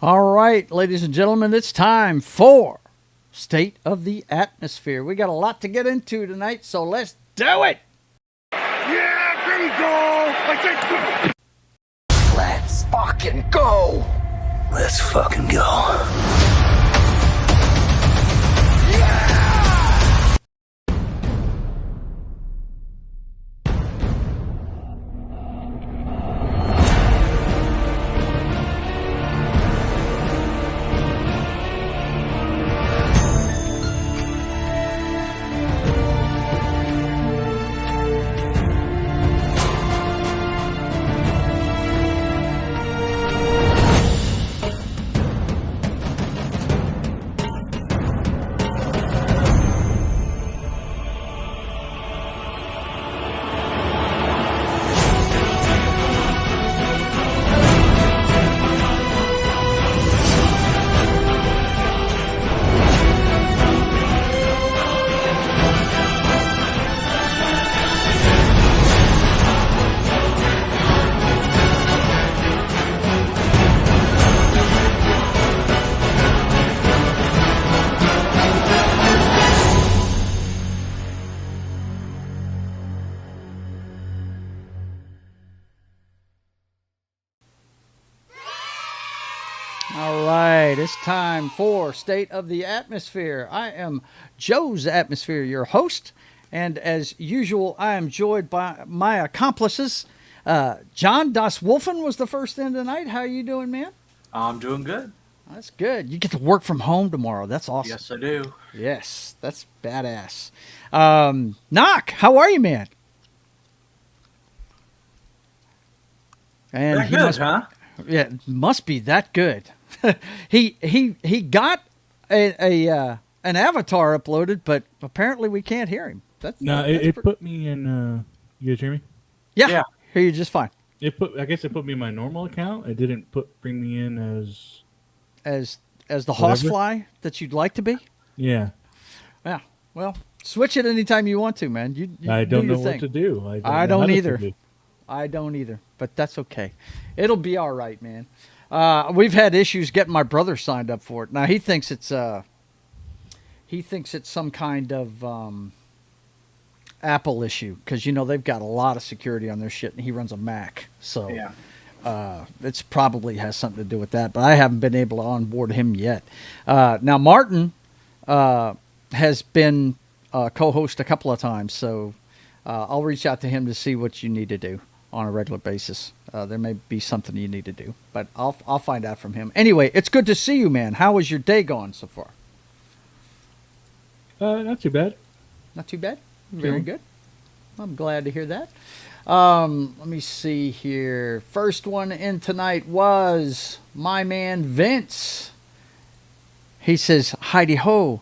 All right, ladies and gentlemen, it's time for State of the Atmosphere. We got a lot to get into tonight, so let's do it. Yeah, there you go. Let's fucking go. Let's fucking go. All right, it's time for State of the Atmosphere. I am Joe's Atmosphere, your host, and as usual, I am joined by my accomplices. John Das Wolfen was the first in tonight. How are you doing, man? I'm doing good. That's good. You get to work from home tomorrow. That's awesome. Yes, I do. Yes, that's badass. Knock, how are you, man? And That good, huh? Yeah, must be that good. he got an avatar uploaded, but apparently we can't hear him. It put me in. You guys hear me? Yeah, hear you just fine. I guess it put me in my normal account. It didn't bring me in as the horsefly that you'd like to be. Yeah. Yeah. Well, switch it anytime you want to, man. You I don't do know what to do. I don't either. I don't either, but that's okay. It'll be all right, man. We've had issues getting my brother signed up for it. Now he thinks it's some kind of Apple issue because they've got a lot of security on their shit, and he runs a Mac, so it's probably has something to do with that. But I haven't been able to onboard him yet. Now Martin has been co-host a couple of times, so I'll reach out to him to see what you need to do on a regular basis. There may be something you need to do, but I'll find out from him. Anyway, it's good to see you, man. How was your day going so far? Not too bad. Not too bad? Very good. I'm glad to hear that. Let me see here. First one in tonight was my man Vince. He says, Heidi ho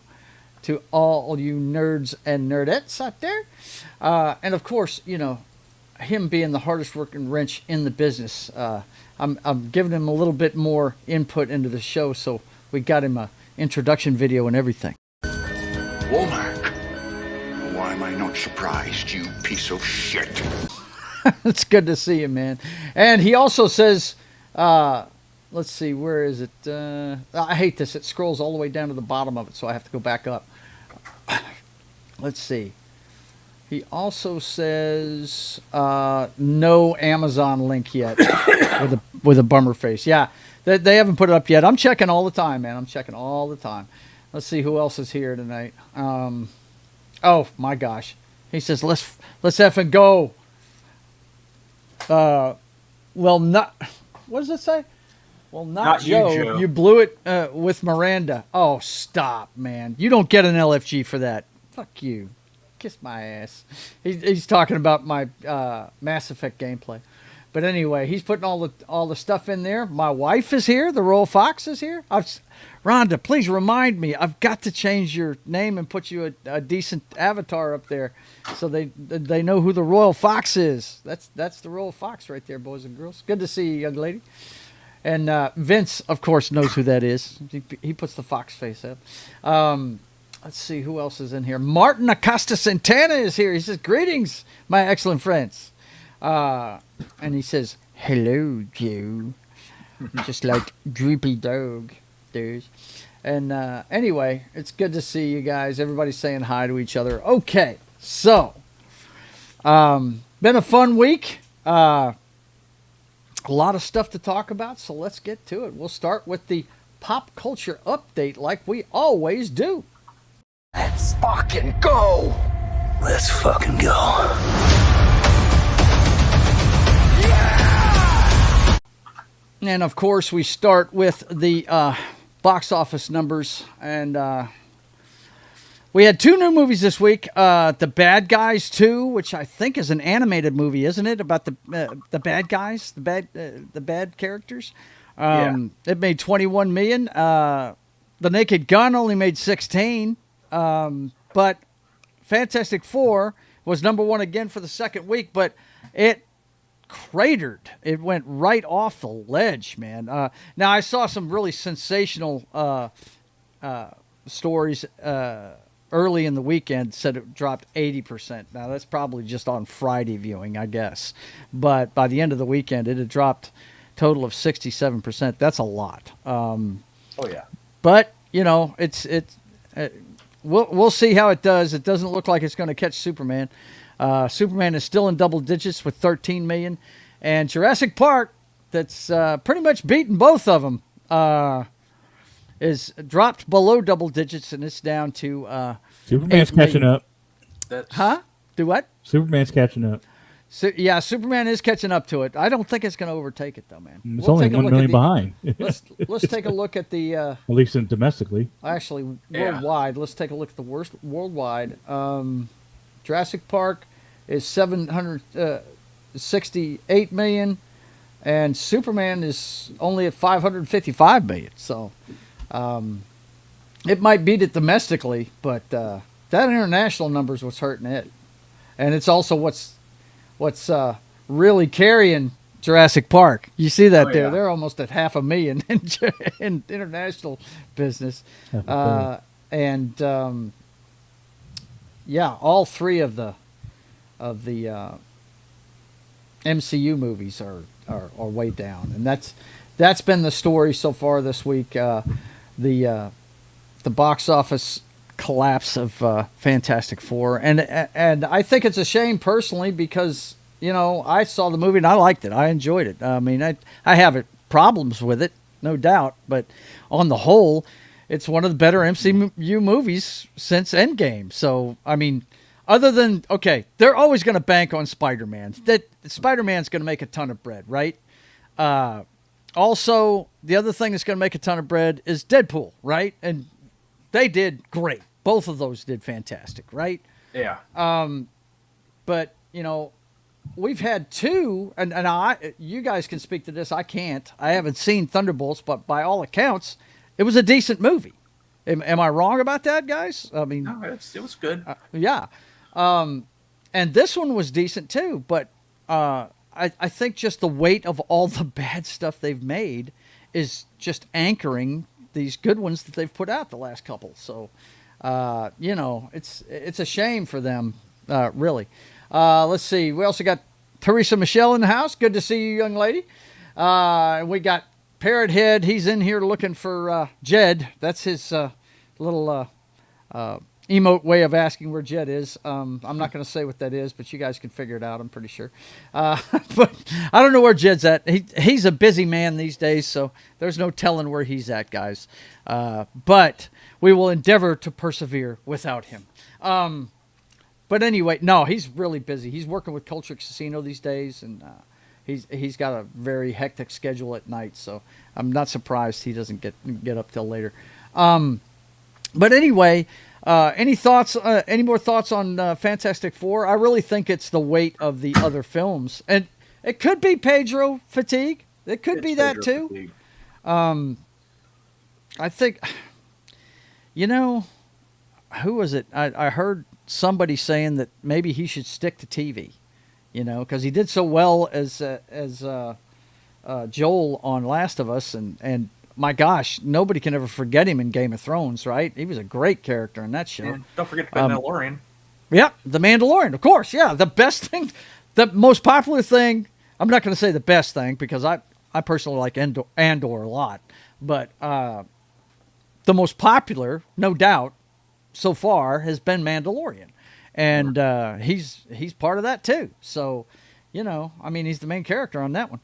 to all you nerds and nerdettes out there. And of course, him being the hardest working wrench in the business, I'm giving him a little bit more input into the show, so we got him a introduction video and everything. Womack, why am I not surprised, you piece of shit? It's good to see you, man. And he also says, let's see, where is it? I hate this. It scrolls all the way down to the bottom of it, so I have to go back up. Let's see. He also says no Amazon link yet with a bummer face. Yeah, they haven't put it up yet. I'm checking all the time, man. I'm checking all the time. Let's see who else is here tonight. Oh my gosh, he says let's effing go. Well, not. What does it say? Well, not Joe. You, Joe. You blew it with Miranda. Oh, stop, man. You don't get an LFG for that. Fuck you. Kiss my ass. He's talking about my Mass Effect gameplay. But anyway, he's putting all the stuff in there. My wife is here. The Royal Fox is here. Rhonda, please remind me. I've got to change your name and put you a decent avatar up there so they know who the Royal Fox is. That's the Royal Fox right there, boys and girls. Good to see you, young lady. And Vince, of course, knows who that is. He puts the fox face up. Let's see who else is in here. Martin Acosta Santana is here. He says, "Greetings, my excellent friends." And he says, "Hello, Joe." Just like droopy dog does. And anyway, it's good to see you guys. Everybody's saying hi to each other. Okay, so been a fun week. A lot of stuff to talk about, so let's get to it. We'll start with the pop culture update like we always do. Let's fucking go! Let's fucking go. And of course, we start with the box office numbers. And we had 2 new movies this week. The Bad Guys 2, which I think is an animated movie, isn't it? About the bad guys, the bad characters. It made 21 million. The Naked Gun only made 16. But Fantastic Four was number 1 again for the second week, but it cratered. It went right off the ledge, man. Now I saw some really sensational stories early in the weekend said it dropped 80%. Now that's probably just on Friday viewing, I guess. But by the end of the weekend, it had dropped a total of 67%. That's a lot. Oh yeah. But you know, we'll see how it does. It doesn't look like it's going to catch Superman. Superman is still in double digits with 13 million, and Jurassic Park, that's pretty much beaten both of them, is dropped below double digits, and it's down to Superman's catching up. Huh? Do what? Superman's catching up. So, yeah, Superman is catching up to it. I don't think it's going to overtake it, though, man. It's only 1 million behind. Let's take a look at the... at least domestically. Actually, worldwide. Let's take a look at the worst worldwide. Jurassic Park is 768 million, and Superman is only at 555 million. So it might beat it domestically, but that international number is what's hurting it. And it's also what's really carrying Jurassic Park. You see that there. Yeah. They're almost at 500,000 in international business. Yeah, all 3 of the MCU movies are way down, and that's been the story so far this week. The box office collapse of Fantastic Four, and I think it's a shame personally because you know I saw the movie and I liked it. I enjoyed it. I mean, I have problems with it, no doubt, but on the whole, it's one of the better MCU movies since Endgame. So, I mean, other than, okay, they're always going to bank on Spider-Man. That Spider-Man's going to make a ton of bread, right? Also, the other thing that's going to make a ton of bread is Deadpool, right? And they did great. Both of those did fantastic, right? Yeah. But, you know, we've had 2, and you guys can speak to this. I can't. I haven't seen Thunderbolts, but by all accounts, it was a decent movie. Am I wrong about that, guys? I mean, no, it was good. Yeah. And this one was decent too, but I think just the weight of all the bad stuff they've made is just anchoring these good ones that they've put out the last couple. So, you know, it's a shame for them, really. Let's see. We also got Teresa Michelle in the house. Good to see you, young lady. We got Parrot Head. He's in here looking for Jed. That's his little emote way of asking where Jed is. I'm not going to say what that is, but you guys can figure it out, I'm pretty sure. But I don't know where Jed's at. He's a busy man these days, so there's no telling where he's at, guys. But we will endeavor to persevere without him. But anyway, no, he's really busy. He's working with Culture Casino these days, and he's got a very hectic schedule at night, so I'm not surprised he doesn't get up till later. But anyway, any thoughts? Any more thoughts on Fantastic Four? I really think it's the weight of the other films, and it could be Pedro fatigue. It could be that too. Fatigue. I think, who was it? I heard somebody saying that maybe he should stick to TV, because he did so well as Joel on Last of Us, and my gosh, nobody can ever forget him in Game of Thrones, right? He was a great character in that show. And don't forget the Mandalorian. Yeah, the Mandalorian, of course. Yeah, the best thing, the most popular thing. I'm not going to say the best thing because I personally like Andor a lot, but the most popular, no doubt, so far has been Mandalorian, and he's part of that too. So, he's the main character on that one.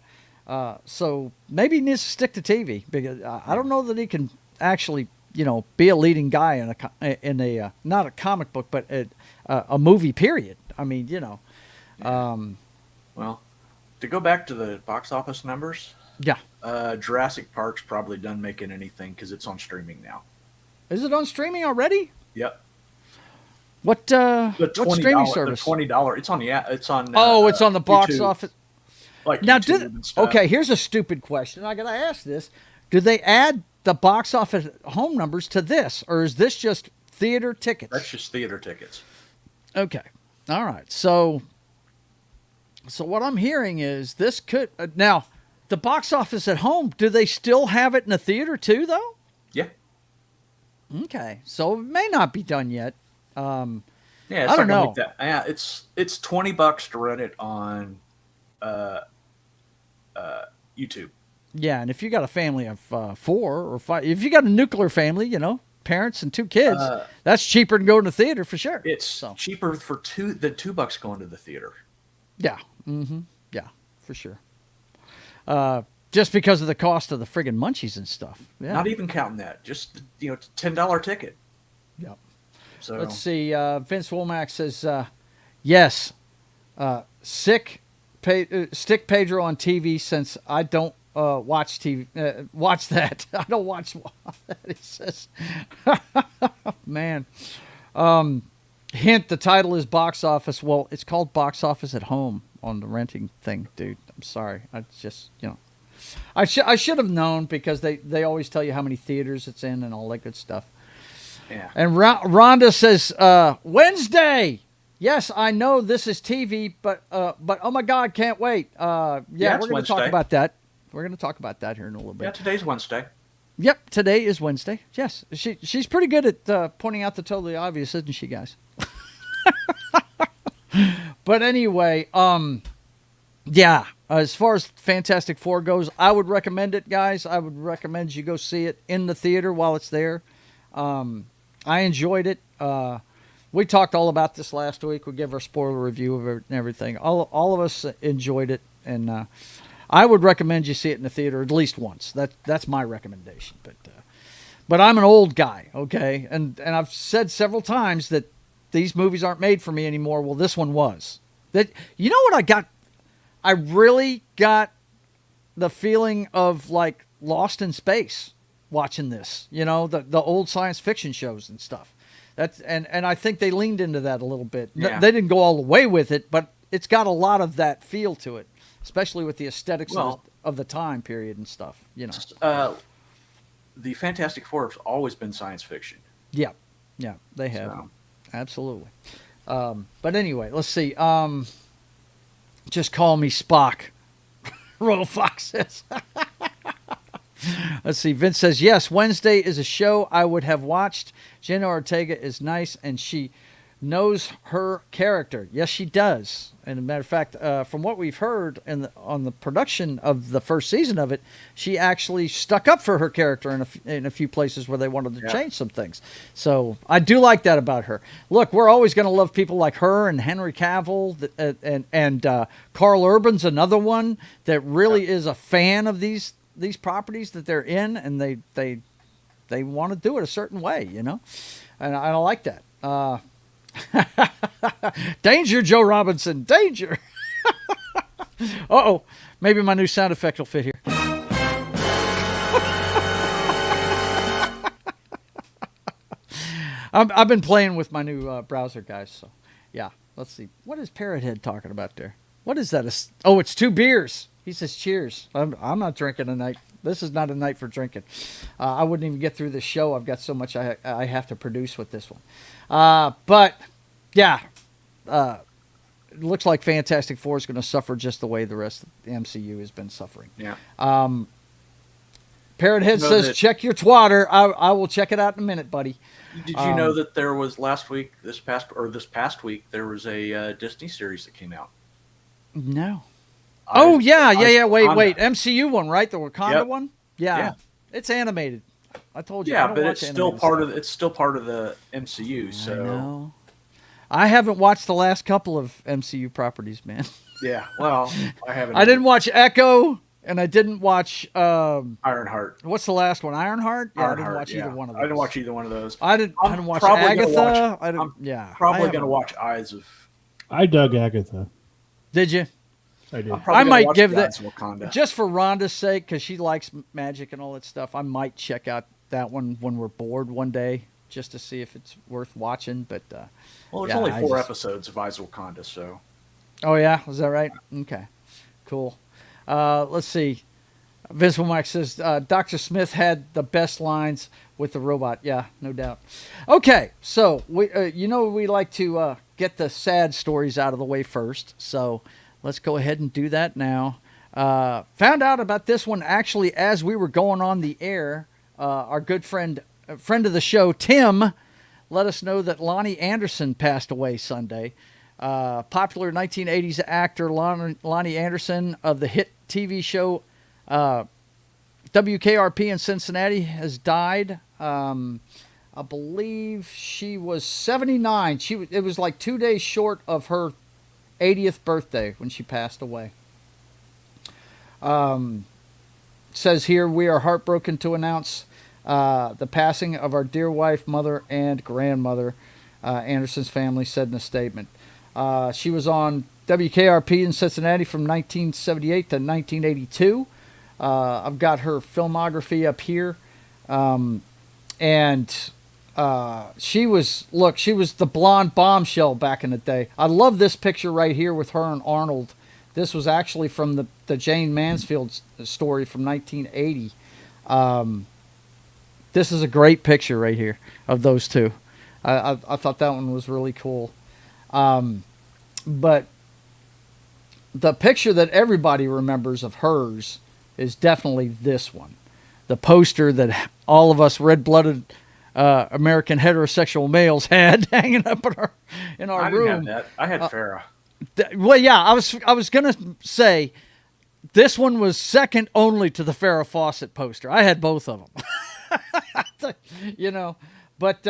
So maybe he needs to stick to TV because I don't know that he can actually, be a leading guy in a not a comic book, but a movie. Period. I mean, Well, to go back to the box office numbers, yeah, Jurassic Park's probably done making anything because it's on streaming now. Is it on streaming already? Yep. What streaming service? The $20. It's on It's on. It's on the box YouTube. office. Like now, okay, here's a stupid question. I got to ask this. Do they add the box office home numbers to this, or is this just theater tickets? That's just theater tickets. Okay. All right. So what I'm hearing is this could... now, the box office at home, do they still have it in the theater too, though? Yeah. Okay. So it may not be done yet. Yeah, I don't know. Like that. Yeah, it's $20 to rent it on... YouTube. Yeah, and if you got a family of 4 or 5, if you got a nuclear family, parents and 2 kids, that's cheaper than going to the theater for sure. It's cheaper for $2 going to the theater. Yeah, yeah, for sure. Just because of the cost of the friggin' munchies and stuff. Yeah. Not even counting that, just $10 ticket. Yep. So let's see. Vince Womack says, yes, stick Pedro on TV since I don't watch TV. Watch that. I don't watch that. He says, man. Hint: the title is Box Office. Well, it's called Box Office at Home on the renting thing, dude. I'm sorry. I just I should have known because they always tell you how many theaters it's in and all that good stuff. Yeah. And Rhonda says Wednesday. Yes, I know this is TV, but oh my God, can't wait. We're going to talk about that. We're going to talk about that here in a little bit. Yeah, today's Wednesday. Yep, today is Wednesday. Yes, she's pretty good at pointing out the totally obvious, isn't she, guys? But anyway, as far as Fantastic Four goes, I would recommend it, guys. I would recommend you go see it in the theater while it's there. I enjoyed it. We talked all about this last week. We gave our spoiler review of it and everything. All of us enjoyed it, and I would recommend you see it in the theater at least once. That's my recommendation. But I'm an old guy, okay, and I've said several times that these movies aren't made for me anymore. Well, this one was. That what I got? I really got the feeling of like Lost in Space watching this. The old science fiction shows and stuff. And I think they leaned into that a little bit. Yeah. They didn't go all the way with it, but it's got a lot of that feel to it, especially with the aesthetics of the time period and stuff. The Fantastic Four have always been science fiction. Yeah, they have. So. Absolutely. But anyway, let's see. Just call me Spock. Royal Fox says. Let's see. Vince says, yes, Wednesday is a show I would have watched. Jenna Ortega is nice, and she knows her character. Yes, she does. And a matter of fact, from what we've heard on the production of the first season of it, she actually stuck up for her character in a few places where they wanted to change some things. So I do like that about her. Look, we're always going to love people like her and Henry Cavill, and Carl Urban's another one that really is a fan of these properties that they're in, and they want to do it a certain way, you know, and I like that. Danger, Joe Robinson, danger. Uh-oh, maybe my new sound effect will fit here. I've been playing with my new browser, guys, so yeah, let's see. What is Parrot Head talking about there? What is that? Oh, it's 2 beers. He says cheers. I'm not drinking tonight. This is not a night for drinking. I wouldn't even get through this show. I've got so much I have to produce with this one. But, yeah, it looks like Fantastic Four is going to suffer just the way the rest of the MCU has been suffering. Yeah. Parrot Head says, check your twatter. I will check it out in a minute, buddy. Did you know that there was this past week, there was a Disney series that came out? No. Wait. MCU one, right? The Wakanda one? Yeah. It's animated. I told you. Yeah, but it's still part of the MCU. So I know. I haven't watched the last couple of MCU properties, man. Yeah, well, I haven't. I didn't watch Echo, and I didn't watch Ironheart. What's the last one? Ironheart? Yeah, Ironheart, I didn't watch either one of those. I didn't watch either one of those. I didn't watch Agatha. I'm probably going to watch Eyes of. I dug Agatha. Did you? I did. I might give that Wakanda. just for Rhonda's sake, because she likes magic and all that stuff. I might check out that one when we're bored one day, just to see if it's worth watching. But well, there's only 4 episodes of Eyes of Wakanda, so. Oh yeah, is that right? Okay, cool. Let's see. Visible Mike says Dr. Smith had the best lines with the robot. Yeah, no doubt. Okay, so we like to get the sad stories out of the way first. So let's go ahead and do that now. Found out about this one actually as we were going on the air. Our good friend of the show, Tim, let us know that Loni Anderson passed away Sunday. Popular 1980s actor Loni Anderson of the hit TV show WKRP in Cincinnati has died. I believe she was 79. It was like 2 days short of her 80th birthday when she passed away. Says here, we are heartbroken to announce the passing of our dear wife, mother, and grandmother, Anderson's family said in a statement. She was on WKRP in Cincinnati from 1978 to 1982. I've got her filmography up here. She was the blonde bombshell back in the day. I love this picture right here with her and Arnold. This was actually from the Jane Mansfield story from 1980. This is a great picture right here of those two. I thought that one was really cool. But the picture that everybody remembers of hers is definitely this one. The poster that all of us red-blooded American heterosexual males had hanging up in our room. I didn't have that. I had Farrah. Well, yeah, I was gonna say this one was second only to the Farrah Fawcett poster. I had both of them, But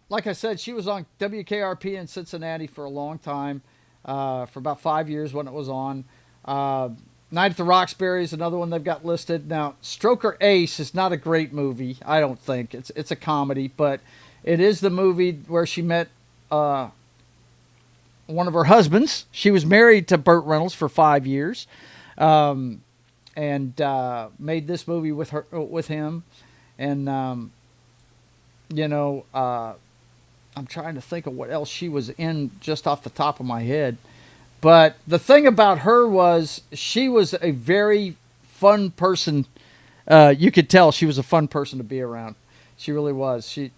like I said, she was on WKRP in Cincinnati for a long time, for about 5 years when it was on. Night at the Roxbury is another one they've got listed. Now, Stroker Ace is not a great movie, I don't think. It's a comedy, but it is the movie where she met one of her husbands. She was married to Burt Reynolds for 5 years, and made this movie with him. And I'm trying to think of what else she was in just off the top of my head. But the thing about her was she was a very fun person. You could tell she was a fun person to be around. She really was. She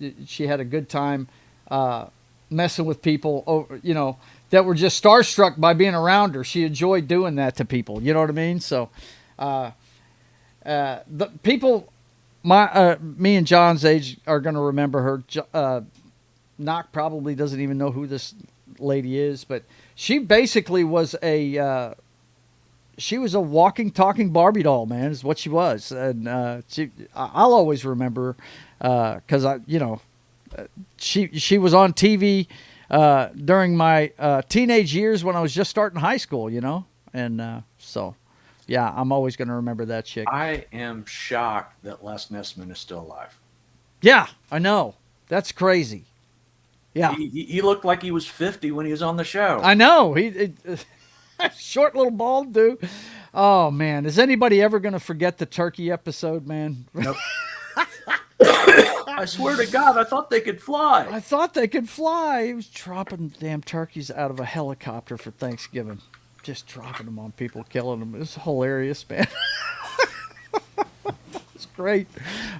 had a good time messing with people, that were just starstruck by being around her. She enjoyed doing that to people. You know what I mean? So the people, me and John's age are going to remember her. Knock probably doesn't even know who this lady is, but she basically was a walking, talking Barbie doll, man, is what she was. And I'll always remember because she was on TV during my teenage years when I was just starting high school, and so yeah, I'm always going to remember that chick. I am shocked that Les Nessman is still alive. Yeah, I know. That's crazy. Yeah, he looked like he was 50 when he was on the show. I know. Short little bald dude. Oh man, is anybody ever going to forget the turkey episode, man? Nope. I swear to God, I thought they could fly. I thought they could fly. He was dropping damn turkeys out of a helicopter for Thanksgiving. Just dropping them on people, killing them. It's hilarious, man. It's great.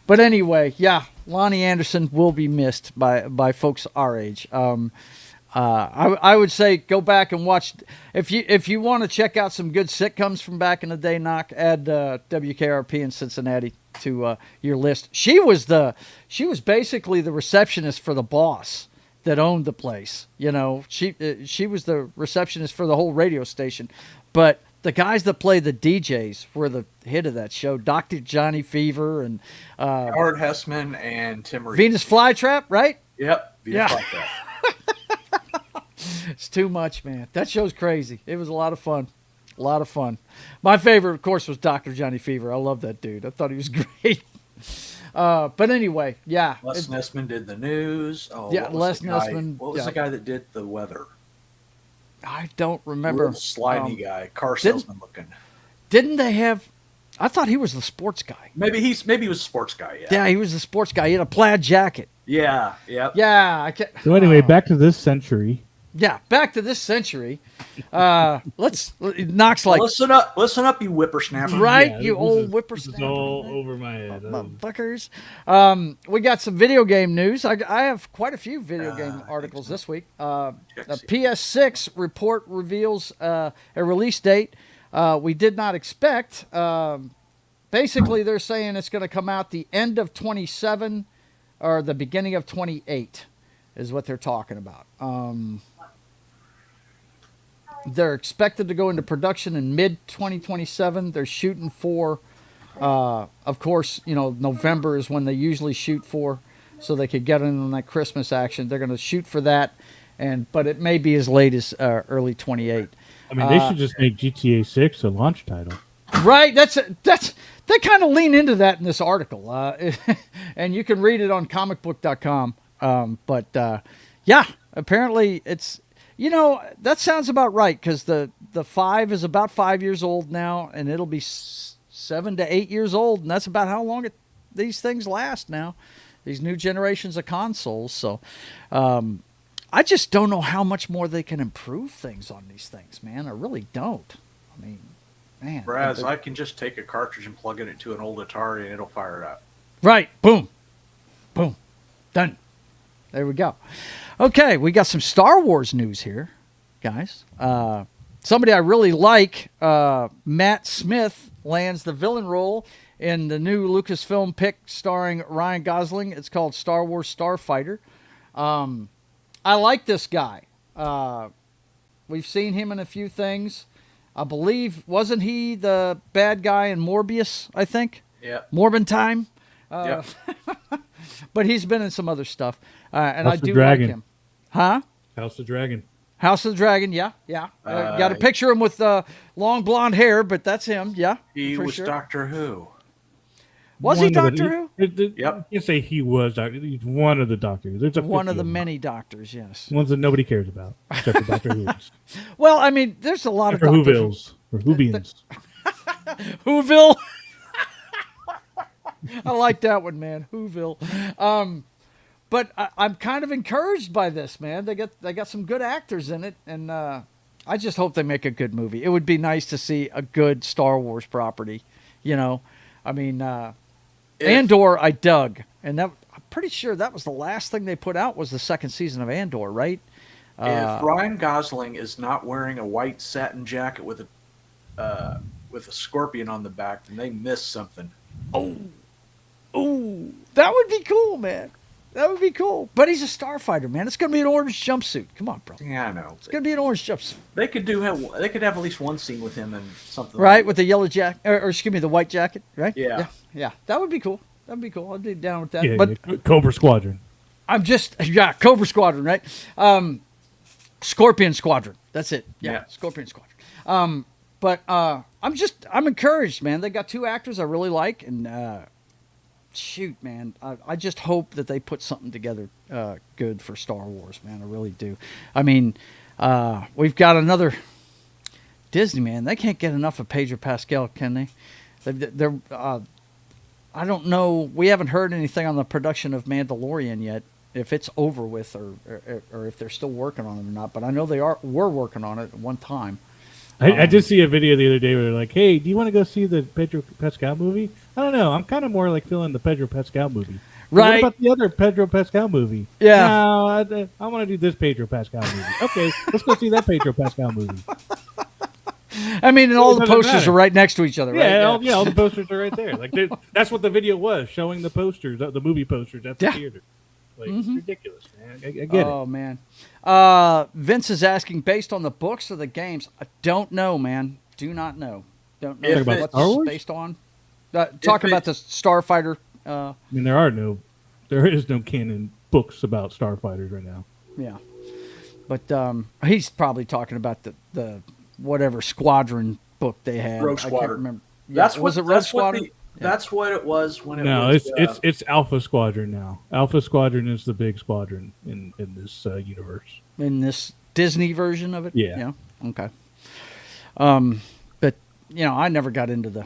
But anyway, yeah, Loni Anderson will be missed by folks our age. I would say go back and watch. If you want to check out some good sitcoms from back in the day, Knock, add WKRP in Cincinnati to your list. She was basically the receptionist for the boss that owned the place. She was the receptionist for the whole radio station. But the guys that play the DJs were the hit of that show. Dr. Johnny Fever and Howard Hessman and Tim Reed. Venus Flytrap, right? Yep. Venus Yeah. Flytrap. It's too much, man. That show's crazy. It was a lot of fun. A lot of fun. My favorite, of course, was Dr. Johnny Fever. I love that dude. I thought he was great. But anyway, yeah. Les Nessman did the news. Oh, Yeah, Les Nessman. What was the guy that did the weather? I don't remember. Little slidey guy, car salesman looking. Didn't they have? I thought he was the sports guy. Maybe he was a sports guy. Yeah. Yeah, he was the sports guy. He had a plaid jacket. Yeah. Yep. Yeah. So anyway, back to this century. Yeah, back to this century. Let's Knox like listen up, you whippersnapper. right, Yeah, you this old is whippersnapper. all over my head. Motherfuckers. We got some video game news. I have quite a few video game articles this week. The PS6 report reveals a release date we did not expect. Basically, they're saying it's going to come out the end of 27 or the beginning of 28 is what they're talking about. They're expected to go into production in mid-2027. They're shooting for, of course, November is when they usually shoot for, so they could get in on that Christmas action. They're going to shoot for that, but it may be as late as early 28. I mean, they should just make GTA 6 a launch title. Right? That's they kind of lean into that in this article, and you can read it on comicbook.com. Yeah, apparently it's. That sounds about right because the 5 is about 5 years old now, and it'll be 7 to 8 years old, and that's about how long these things last now, these new generations of consoles. So I just don't know how much more they can improve things on these things, man. I really don't. I mean, man. Whereas I can just take a cartridge and plug it into an old Atari, and it'll fire it up. Right. Boom. Boom. Done. There we go. Okay, we got some Star Wars news here, guys. Somebody I really like, Matt Smith, lands the villain role in the new Lucasfilm pick starring Ryan Gosling. It's called Star Wars Starfighter. I like this guy. We've seen him in a few things. I believe, wasn't he the bad guy in Morbius, I think? Yeah. Morbin Time? Yep. But he's been in some other stuff. And House I of do Dragon. like him. Huh? House of Dragon. House of the Dragon, yeah. Got a picture of him with long blonde hair, but that's him, yeah. He for was sure. Doctor Who. Was he Doctor Who? Yep. Yep. You can't say he was Doctor. He's one of the doctors. There's One of the them. many doctors, yes. Ones that nobody cares about, except for Doctor Who's. Well, I mean, there's a lot of For Doctor Whovilles. Or Whovians. Whoville. I like that one, man. Whoville. But I'm kind of encouraged by this, man. They got some good actors in it, and I just hope they make a good movie. It would be nice to see a good Star Wars property. I mean, Andor I dug, and I'm pretty sure that was the last thing they put out was the second season of Andor, right? If Ryan Gosling is not wearing a white satin jacket with a scorpion on the back, then they missed something. Oh, that would be cool, man. That would be cool. But he's a starfighter, man. It's gonna be an orange jumpsuit. Come on, bro. Yeah, I know. It's gonna be an orange jumpsuit. They could have at least one scene with him and something. Right, like with the yellow jacket, or excuse me, the white jacket, right? Yeah. Yeah. That would be cool. That'd be cool. I'd be down with that. Yeah, but yeah, Cobra Squadron. I'm just Cobra Squadron, right? Scorpion Squadron. That's it. Yeah. Scorpion Squadron. But I'm encouraged, man. They got 2 actors I really like, and shoot, man, I just hope that they put something together good for Star Wars, man. I really do. I mean, we've got another Disney, man. They can't get enough of Pedro Pascal, can they? They're I don't know. We haven't heard anything on the production of Mandalorian yet, if it's over with or if they're still working on it or not. But I know were working on it at one time. I did see a video the other day where they're like, "Hey, do you want to go see the Pedro Pascal movie?" I don't know. I'm kind of more like feeling the Pedro Pascal movie. Right. What about the other Pedro Pascal movie? Yeah. No, I want to do this Pedro Pascal movie. Okay, let's go see that Pedro Pascal movie. I mean, and all the doesn't posters matter. are right next to each other, right? Yeah, all the posters are right there. Like that's what the video was, showing the posters, the movie posters at the theater. Like, it's ridiculous, man. I get it. Oh, man. Vince is asking, based on the books or the games? I don't know, man. Do not know. Don't know If what it's- it's Star Wars? based on. Talking about the Starfighter. I mean, there is no canon books about starfighters right now. Yeah. But he's probably talking about the whatever squadron book they had. Rogue I can't Squadron. remember. Yeah, That's was it Rogue that's what Squadron? That's what it was when it No, was. it's Alpha Squadron now. Alpha Squadron is the big squadron in this universe. In this Disney version of it? Yeah. Okay. But, I never got into the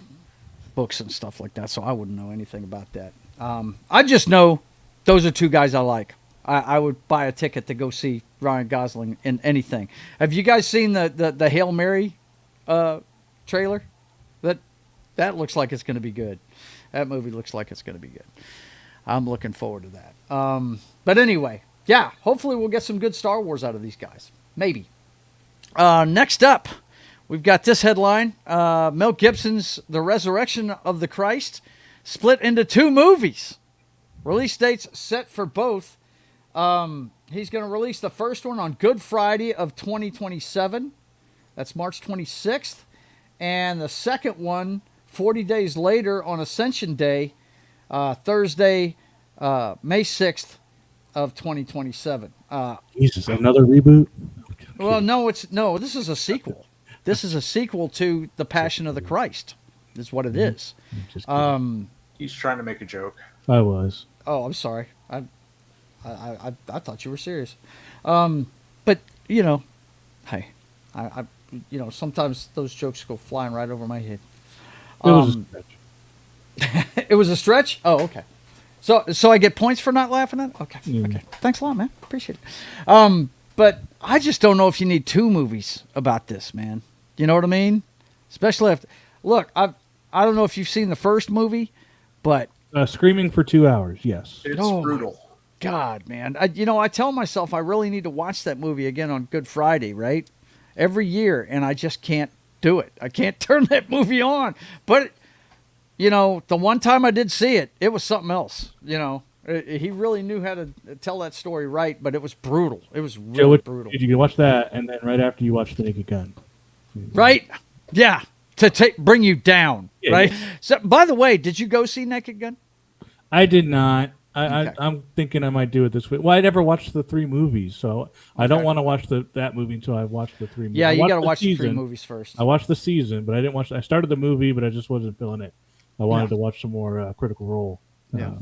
books and stuff like that, so I wouldn't know anything about that. I just know those are 2 guys I like. I would buy a ticket to go see Ryan Gosling in anything. Have you guys seen the Hail Mary trailer? That looks like it's going to be good. That movie looks like it's going to be good. I'm looking forward to that. But anyway, yeah, hopefully we'll get some good Star Wars out of these guys. Maybe. Next up, we've got this headline. Mel Gibson's The Resurrection of the Christ split into 2 movies. Release dates set for both. He's going to release the first one on Good Friday of 2027. That's March 26th. And the second one, 40 days later on Ascension Day, Thursday, May 6th of 2027. Jesus, another reboot? Well, no, this is a sequel. This is a sequel to The Passion of the Christ, is what it is. Just kidding. He's trying to make a joke. I was. Oh, I'm sorry. I thought you were serious. But hey, I sometimes those jokes go flying right over my head. It was a stretch. It was a stretch? Oh, okay. So I get points for not laughing at it? Okay. Mm. Okay. Thanks a lot, man. Appreciate it. But I just don't know if you need 2 movies about this, man. You know what I mean? Especially if look, I don't know if you've seen the first movie, but Screaming for 2 hours, yes. It's Oh, brutal. God, man. I tell myself I really need to watch that movie again on Good Friday, right? Every year, and I just can't do it. I can't turn that movie on. But, the one time I did see it, it was something else. He really knew how to tell that story right, but it was brutal. It was really brutal. You can watch that, and then right after you watch The Naked Gun. Right? Yeah. To bring you down, Yeah, right? yeah. So, by the way, did you go see Naked Gun? I did not. Okay. I'm thinking I might do it this week. Well, I never watched the 3 movies, so I don't want to watch that movie until I watch the 3 movies. Yeah, you got to watch the 3 movies first. I watched the season, but I didn't watch. I started the movie, but I just wasn't feeling it. I wanted to watch some more Critical Role. Yeah.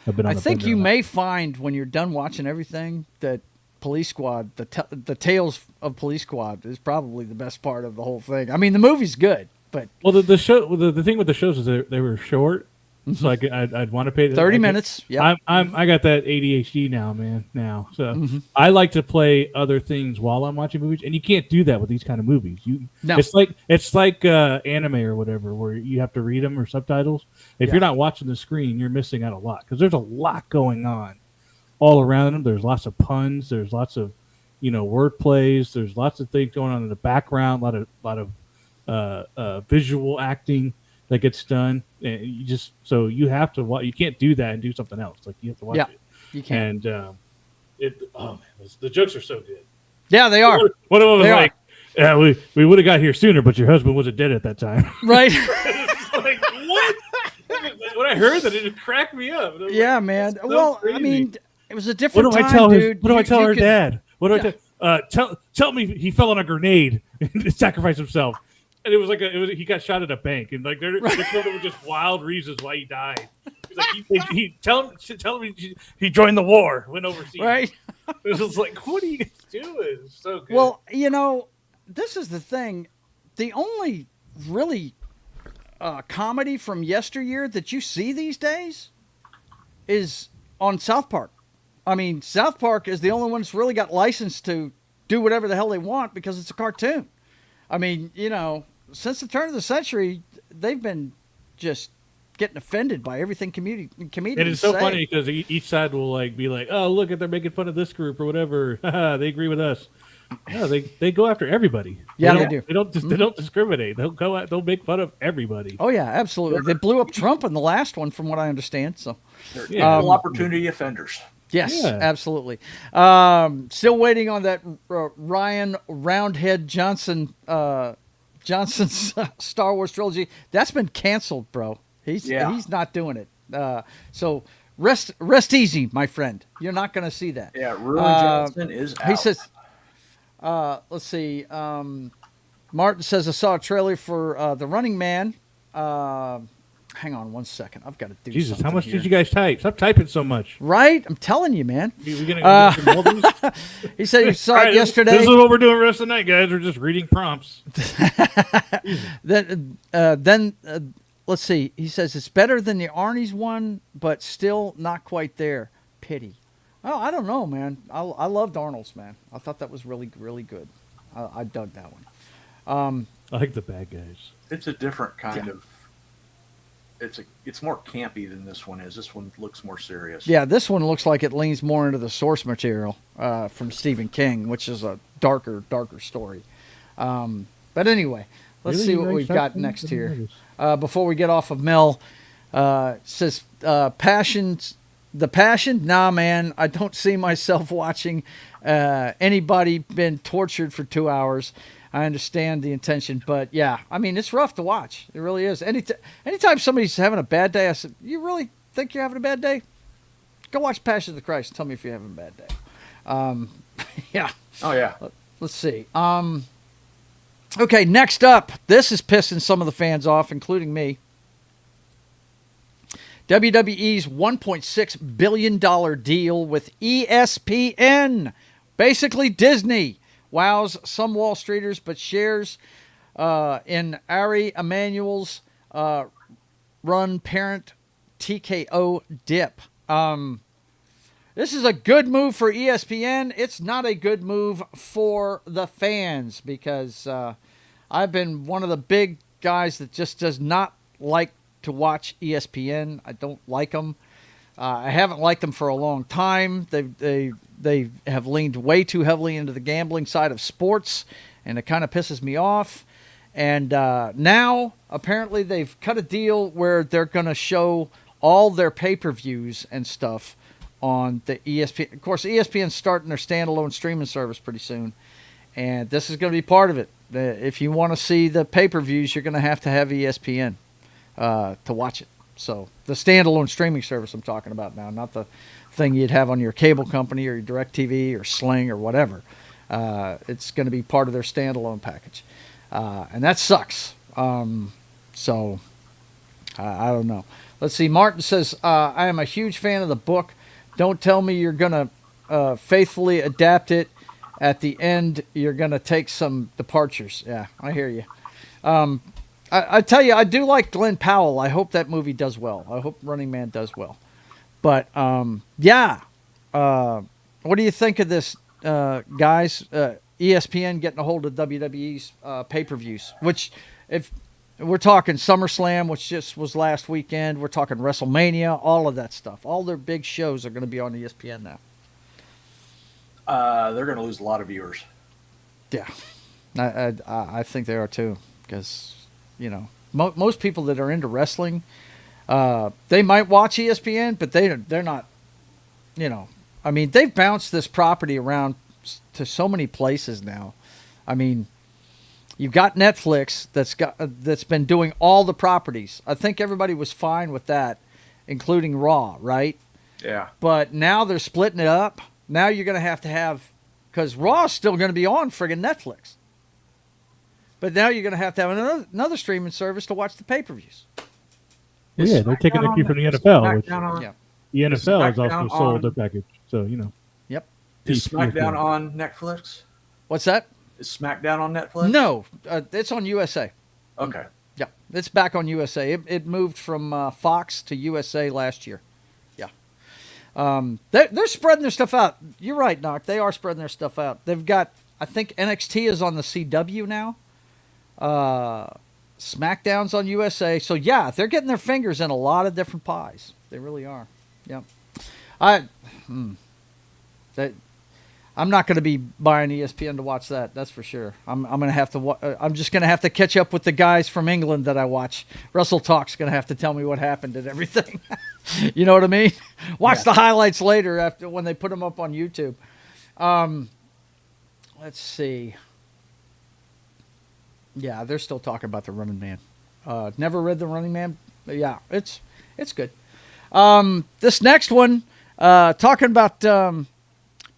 I've been on I the think fence you on that. may find when you're done watching everything that Police Squad, the Tales of Police Squad, is probably the best part of the whole thing. I mean, the movie's good, but Well, the show. The thing with the shows is they were short, so I'd want to pay 30 minutes. Yeah, I got that ADHD now, man. So I like to play other things while I'm watching movies, and you can't do that with these kind of movies. No. It's like anime or whatever, where you have to read them or subtitles. If you're not watching the screen, you're missing out a lot because there's a lot going on all around them. There's lots of puns. There's lots of word plays. There's lots of things going on in the background. A lot of visual acting that gets done, and you have to watch. You can't do that and do something else. Like you have to watch it. You can't. And the jokes are so good. Yeah, they are. One of them was They are. like, "Yeah, we would have got here sooner, but your husband wasn't dead at that time." Right. It's like, what? When I heard that, it just cracked me up. And I was Yeah, like, man. "That's so Well, I crazy." mean, it was a different What do time, I tell dude. What do I tell You her could- dad? What do Yeah. I tell me he fell on a grenade and sacrificed himself, and it was like he got shot at a bank, and like there were just wild reasons why he died. He's like he tell him he joined the war, went overseas. Right. It was just like, what are you guys doing? It's so good. Well, you know, this is the thing. The only really comedy from yesteryear that you see these days is on South Park. I mean, South Park is the only one that's really got licensed to do whatever the hell they want because it's a cartoon. I mean, you know, since the turn of the century, they've been just getting offended by everything comedians and it's so say. funny because each side will like be like, "Oh, look, they're making fun of this group or whatever. They agree with us." No, they go after everybody. Yeah, they do. They don't discriminate. They'll make fun of everybody. Oh yeah, absolutely. They blew up Trump in the last one, from what I understand. So They're Yeah. equal opportunity offenders. yes, Yeah. absolutely. Still waiting on that Ryan Roundhead Johnson's Star Wars trilogy. That's been canceled, bro. He's not doing it. So rest easy, my friend. You're not going to see that. Yeah, Ruin Johnson is out. He says, let's see. Martin says, I saw a trailer for The Running Man. Hang on one second. I've got to do Jesus, something how much here. did you guys type? Stop typing so much. Right? I'm telling you, man. We gonna get some more of these? He said he saw All it right, yesterday. This is what we're doing the rest of the night, guys. We're just reading prompts. Then let's see. He says it's better than the Arnie's one, but still not quite there. Pity. Oh, I don't know, man. I loved Arnold's, man. I thought that was really, really good. I dug that one. I like the bad guys. It's a different kind of. It's more campy than this one is. This one looks more serious. Yeah, this one looks like it leans more into the source material from Stephen King, which is a darker story. But anyway, let's Really? see You what like we've South got Park? next I didn't here. notice. Before we get off of Mel, says Passions. The Passion? Nah, man. I don't see myself watching anybody been tortured for 2 hours. I understand the intention, but yeah, I mean, it's rough to watch. It really is. Anytime somebody's having a bad day, I said, you really think you're having a bad day? Go watch Passion of the Christ and tell me if you're having a bad day. Yeah. Oh yeah. Let's see. Okay, next up. This is pissing some of the fans off, including me. WWE's $1.6 billion deal with ESPN. Basically Disney. Wows some Wall Streeters, but shares in Ari Emanuel's run parent TKO dip. This is a good move for ESPN. It's not a good move for the fans because I've been one of the big guys that just does not like to watch ESPN. I don't like them. I haven't liked them for a long time. They have leaned way too heavily into the gambling side of sports, and it kind of pisses me off. And now, apparently, they've cut a deal where they're going to show all their pay-per-views and stuff on the ESPN. Of course, ESPN's starting their standalone streaming service pretty soon, and this is going to be part of it. If you want to see the pay-per-views, you're going to have ESPN to watch it. So the standalone streaming service I'm talking about now, not the thing you'd have on your cable company or your DirecTV or Sling or whatever. It's going to be part of their standalone package. And that sucks. So I don't know. Let's see. Martin says, I am a huge fan of the book. Don't tell me you're going to faithfully adapt it. At the end, you're going to take some departures. Yeah, I hear you. I tell you, I do like Glenn Powell. I hope that movie does well. I hope Running Man does well. But, yeah. What do you think of this, guys? ESPN getting a hold of WWE's pay-per-views, which if we're talking SummerSlam, which just was last weekend, we're talking WrestleMania, all of that stuff. All their big shows are going to be on ESPN now. They're going to lose a lot of viewers. Yeah. I think they are too, because, you know, most people that are into wrestling, they might watch ESPN, but they're not I mean, they've bounced this property around to so many places now. I mean, you've got Netflix that's been doing all the properties. I think everybody was fine with that, including Raw, right? Yeah. But now they're splitting it up. Now you're going to have, because Raw's still going to be on friggin' Netflix. But now you're going to have another streaming service to watch the pay-per-views. Well, yeah, they're taking the cue from the NFL, which Yeah. the NFL has SmackDown also sold on- their package. So, Yep. Is SmackDown on Netflix? What's that? Is SmackDown on Netflix? No, it's on USA. Okay. Yeah, it's back on USA. It moved from Fox to USA last year. Yeah. They're spreading their stuff out. You're right, Knock. They are spreading their stuff out. They've got, I think NXT is on the CW now. SmackDown's on USA. So, yeah, they're getting their fingers in a lot of different pies. They really are. Yeah. I'm not going to be buying ESPN to watch that. That's for sure. I'm going to have to. I'm just going to have to catch up with the guys from England that I watch. Russell Talk's going to have to tell me what happened and everything. You know what I mean? Watch the highlights later after when they put them up on YouTube. Let's see. Yeah, they're still talking about the Running Man. Never read the Running Man. But yeah, it's good. This next one, talking about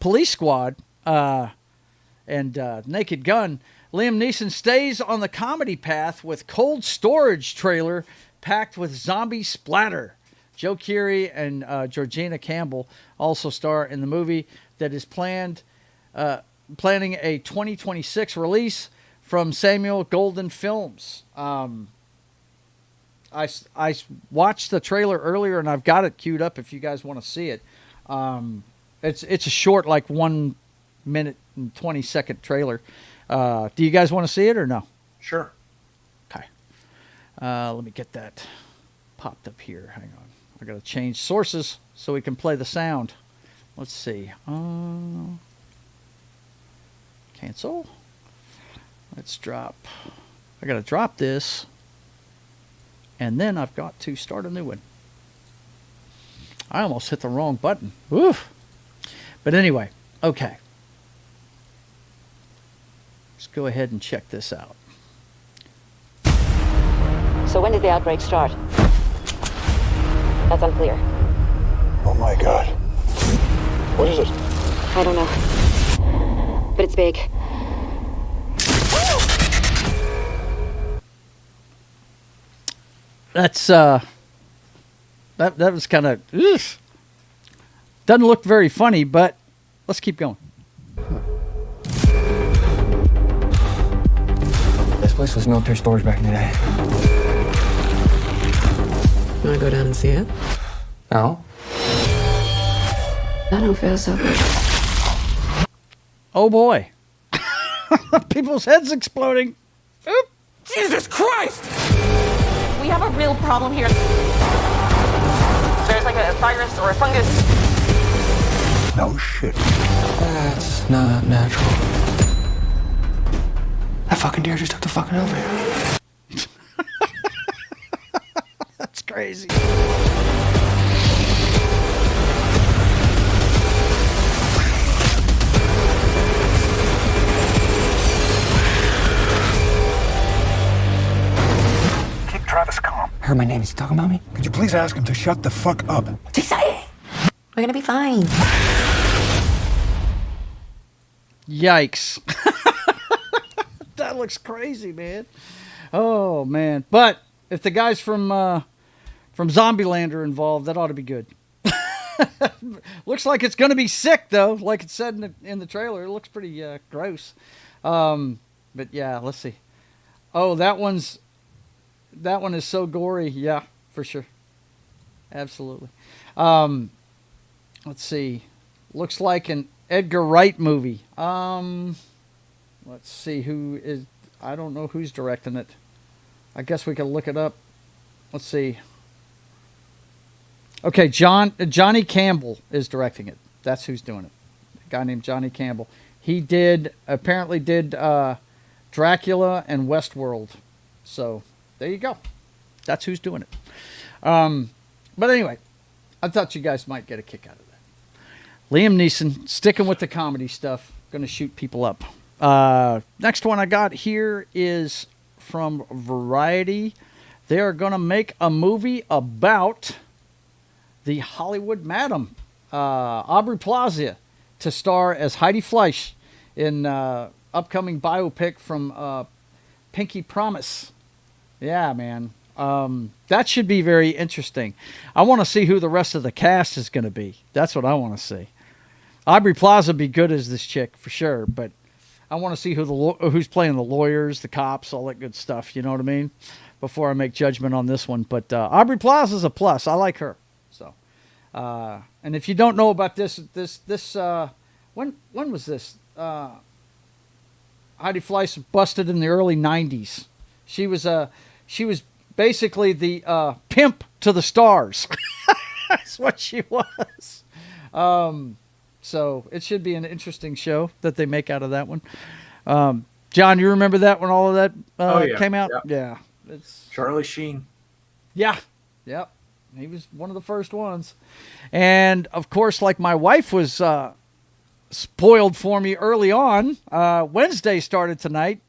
Police Squad and Naked Gun. Liam Neeson stays on the comedy path with Cold Storage trailer packed with zombie splatter. Joe Keery and Georgina Campbell also star in the movie that is planning a 2026 release from Samuel Golden Films. I watched the trailer earlier, and I've got it queued up if you guys want to see it. It's a short, like 1 minute and 20-second trailer. Do you guys want to see it or no? Sure. Okay. Let me get that popped up here. Hang on. I got to change sources so we can play the sound. Let's see. Cancel. Let's drop. I got to drop this. And then I've got to start a new one. I almost hit the wrong button. Oof. But anyway, okay. Let's go ahead and check this out. So when did the outbreak start? That's unclear. Oh my god. What is it? I don't know. But it's big. That's that was kind of doesn't look very funny, but let's keep going. This place was military storage back in the day. You wanna go down and see it? No? I don't feel so good. Oh boy. People's heads exploding. Oop. Jesus Christ! We have a real problem here. There's like a virus or a fungus. No shit. That's not natural. That fucking deer just took the fucking elevator. That's crazy. Keep Travis calm. I heard my name. Is he talking about me? Could you please ask him to shut the fuck up? What's he saying? We're gonna be fine. Yikes. That looks crazy, man. Oh man. But if the guys from Zombieland are involved, that ought to be good. Looks like it's going to be sick though, like it said in the trailer. It looks pretty gross. But yeah, let's see. Oh, that one is so gory. Yeah, for sure. Absolutely. Let's see. Looks like an Edgar Wright movie. Let's see who is. I don't know who's directing it. I guess we can look it up. Let's see. Okay, Johnny Campbell is directing it. That's who's doing it. A guy named Johnny Campbell. He apparently did Dracula and Westworld. So there you go. That's who's doing it. But anyway, I thought you guys might get a kick out of that. Liam Neeson, sticking with the comedy stuff, going to shoot people up. Next one I got here is from Variety. They are going to make a movie about the Hollywood Madam, Aubrey Plaza, to star as Heidi Fleisch in upcoming biopic from Pinky Promise. Yeah, man. That should be very interesting. I want to see who the rest of the cast is going to be. That's what I want to see. Aubrey Plaza would be good as this chick for sure, but I want to see who's playing the lawyers, the cops, all that good stuff. You know what I mean? Before I make judgment on this one. But Aubrey Plaza is a plus. I like her. So, and if you don't know about this, when was this? Heidi Fleiss busted in the early '90s. She was basically the pimp to the stars. That's what she was. So it should be an interesting show that they make out of that one. John, you remember that when all of that came out? Yeah. It's Charlie Sheen. Yeah. Yep. He was one of the first ones. And, of course, like my wife was spoiled for me early on, Wednesday started tonight.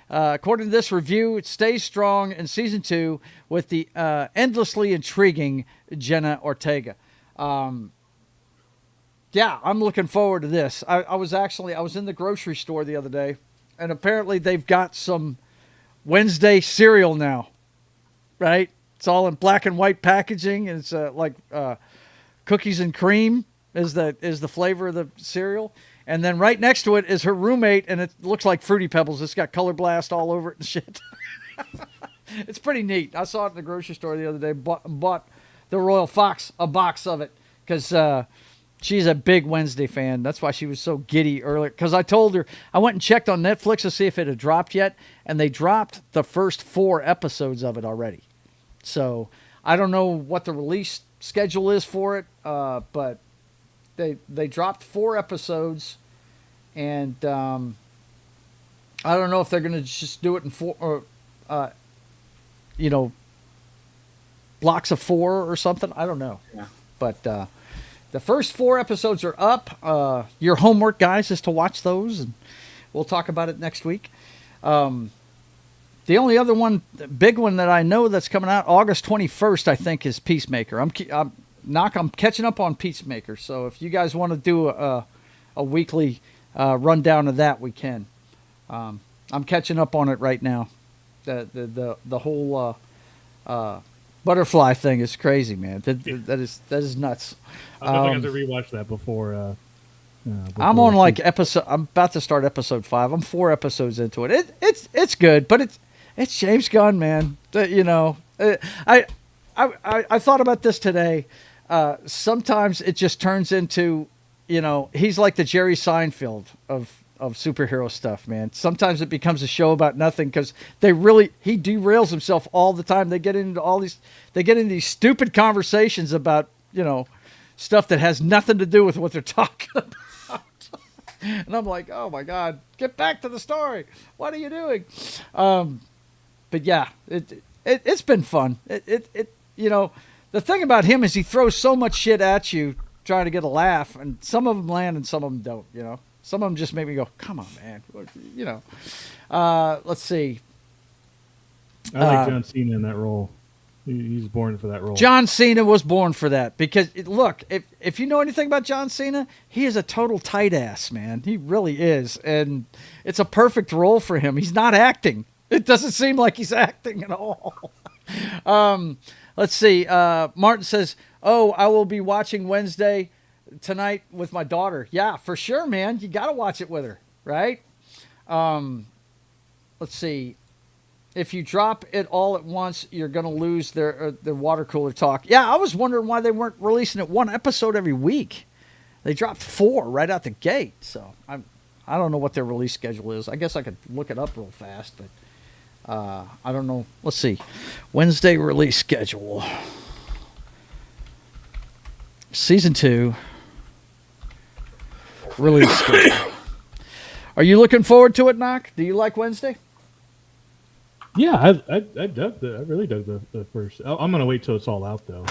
According to this review, it stays strong in Season 2 with the endlessly intriguing Jenna Ortega. Yeah, I'm looking forward to this. I was in the grocery store the other day, and apparently they've got some Wednesday cereal now, right? It's all in black and white packaging, and it's like cookies and cream is the flavor of the cereal. And then right next to it is her roommate, and it looks like Fruity Pebbles. It's got Color Blast all over it and shit. It's pretty neat. I saw it in the grocery store the other day. Bought the Royal Fox a box of it because she's a big Wednesday fan. That's why she was so giddy earlier. Because I told her, I went and checked on Netflix to see if it had dropped yet, and they dropped the first 4 episodes of it already. So I don't know what the release schedule is for it, but they dropped 4 episodes, and I don't know if they're going to just do it in 4 or blocks of 4 or something. I don't know. Yeah. But the first 4 episodes are up. Your homework, guys, is to watch those, and we'll talk about it next week. The only other one, big one that I know that's coming out August 21st, I think, is Peacemaker. I'm catching up on Peacemaker, so if you guys want to do a weekly rundown of that, we can. I'm catching up on it right now. The whole butterfly thing is crazy, man. That is nuts. I definitely have to rewatch that before I'm on episode. I'm about to start episode 5. I'm 4 episodes into it. It's good, but it's James Gunn, man. I thought about this today. Sometimes it just turns into, he's like the Jerry Seinfeld of superhero stuff, man. Sometimes it becomes a show about nothing because he derails himself all the time. They get into these stupid conversations about, stuff that has nothing to do with what they're talking about. And I'm like, oh my God, get back to the story. What are you doing? But yeah, it's been fun. The thing about him is he throws so much shit at you trying to get a laugh, and some of them land and some of them don't, Some of them just make me go, come on, man. Let's see. I like John Cena in that role. He's born for that role. John Cena was born for that because, look, if you know anything about John Cena, he is a total tight ass, man. He really is, and it's a perfect role for him. He's not acting. It doesn't seem like he's acting at all. Let's see. Martin says, oh, I will be watching Wednesday tonight with my daughter. Yeah, for sure, man. You got to watch it with her, right? Let's see. If you drop it all at once, you're going to lose their water cooler talk. Yeah, I was wondering why they weren't releasing it 1 episode every week. They dropped 4 right out the gate. So I don't know what their release schedule is. I guess I could look it up real fast, but I don't know. Let's see. Wednesday release schedule. Season 2 release schedule. Are you looking forward to it, Knock? Do you like Wednesday? Yeah, I dug I really dug the first. I'm gonna wait till it's all out though.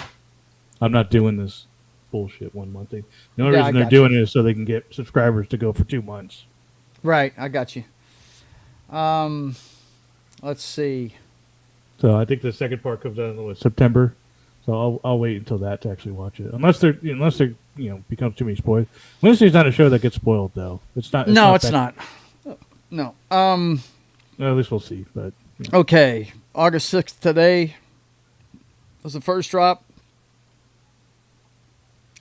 I'm not doing this bullshit 1 month thing. The only Yeah, I reason they're got doing you. it is so they can get subscribers to go for 2 months. Right, I got you. Let's see. So I think the second part comes out in September. So I'll wait until that to actually watch it. Unless they're becomes too many spoilers. Wednesday's not a show that gets spoiled though. It's not. No, it's not. No. Well, at least we'll see. But Okay, August 6th today was the first drop.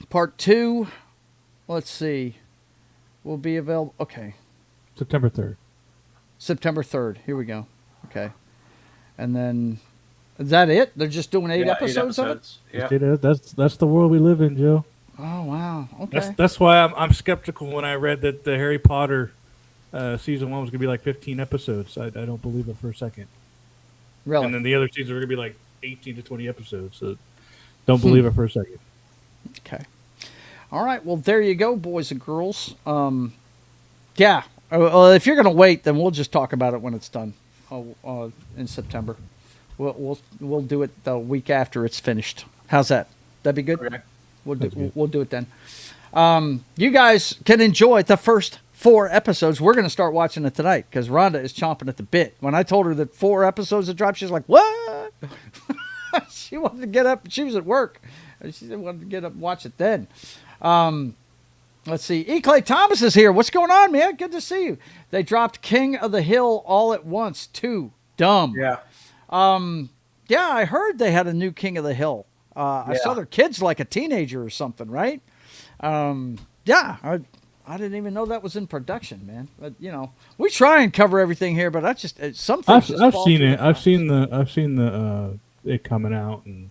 Part 2, let's see, will be available. Okay, September 3rd. September 3rd. Here we go. Okay. And then, is that it? They're just doing 8 episodes of it? Yeah. That's the world we live in, Joe. Oh, wow. Okay. That's why I'm skeptical when I read that the Harry Potter season 1 was going to be like 15 episodes. I don't believe it for a second. Really? And then the other seasons are going to be like 18 to 20 episodes. So don't believe it for a second. Okay. All right. Well, there you go, boys and girls. Yeah. Well, if you're going to wait, then we'll just talk about it when it's done in September. We'll do it the week after it's finished. How's that? That'd be good? Okay. We'll do it then. You guys can enjoy the first 4 episodes. We're going to start watching it tonight because Rhonda is chomping at the bit. When I told her that 4 episodes had dropped, she's like, what? She wanted to get up. She was at work. She wanted to get up and watch it then. Let's see. E. Clay Thomas is here. What's going on, man? Good to see you. They dropped King of the Hill all at once, too. Dumb. Yeah. Yeah, I heard they had a new King of the Hill. I saw their kid's like a teenager or something, right? Yeah, I didn't even know that was in production, man. But we try and cover everything here, but I've seen it. I've seen the it coming out and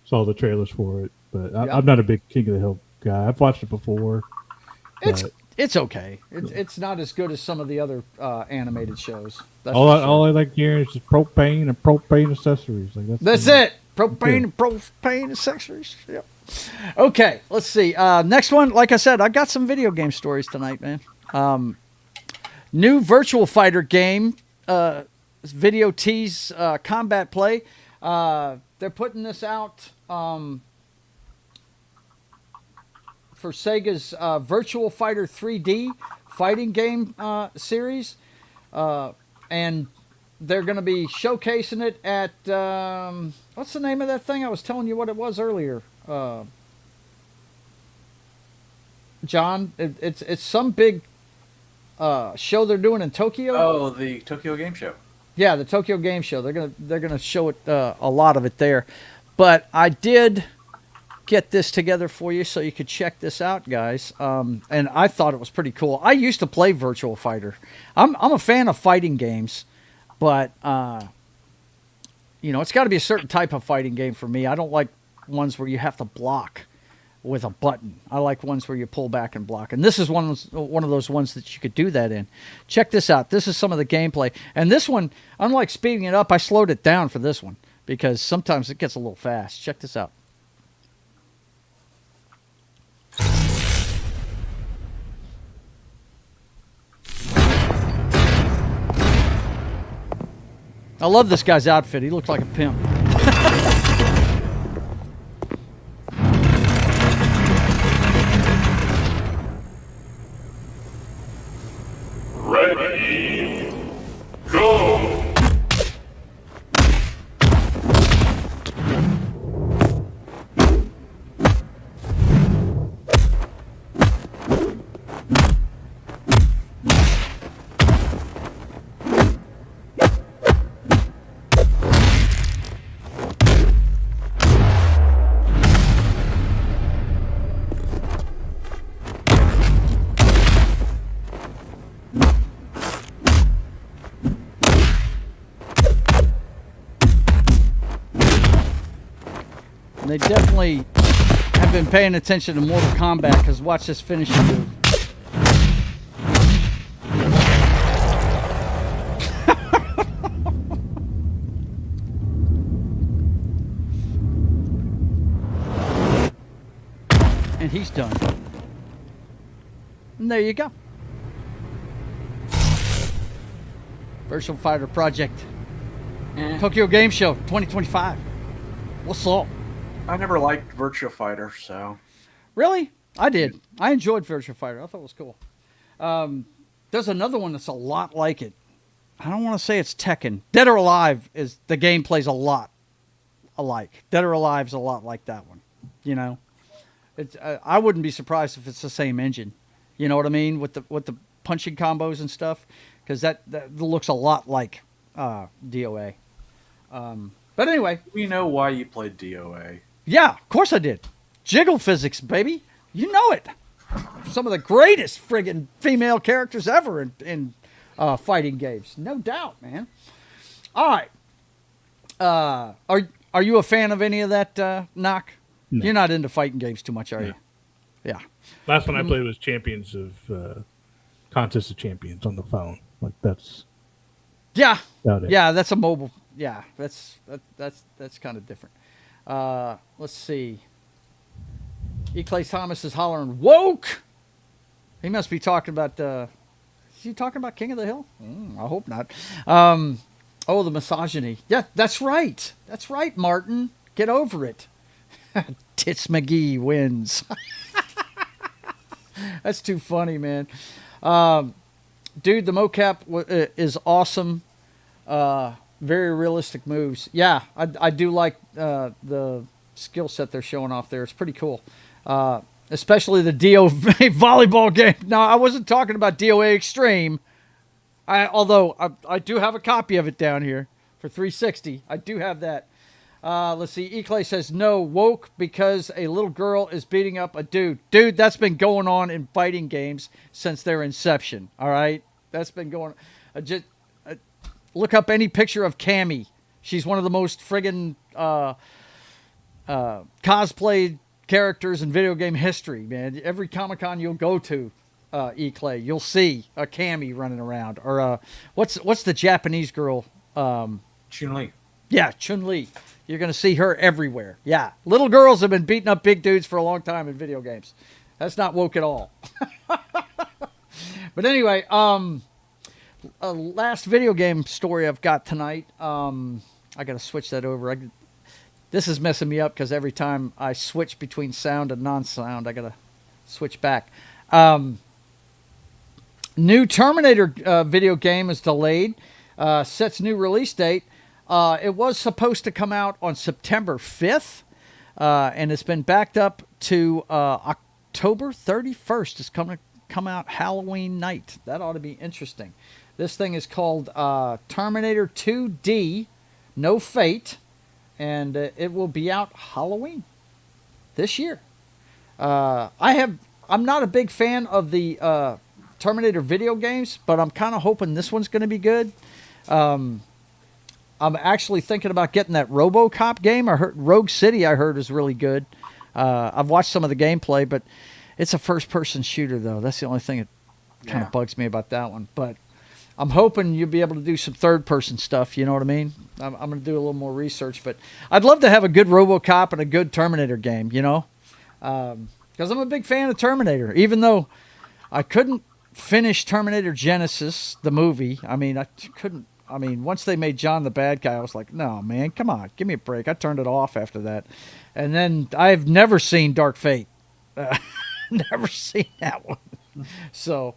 saw the trailers for it. But I'm not a big King of the Hill guy. I've watched it before. It's okay. It's not as good as some of the other animated shows. All I like hearing is just propane and propane accessories. Like that's it. Propane and propane accessories. Yep. Okay, let's see. Next one, like I said, I got some video game stories tonight, man. New Virtual Fighter game, video tease, combat play. They're putting this out for Sega's Virtual Fighter 3D fighting game series. And they're going to be showcasing it at, what's the name of that thing? I was telling you what it was earlier. John, it's some big show they're doing in Tokyo. Oh, the Tokyo Game Show. Yeah, the Tokyo Game Show. They're gonna show it a lot of it there. But I did get this together for you so you could check this out, guys. And I thought it was pretty cool. I used to play Virtual Fighter. I'm a fan of fighting games, but it's got to be a certain type of fighting game for me. I don't like ones where you have to block with a button. I like ones where you pull back and block. And this is one of those ones that you could do that in. Check this out. This is some of the gameplay. And this one, unlike speeding it up, I slowed it down for this one because sometimes it gets a little fast. Check this out. I love this guy's outfit. He looks like a pimp. Ready, go! They definitely have been paying attention to Mortal Kombat because watch this finishing move. And he's done. And there you go. Virtual Fighter Project. Tokyo Game Show 2025. What's up? I never liked Virtua Fighter, so. Really? I did. I enjoyed Virtua Fighter. I thought it was cool. There's another one that's a lot like it. I don't want to say it's Tekken. Dead or Alive is the game plays a lot alike. Dead or Alive's a lot like that one. You know, it's I wouldn't be surprised if it's the same engine. You know what I mean with the punching combos and stuff, because that looks a lot like DOA. But anyway, we know why you played DOA. Yeah, of course I did. Jiggle physics, baby. You know it. Some of the greatest friggin' female characters ever in fighting games. No doubt, man. All right. Are you a fan of any of that, Knock? No. You're not into fighting games too much, are you? Yeah. Last one I played was Champions of Contest of Champions on the phone. Like that's yeah, that's a mobile. Yeah, that's kind of different. Let's see. E. Clay Thomas is hollering woke. He must be talking about. Is he talking about King of the Hill? I hope not. Oh, the misogyny. Yeah, that's right. That's right, Martin. Get over it. Tits McGee wins. That's too funny, man. Dude, the mocap is awesome. Very realistic moves. Yeah, I do like the skill set they're showing off there. It's pretty cool. Especially the DOA volleyball game. No, I wasn't talking about DOA Extreme. Although I do have a copy of it down here for 360. I do have that. Let's see. E-Clay says, no, woke because a little girl is beating up a dude. Dude, that's been going on in fighting games since their inception. All right? That's been going on. Look up any picture of Cammy. She's one of the most friggin' cosplayed characters in video game history, man. Every Comic-Con you'll go to, E-Clay, you'll see a Cammy running around. Or what's the Japanese girl? Chun-Li. Yeah, Chun-Li. You're going to see her everywhere. Yeah. Little girls have been beating up big dudes for a long time in video games. That's not woke at all. But anyway, last video game story I've got tonight. I got to switch that over. This is messing me up because every time I switch between sound and non-sound, I got to switch back. New Terminator video game is delayed. Sets new release date. It was supposed to come out on September 5th, and it's been backed up to October 31st. It's coming to come out Halloween night. That ought to be interesting. This thing is called Terminator 2D, No Fate, and it will be out Halloween this year. I'm not a big fan of the Terminator video games, but I'm kind of hoping this one's going to be good. I'm actually thinking about getting that RoboCop game. I heard Rogue City. I heard is really good. I've watched some of the gameplay, but it's a first-person shooter though. That's the only thing that kind of bugs me about that one. But I'm hoping you'll be able to do some third-person stuff. You know what I mean? I'm going to do a little more research, but I'd love to have a good RoboCop and a good Terminator game. You know, because I'm a big fan of Terminator, even though I couldn't finish Terminator Genesis, the movie. I mean, I couldn't. I mean, once they made John the bad guy, I was like, no, man, come on, give me a break. I turned it off after that. And then I've never seen Dark Fate. Never seen that one. So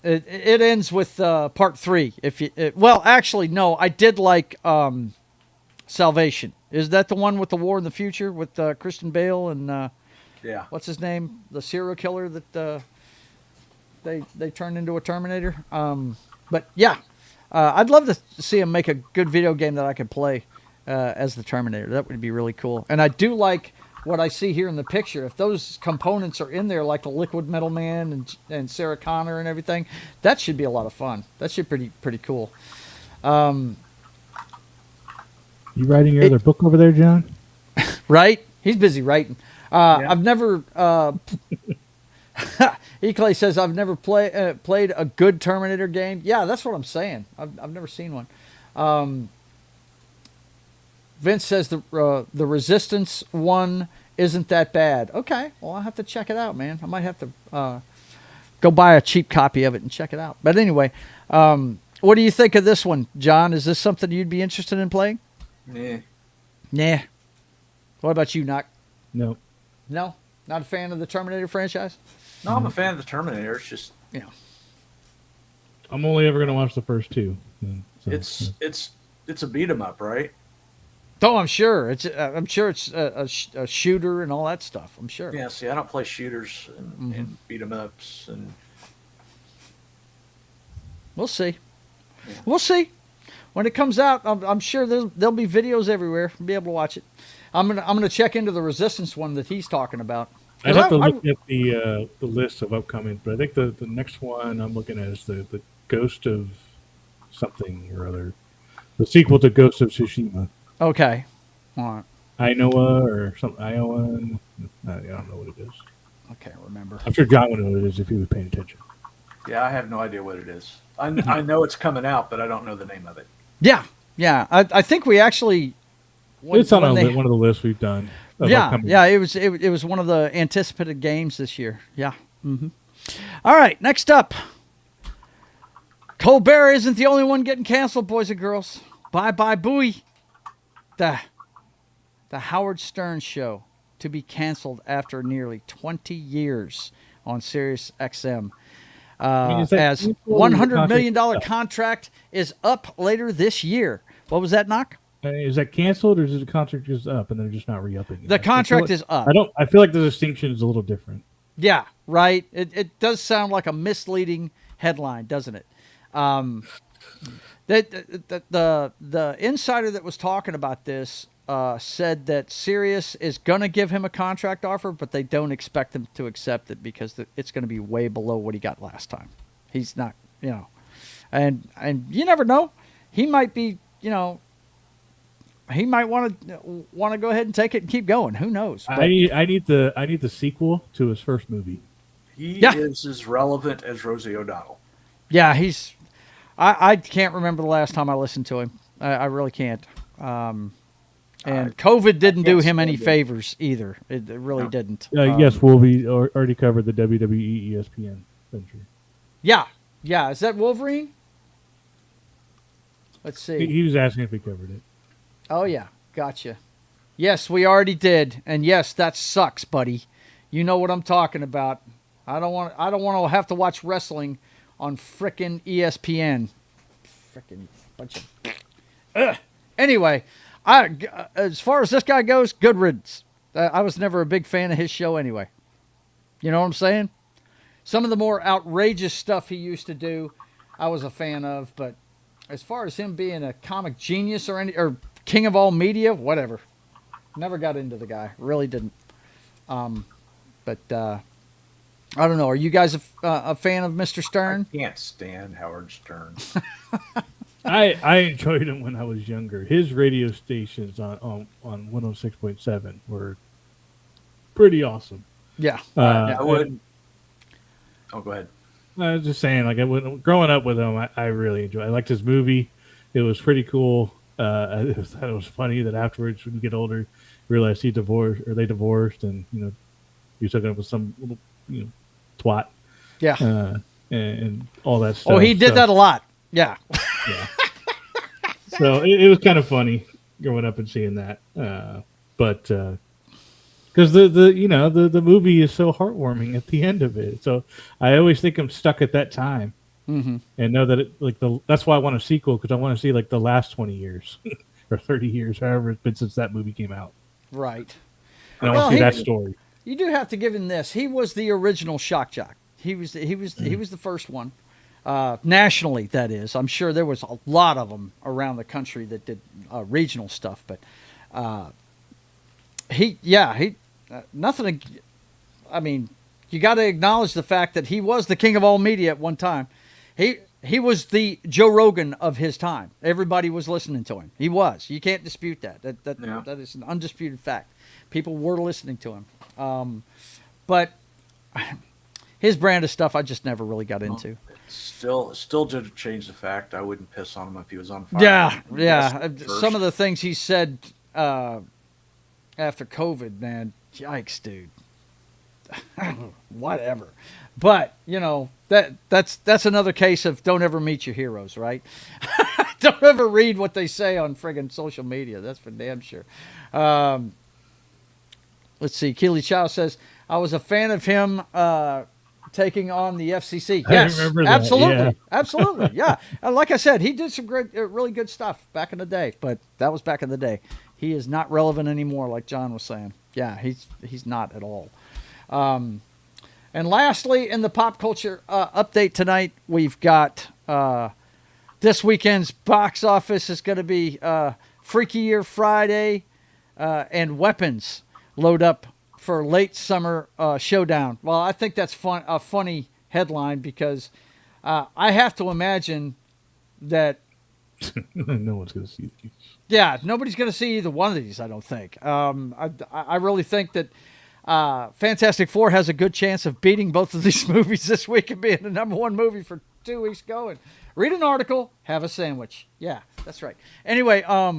it ends with part 3. Well, actually, no, I did like Salvation. Is that the one with the war in the future with Christian Bale and what's his name? The serial killer that they turned into a Terminator. But yeah. I'd love to see him make a good video game that I could play as the Terminator. That would be really cool. And I do like what I see here in the picture. If those components are in there, like the Liquid Metal Man and Sarah Connor and everything, that should be a lot of fun. That should be pretty cool. You writing your other book over there, John? Right? He's busy writing. I've never... E-Clay says, I've never played a good Terminator game. Yeah, that's what I'm saying. I've never seen one. Vince says the Resistance one isn't that bad. Okay, well, I'll have to check it out, man. I might have to go buy a cheap copy of it and check it out. But anyway, what do you think of this one, John? Is this something you'd be interested in playing? Nah. Nah. What about you, Knock? No. No? Not a fan of the Terminator franchise? No, I'm a fan of the Terminator. It's just I'm only ever going to watch the first two. So, it's a beat 'em up, right? Oh, I'm sure. It's a shooter and all that stuff. I'm sure. Yeah. See, I don't play shooters and beat 'em ups, and We'll see. Yeah. We'll see. When it comes out, I'm sure there'll be videos everywhere. We'll be able to watch it. I'm gonna check into the Resistance one that he's talking about. I'd have to look at the list of upcoming, but I think the next one I'm looking at is the Ghost of something or other, the sequel to Ghost of Tsushima. Okay, all right. Iowa or something. Iowa. I don't know what it is. I can't remember. I'm sure John would know what it is if he was paying attention. Yeah, I have no idea what it is. I know it's coming out, but I don't know the name of it. Yeah. I think we actually. It's on one of the lists we've done. It was one of the anticipated games this year. Yeah. Mm-hmm. All right, next up. Colbert isn't the only one getting canceled, boys and girls. Bye booey. The Howard Stern Show to be canceled after nearly 20 years on Sirius XM. As $100 million contract is up later this year. What was that, Knock? Is that canceled, or is the contract just up and they're just not re-upping it? The contract is up. I feel like the distinction is a little different. Yeah, right. It does sound like a misleading headline, doesn't it? The insider that was talking about this said that Sirius is going to give him a contract offer, but they don't expect him to accept it because it's going to be way below what he got last time. He's not, and you never know. He might be, he might want to go ahead and take it and keep going. Who knows? But I need the sequel to his first movie. He is as relevant as Rosie O'Donnell. Yeah, I can't remember the last time I listened to him. I really can't. And COVID didn't do him any favors either. It really didn't. Yes, we already covered the WWE ESPN venture. Yeah. Is that Wolverine? Let's see. He was asking if we covered it. Oh yeah, gotcha. Yes, we already did, and yes, that sucks, buddy. You know what I'm talking about. I don't want to have to watch wrestling on frickin' ESPN. Frickin' bunch of. Ugh. Anyway, as far as this guy goes, good riddance. I was never a big fan of his show anyway. You know what I'm saying? Some of the more outrageous stuff he used to do, I was a fan of, but as far as him being a comic genius or king of all media, whatever. Never got into the guy. Really didn't. But I don't know. Are you guys a fan of Mr. Stern? I can't stand Howard Stern. I enjoyed him when I was younger. His radio stations on 106.7 were pretty awesome. Yeah. I would. Oh, go ahead. I was just saying, growing up with him, I really enjoyed it. I liked his movie. It was pretty cool. I thought it was funny that afterwards, when you get older, you realize they divorced, and he was hooking up with some little twat. Yeah. And all that stuff. Oh, he did that a lot. Yeah. Yeah. So it was kind of funny growing up and seeing that. But because the movie is so heartwarming at the end of it, so I always think I'm stuck at that time, and know that that's why I want a sequel, because I want to see the last 20 years or 30 years, however it's been since that movie came out. Right. And I want to see that story. You do have to give him this. He was the original shock jock. He was the first one. Nationally, that is. I'm sure there was a lot of them around the country that did regional stuff, but nothing. I mean, you got to acknowledge the fact that he was the king of all media at one time. He was the Joe Rogan of his time. Everybody was listening to him. He was. You can't dispute that. That is an undisputed fact. People were listening to him. But his brand of stuff, I just never really got into. Still to change the fact, I wouldn't piss on him if he was on fire. Yeah. Some of the things he said after COVID, man, yikes, dude. Whatever. But that's another case of don't ever meet your heroes, right? Don't ever read what they say on friggin' social media. That's for damn sure. let's see. Keely Chow says, I was a fan of him taking on the FCC. Yes, I remember that, absolutely. yeah. Absolutely. Yeah. Like I said, he did some great, really good stuff back in the day, but that was back in the day. He is not relevant anymore, like John was saying. Yeah, he's not at all. And lastly, in the pop culture update tonight, we've got this weekend's box office is going to be Freaky Year Friday and Weapons load up for late summer showdown. Well, I think that's a funny headline because I have to imagine that no one's going to see these. Yeah, nobody's going to see either one of these, I don't think. I really think that Fantastic Four has a good chance of beating both of these movies this week and being the number one movie for 2 weeks going. Read an article, have a sandwich. Yeah, that's right. Anyway, I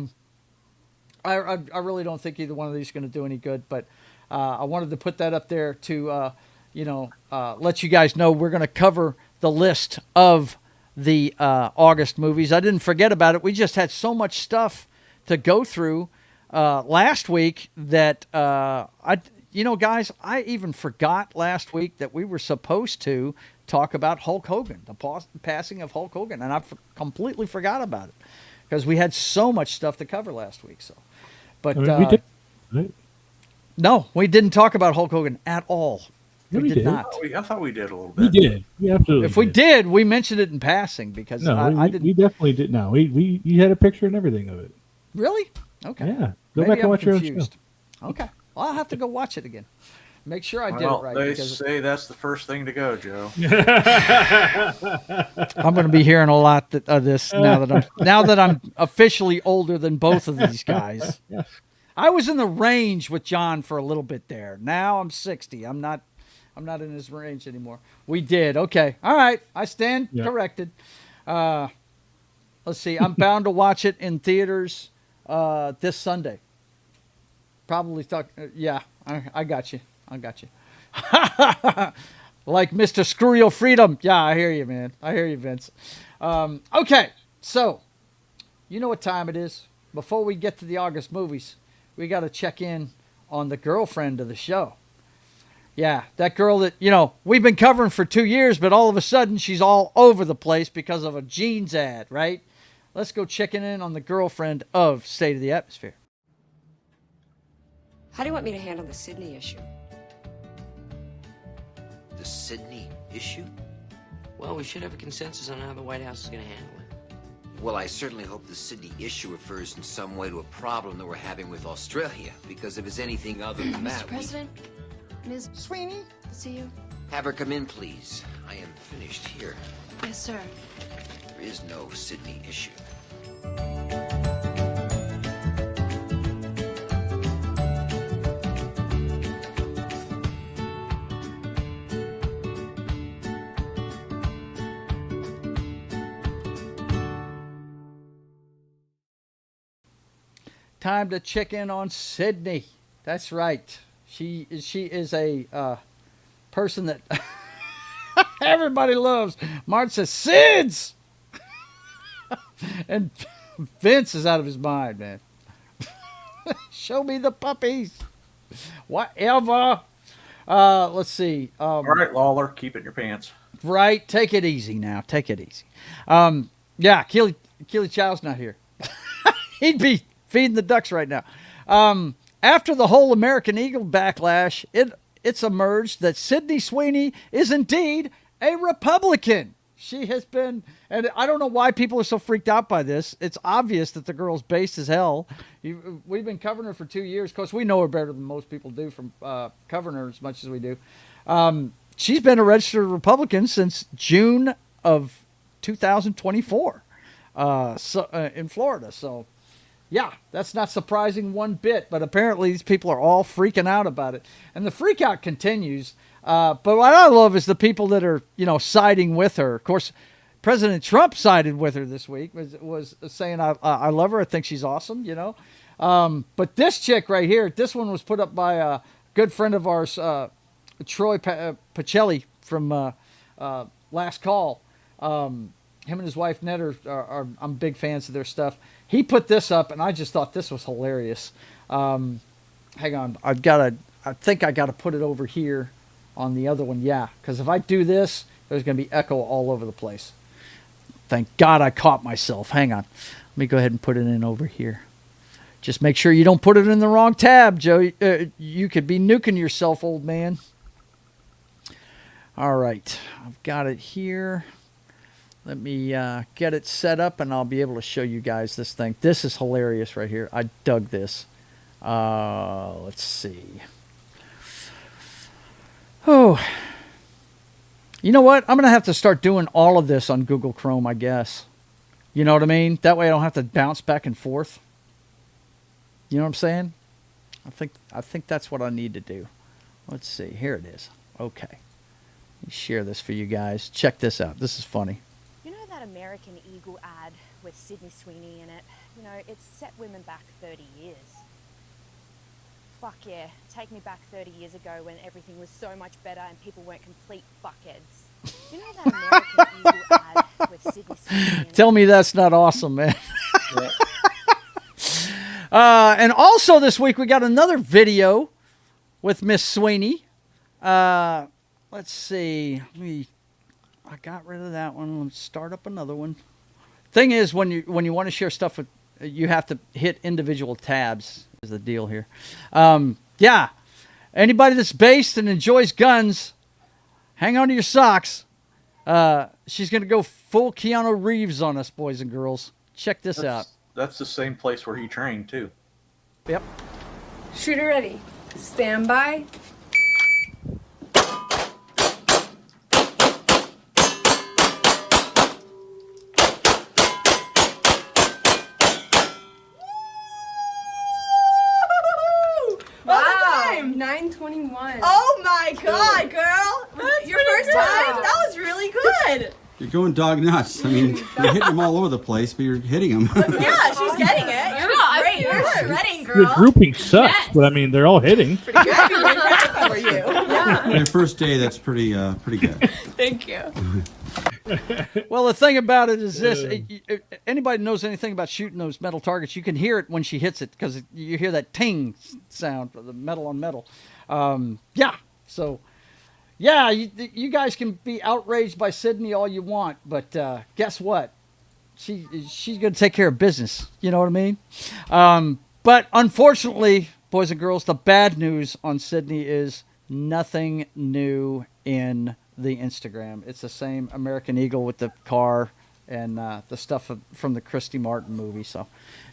really don't think either one of these is going to do any good, but I wanted to put that up there to, let you guys know we're going to cover the list of the August movies. I didn't forget about it. We just had so much stuff to go through last week that guys, I even forgot last week that we were supposed to talk about Hulk Hogan, the passing of Hulk Hogan, and I completely forgot about it because we had so much stuff to cover last week. So, but we did, right? No, we didn't talk about Hulk Hogan at all. Yeah, we did not. I thought we did a little bit. We did. We absolutely. If we did, we mentioned it in passing because I didn't. We definitely did. No, we had a picture and everything of it. Really? Okay. Yeah. Go back and watch your own show. Okay. Well, I'll have to go watch it again. Make sure I did it right. They say that's the first thing to go, Joe. I'm going to be hearing a lot of this now that I'm officially older than both of these guys. I was in the range with John for a little bit there. Now I'm 60. I'm not in his range anymore. We did. Okay. All right. I stand corrected. Let's see. I'm bound to watch it in theaters this Sunday. Probably yeah, I got you. Like Mr. Screw Your Freedom. Yeah, I hear you, man. I hear you, Vince. Okay, so you know what time it is. Before we get to the August movies, we got to check in on the girlfriend of the show. Yeah, that girl that, we've been covering for 2 years, but all of a sudden she's all over the place because of a jeans ad, right? Let's go checking in on the girlfriend of State of the Atmosphere. How do you want me to handle the Sydney issue? The Sydney issue? Well, we should have a consensus on how the White House is going to handle it. Well, I certainly hope the Sydney issue refers in some way to a problem that we're having with Australia, because if it's anything other than that, Mr. President, Ms. Sweeney, see you. Have her come in, please. I am finished here. Yes, sir. There is no Sydney issue. Time to check in on Sydney. That's right. She is a person that everybody loves. Martin says, SIDS! And Vince is out of his mind, man. Show me the puppies. Whatever. Let's see. All right, Lawler, keep it in your pants. Right. Take it easy now. Take it easy. Yeah, Keely Chow's not here. He'd be feeding the ducks right now. After the whole American Eagle backlash, it's emerged that Sydney Sweeney is indeed a Republican. She has been, and I don't know why people are so freaked out by this. It's obvious that the girl's based as hell. We've been covering her for 2 years. Of course, we know her better than most people do from covering her as much as we do. She's been a registered Republican since June of 2024 in Florida. So, yeah, that's not surprising one bit, but apparently these people are all freaking out about it. And the freak out continues. But what I love is the people that are, siding with her. Of course, President Trump sided with her this week, was saying, I love her. I think she's awesome, But this chick right here, this one was put up by a good friend of ours, Troy Pacelli from Last Call. Him and his wife, Ned, I'm big fans of their stuff. He put this up, and I just thought this was hilarious. Hang on. I I think I got to put it over here on the other one. Yeah, because if I do this, there's going to be echo all over the place. Thank God I caught myself. Hang on. Let me go ahead and put it in over here. Just make sure you don't put it in the wrong tab, Joe. You could be nuking yourself, old man. All right. I've got it here. Let me get it set up, and I'll be able to show you guys this thing. This is hilarious right here. I dug this. Let's see. Oh. You know what? I'm going to have to start doing all of this on Google Chrome, I guess. You know what I mean? That way I don't have to bounce back and forth. You know what I'm saying? I think that's what I need to do. Let's see. Here it is. Okay. Let me share this for you guys. Check this out. This is funny. You know that American Eagle ad with Sydney Sweeney in it? You know, it's set women back 30 years. Fuck yeah. Take me back 30 years ago when everything was so much better and people weren't complete fuckheads. You know that American Eagle ad with Sydney Sweeney in it? Tell me that's not awesome, man. And also this week we got another video with Miss Sweeney. Let's see. I got rid of that one. Let's start up another one. Thing is, when you want to share stuff with, you have to hit individual tabs. Is the deal here? Yeah. Anybody that's based and enjoys guns, hang on to your socks. She's gonna go full Keanu Reeves on us, boys and girls. Check this out. That's the same place where he trained too. Yep. Shooter ready. Stand by. Wow. 9:21. Oh my god, girl! Your first time? That was really good. You're going dog nuts. I mean, you're hitting them all over the place, but you're hitting them. Yeah, she's getting it. You're great. You're shredding, girl. Your grouping sucks, but I mean, they're all hitting. Pretty good. Pretty proud for you. Yeah. For your first day, that's pretty good. Thank you. Well, the thing about it is this. Anybody knows anything about shooting those metal targets, you can hear it when she hits it because you hear that ting sound, the metal on metal. Yeah, so... Yeah, you guys can be outraged by Sydney all you want, but guess what? She's going to take care of business. You know what I mean? But unfortunately, boys and girls, the bad news on Sydney is nothing new in the Instagram. It's the same American Eagle with the car and the stuff from the Christy Martin movie. So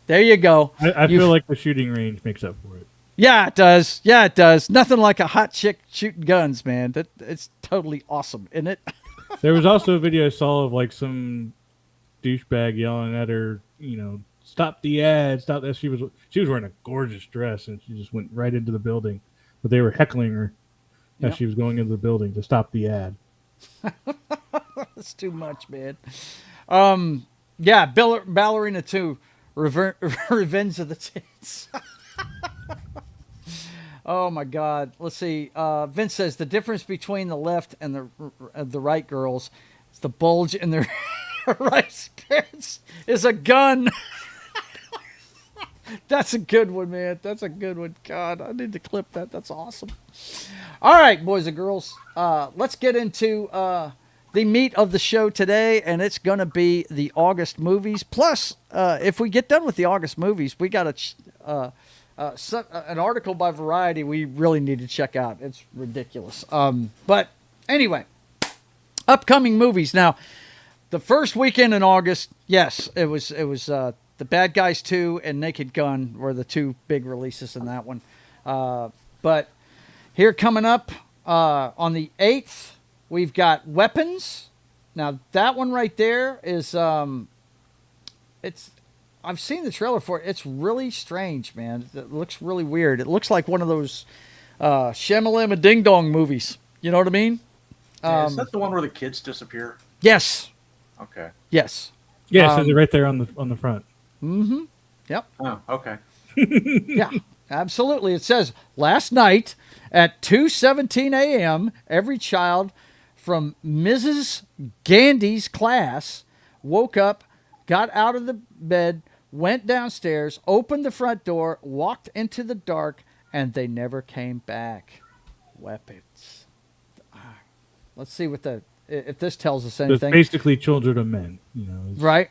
there you go. I feel like the shooting range makes up for it. Yeah, it does. Yeah, it does. Nothing like a hot chick shooting guns, man. It's totally awesome, isn't it? There was also a video I saw of like some douchebag yelling at her, you know, stop the ad, stop that. She was wearing a gorgeous dress and she just went right into the building, but they were heckling her as she was going into the building to stop the ad. That's too much, man. Yeah, Ballerina 2, Revenge of the Tits. Oh my God! Let's see. Vince says the difference between the left and the right girls is the bulge in their right pants is a gun. That's a good one, man. That's a good one. God, I need to clip that. That's awesome. All right, boys and girls, let's get into the meat of the show today, and it's going to be the August movies. Plus, if we get done with the August movies, we got an article by Variety we really need to check out. It's ridiculous. But anyway, upcoming movies. Now, the first weekend in August, yes, it was The Bad Guys 2 and Naked Gun were the two big releases in that one. But here coming up on the 8th, we've got Weapons. Now, that one right there is I've seen the trailer for it. It's really strange, man. It looks really weird. It looks like one of those Shamalama Ding Dong movies. You know what I mean? Is that the one where the kids disappear? Yes. Okay. Yes. Yeah, it says it right there on the front. Mm-hmm. Yep. Oh, okay. Yeah, absolutely. It says, last night at 2:17 a.m., every child from Mrs. Gandy's class woke up, got out of the bed, went downstairs, opened the front door, walked into the dark, and they never came back. Weapons. Let's see if this tells us anything. It's basically children of men, you know. Right.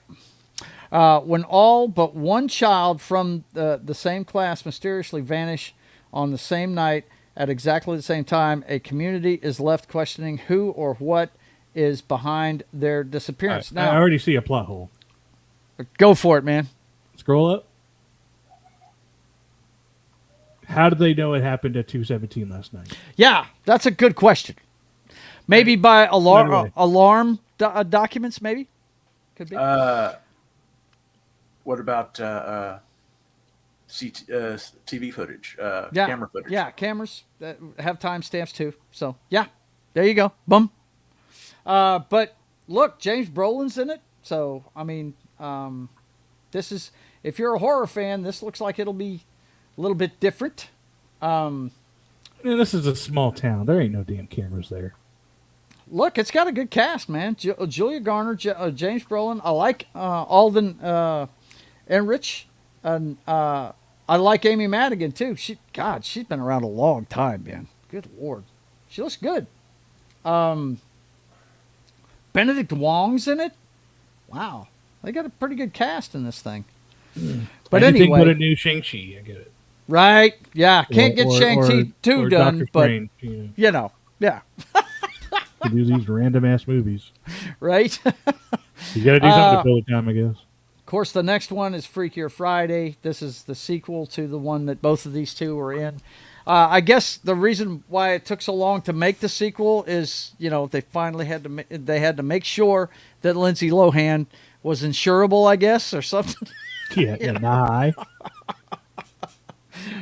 When all but one child from the same class mysteriously vanish on the same night at exactly the same time, a community is left questioning who or what is behind their disappearance. I already see a plot hole. Go for it, man. Scroll up. How did they know it happened at 2:17 last night? Yeah, that's a good question. Maybe by alarm documents, maybe? Could be. What about TV footage, yeah, camera footage? Yeah, cameras that have timestamps too. So, yeah, there you go. Boom. But look, James Brolin's in it. So, I mean, this is, if you're a horror fan, this looks like it'll be a little bit different. Yeah, this is a small town. There ain't no damn cameras there. Look, it's got a good cast, man. Julia Garner, James Brolin. I like Alden Ehrenreich. And I like Amy Madigan, too. She's been around a long time, man. Good Lord. She looks good. Benedict Wong's in it. Wow. They got a pretty good cast in this thing. But Anything anyway. but a new Shang-Chi, I get it. Right. Yeah. Can't get Shang-Chi 2 done, Dr. but, Strange, you know. Yeah. To do these random-ass movies. Right? You got to do something to fill the time, I guess. Of course, the next one is Freakier Friday. This is the sequel to the one that both of these two were in. I guess the reason why it took so long to make the sequel is, you know, they finally had to make sure that Lindsay Lohan was insurable, I guess, or something. Yeah, nah.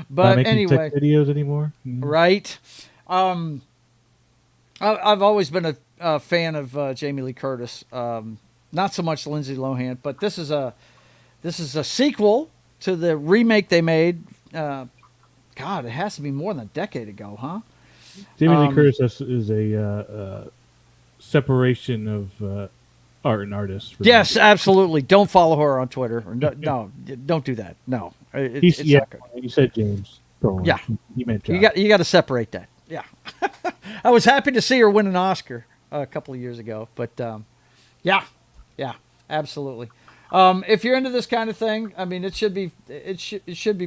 But not anyway, tech videos anymore, right? I've always been a fan of Jamie Lee Curtis. Not so much Lindsay Lohan, but this is a sequel to the remake they made. God, it has to be more than a decade ago, huh? Jamie Lee Curtis is a separation of art and artists. Yes, absolutely. Don't follow her on Twitter. No, don't do that. No, it's not good. You said James Brolin. Yeah, you meant John. You got to separate that. Yeah, I was happy to see her win an Oscar a couple of years ago, but yeah, absolutely. If you're into this kind of thing, I mean, it should be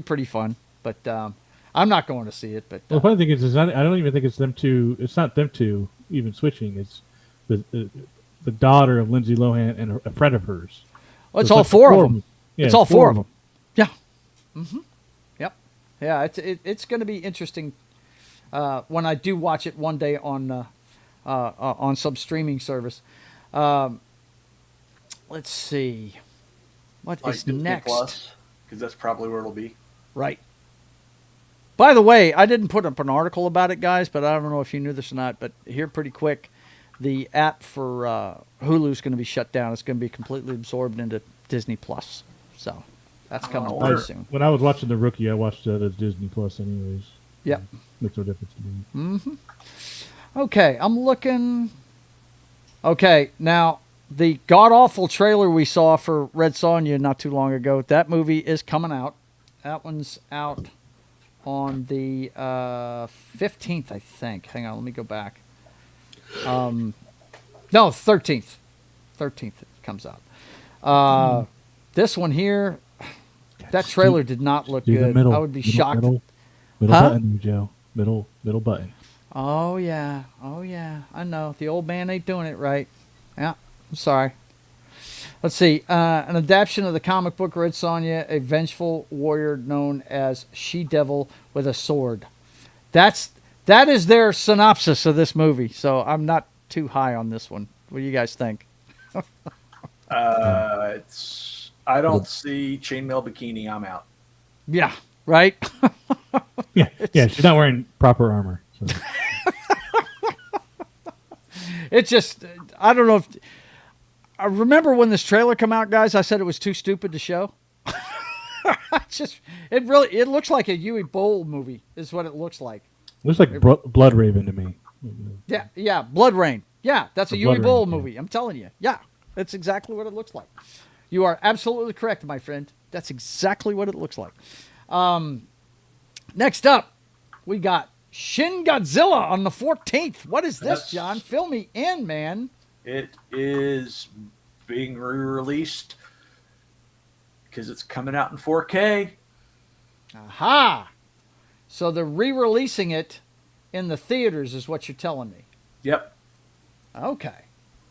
pretty fun. But I'm not going to see it. But the funny thing is I don't even think it's them two. It's not them two even switching. It's the daughter of Lindsay Lohan and a friend of hers. Well, it's all four of them. Yeah, it's all four of them. Yeah. Mm-hmm. Yep. Yeah. It's going to be interesting when I do watch it one day on some streaming service. Let's see. What is Disney next? Plus, because that's probably where it'll be. Right. By the way, I didn't put up an article about it, guys, but I don't know if you knew this or not, but here pretty quick, the app for Hulu is going to be shut down. It's going to be completely absorbed into Disney Plus. So that's coming pretty soon. When I was watching The Rookie, I watched that as Disney Plus anyways. Yep. Makes no difference to me. Mm-hmm. Okay, I'm looking. Okay, now the god-awful trailer we saw for Red Sonja not too long ago, that movie is coming out. That one's out on the 15th, I think. Hang on, let me go back. No, 13th. 13th it comes out. This one here, that trailer did not look good. I would be shocked. Middle button, Joe. Middle button. Oh, yeah. I know. The old man ain't doing it right. Yeah, I'm sorry. Let's see. An adaptation of the comic book Red Sonja, a vengeful warrior known as She-Devil with a sword. That is their synopsis of this movie, so I'm not too high on this one. What do you guys think? I don't see chainmail bikini. I'm out. Yeah, right? Yeah, she's not wearing proper armor. So. It's just, I don't know if... I remember when this trailer came out, guys, I said it was too stupid to show. It looks like a Huey Bowl movie is what it looks like. Looks like Blood Raven to me. Yeah, Blood Rain. Yeah, that's a Huey Blood Bowl Rain, movie. I'm telling you. Yeah, that's exactly what it looks like. You are absolutely correct, my friend. That's exactly what it looks like. Next up, we got Shin Godzilla on the 14th. What is this, That's- John? Fill me in, man. It is being re-released because it's coming out in 4K. Aha! So they're re-releasing it in the theaters, is what you're telling me. Yep. Okay.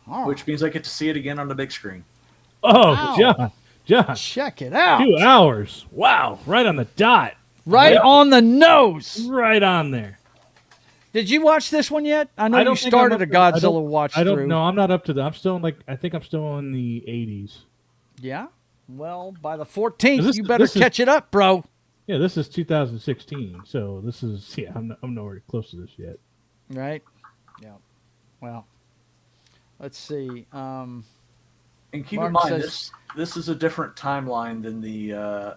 All right. Which means I get to see it again on the big screen. Oh, Wow. John, check it out. 2 hours. Wow, right on the dot. Right on the nose. Right on there. Did you watch this one yet? I know I you don't think started I'm a up to- Godzilla watch I don't through. know. I'm not up to that. I'm still in I think I'm still in the 80s. Yeah. Well, by the 14th, This- you better this is- catch it up, bro. Yeah, this is 2016. So this is I'm nowhere close to this yet. Right. Yeah. Well, let's see. And keep Mark in mind, says- this is a different timeline than the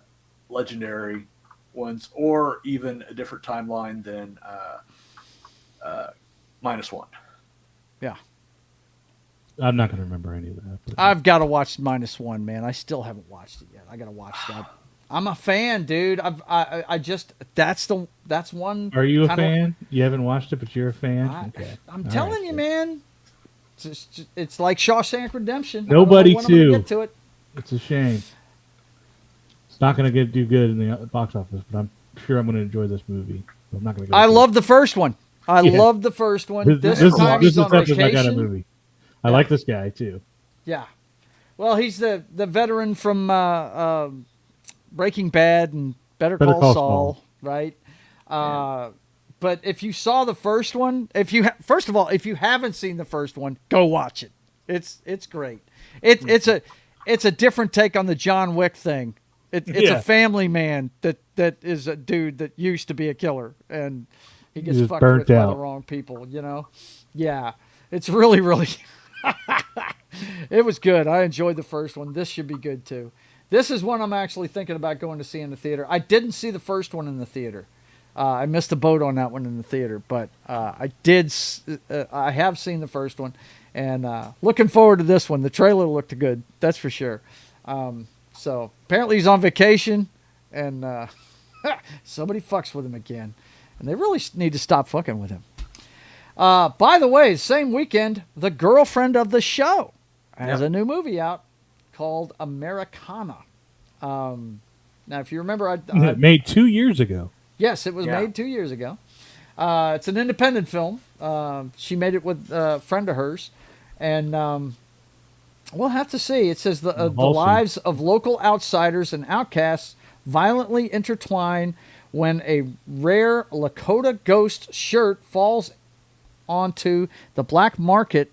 legendary ones, or even a different timeline than -1. Yeah. I'm not going to remember any of that. But I've got to watch -1, man. I still haven't watched it yet. I got to watch that. I'm a fan, dude. I just that's one. Are you a kinda- fan? You haven't watched it, but you're a fan. Okay. I'm All telling right. you, man. It's like Shawshank Redemption. I Nobody don't know when I'm gonna to. get to it. It's a shame. It's not going to do good in the box office, but I'm sure I'm going to enjoy this movie. I'm not going to. I love the first one. I Yeah. love the first one. This is time he's on such a vacation. my kind of movie. I like this guy too. Yeah. Well, he's the veteran from Breaking Bad and Better Call Saul, right? But if you saw the first one, first of all, if you haven't seen the first one, go watch it. It's great. It's a different take on the John Wick thing. It's a family man that is a dude that used to be a killer, and he gets He's fucked burnt with by the out. wrong people. You know? Yeah. It's really, really. It was good. I enjoyed the first one. This should be good too. This is one I'm actually thinking about going to see in the theater. I didn't see the first one in the theater. I missed the boat on that one in the theater, but I did. I have seen the first one, and looking forward to this one. The trailer looked good, that's for sure. So apparently he's on vacation, and somebody fucks with him again, and they really need to stop fucking with him. By the way, same weekend, the girlfriend of the show has a new movie out called Americana. Now, if you remember, Made 2 years ago. Yes, it was made 2 years ago. It's an independent film. She made it with a friend of hers, and we'll have to see. It says the lives of local outsiders and outcasts violently intertwine when a rare Lakota ghost shirt falls onto the black market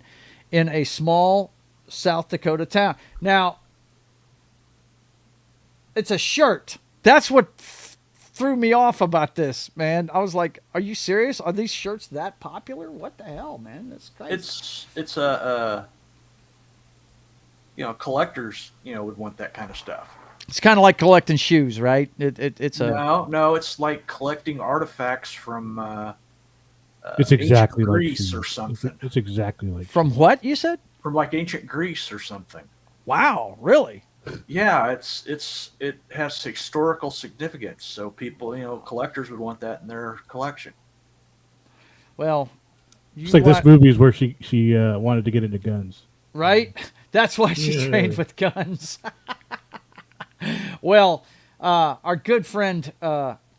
in a small South Dakota town. Now, it's a shirt. That's what threw me off about this, man. I was like, are you serious? Are these shirts that popular? What the hell, man? That's crazy. It's a collectors would want that kind of stuff. It's kind of like collecting shoes, right? It's a no, it's like collecting artifacts from It's exactly ancient like Greece shoes. or something. It's exactly like from what you said? From like ancient Greece or something. Wow, really? Yeah, it has historical significance. So people, collectors would want that in their collection. Well, It's like this movie is where she wanted to get into guns. Right? That's why she's trained with guns. Well, our good friend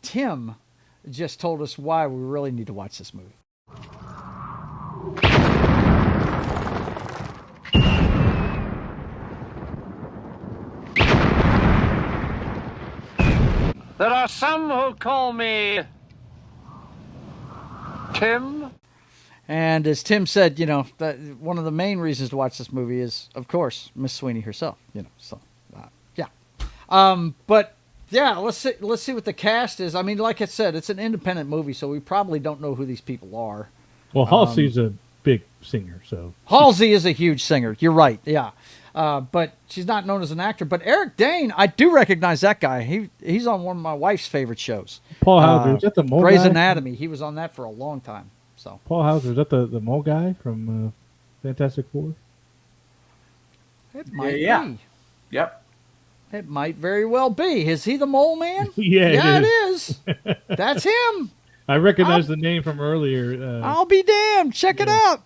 Tim just told us why we really need to watch this movie. There are some who call me Tim. And as Tim said, that one of the main reasons to watch this movie is, of course, Miss Sweeney herself. So yeah. But yeah, let's see what the cast is. I mean, like I said, it's an independent movie, so we probably don't know who these people are. Well, Halsey's a big singer, so Halsey is a huge singer. You're right. Yeah. But she's not known as an actor. But Eric Dane, I do recognize that guy. He's on one of my wife's favorite shows. Paul Hauser, is that the mole Grey's guy? Anatomy. He was on that for a long time. So Paul Hauser, is that the mole guy from Fantastic Four? It might be. Yep. It might very well be. Is he the mole man? Yeah, it is. That's him. I recognize the name from earlier. I'll be damned. Check it out.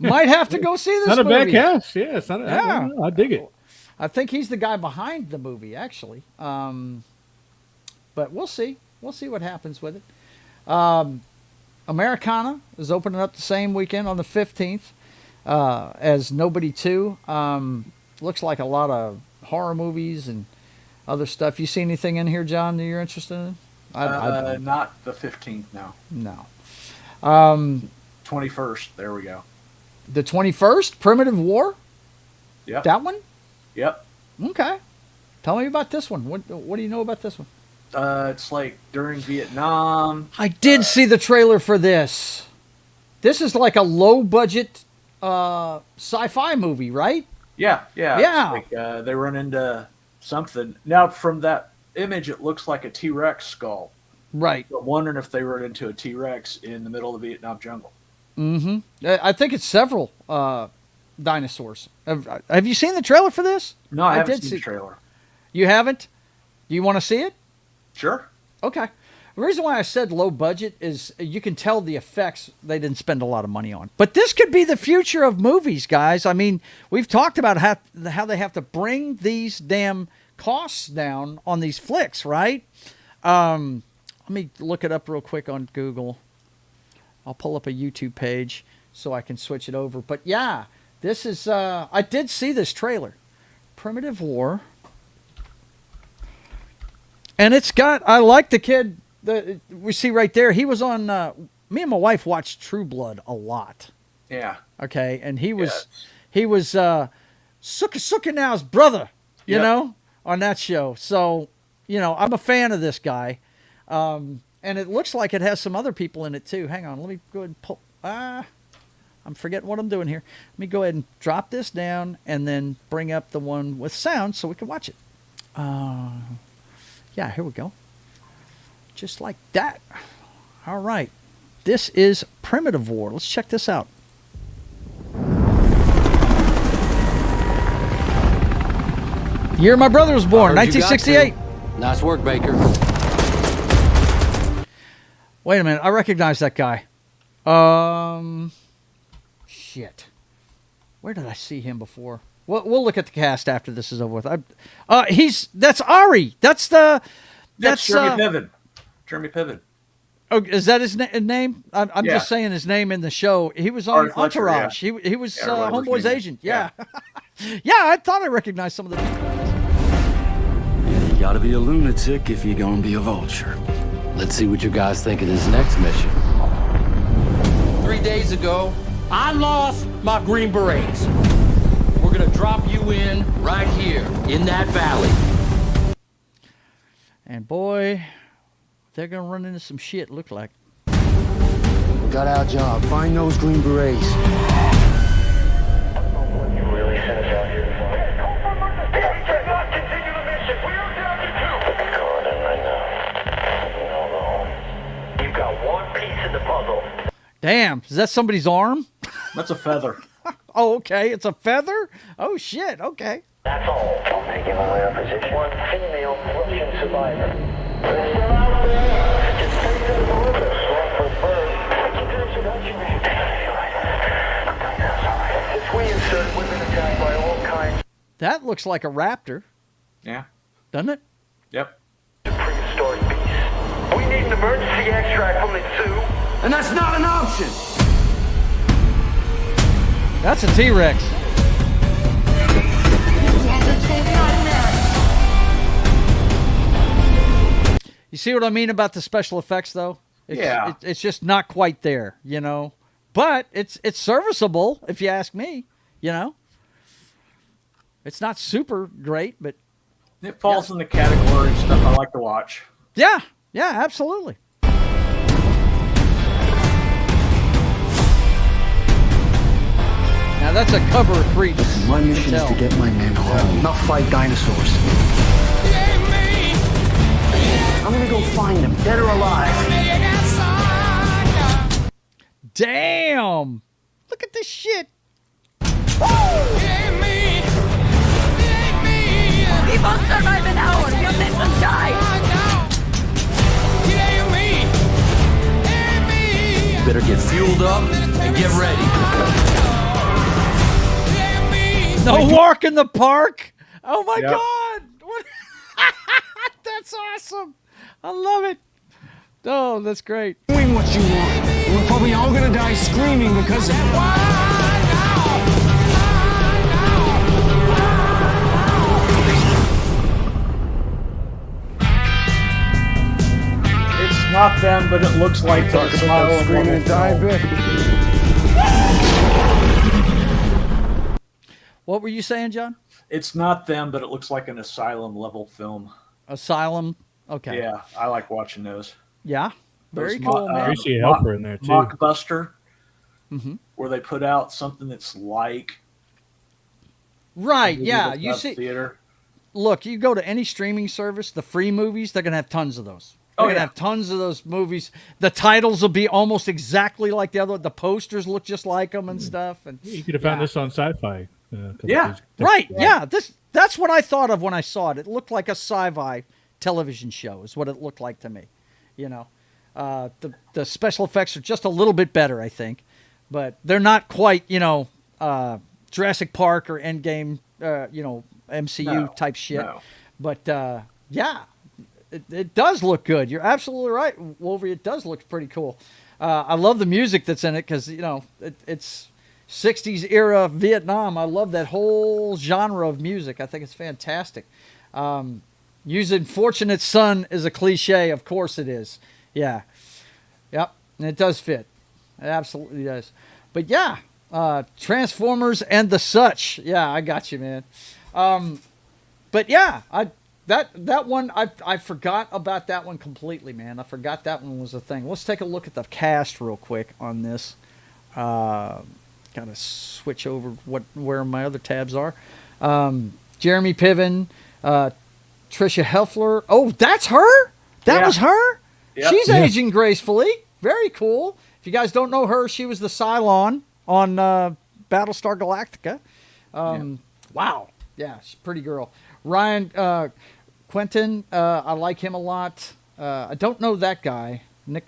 Might have to go see this not movie. A bad cast. Yeah, it's not I dig it. I think he's the guy behind the movie, actually. But we'll see. We'll see what happens with it. Americana is opening up the same weekend on the 15th as Nobody 2. Looks like a lot of horror movies and other stuff. You see anything in here, John, that you're interested in? Not the 15th, no. No. 21st, there we go. The 21st, Primitive War? Yep. That one? Yep. Okay. Tell me about this one. What do you know about this one? It's like during Vietnam. I did see the trailer for this. This is like a low-budget sci-fi movie, right? Yeah. Yeah. It's like, they run into something. Now, from that image, it looks like a T-Rex skull. Right. I'm wondering if they run into a T-Rex in the middle of the Vietnam jungle. Mm-hmm. I think it's several dinosaurs. Have you seen the trailer for this? No, I haven't seen the trailer. You haven't? Do you want to see it? Sure. Okay. The reason why I said low budget is you can tell the effects they didn't spend a lot of money on. But this could be the future of movies, guys. I mean, we've talked about how they have to bring these damn costs down on these flicks, right? Let me look it up real quick on Google. I'll pull up a YouTube page so I can switch it over. But yeah, this is, I did see this trailer. Primitive War. And it's got, I like the kid that we see right there. He was on, me and my wife watched True Blood a lot. Yeah. Okay. And he was Suka Now's brother, you know, on that show. So, you know, I'm a fan of this guy. And it looks like it has some other people in it too. Hang on, let me go ahead and pull. I'm forgetting what I'm doing here. Let me go ahead and drop this down and then bring up the one with sound so we can watch it. Yeah, here we go. Just like that. All right. This is Primitive War. Let's check this out. Year my brother was born, 1968. Nice work, Baker. Wait a minute, I recognize that guy. Shit. Where did I see him before? We'll look at the cast after this is over with. That's Ari. That's Jeremy Piven. Jeremy Piven. Oh, is that his name? I'm just saying his name in the show. He was on Entourage. Yeah. He was Homeboy's agent. Yeah. Yeah, I thought I recognized some of the people. Yeah, you gotta be a lunatic if you're gonna be a vulture. Let's see what you guys think of this next mission. 3 days ago, I lost my Green Berets. We're gonna drop you in right here, in that valley. And boy, they're gonna run into some shit, look like. We got our job. Find those Green Berets. Damn, is that somebody's arm? That's a feather. Oh, okay. It's a feather? Oh, shit. Okay. That's all. Don't make him aware of position. One female Russian survivor. They're still out there. Just take them to the swamp for birds. Keep your introduction. It's we insert we've been attacked by all kinds. That looks like a raptor. Yeah. Doesn't it? Yep. Prehistoric beast. We need an emergency extract from the zoo. And that's not an option. That's a T-Rex. You see what I mean about the special effects, though? It's just not quite there, you know. But it's serviceable, if you ask me. You know, it's not super great, but it falls in the category of stuff I like to watch. Yeah, absolutely. Now that's a cover of Creep. My mission is to get my men home, not fight dinosaurs. I'm gonna go find them, dead or alive. Damn! Look at this shit. We won't survive an hour. Your men will die. get fueled up, and get ready. No walk in the park. Oh my Yep. God. What? That's awesome. I love it. Oh, that's great. Doing what you want. We're probably all gonna die screaming because of it. It's not them, but it looks like they're Screaming and dying bit. What were you saying, John? It's not them, but it looks like an Asylum level film. Asylum. Okay. Yeah, I like watching those. Yeah. Very Those cool, man. I see a helper in there too. Mockbuster, Mm-hmm. where they put out something that's like Right. movies Yeah. that You have see. theater. Look, you go to any streaming service, the free movies, they're gonna have tons of those. They're gonna have tons of those movies. The titles will be almost exactly like the other. The posters look just like them and stuff. And You could have found this on Sci-Fi. Yeah. right. Yeah. That's what I thought of when I saw it. It looked like a sci-fi television show. Is what it looked like to me. You know, the special effects are just a little bit better, I think, but they're not quite. You know, Jurassic Park or Endgame. You know, MCU type shit. No. But yeah. It does look good. You're absolutely right, Wolverine. It does look pretty cool. I love the music that's in it because, you know, it's 60s era Vietnam. I love that whole genre of music. I think it's fantastic. Using Fortunate Son is a cliche. Of course it is. Yeah. Yep. And it does fit. It absolutely does. But yeah, Transformers and the such. Yeah, I got you, man. But yeah, That one, I forgot about that one completely, man. I forgot that one was a thing. Let's take a look at the cast real quick on this. Gotta switch over where my other tabs are. Jeremy Piven, Tricia Helfer. Oh, that's her? That was her? Yep. She's aging gracefully. Very cool. If you guys don't know her, she was the Cylon on Battlestar Galactica. Wow. Yeah, she's a pretty girl. Ryan Quentin, I like him a lot. I don't know that guy, Nick,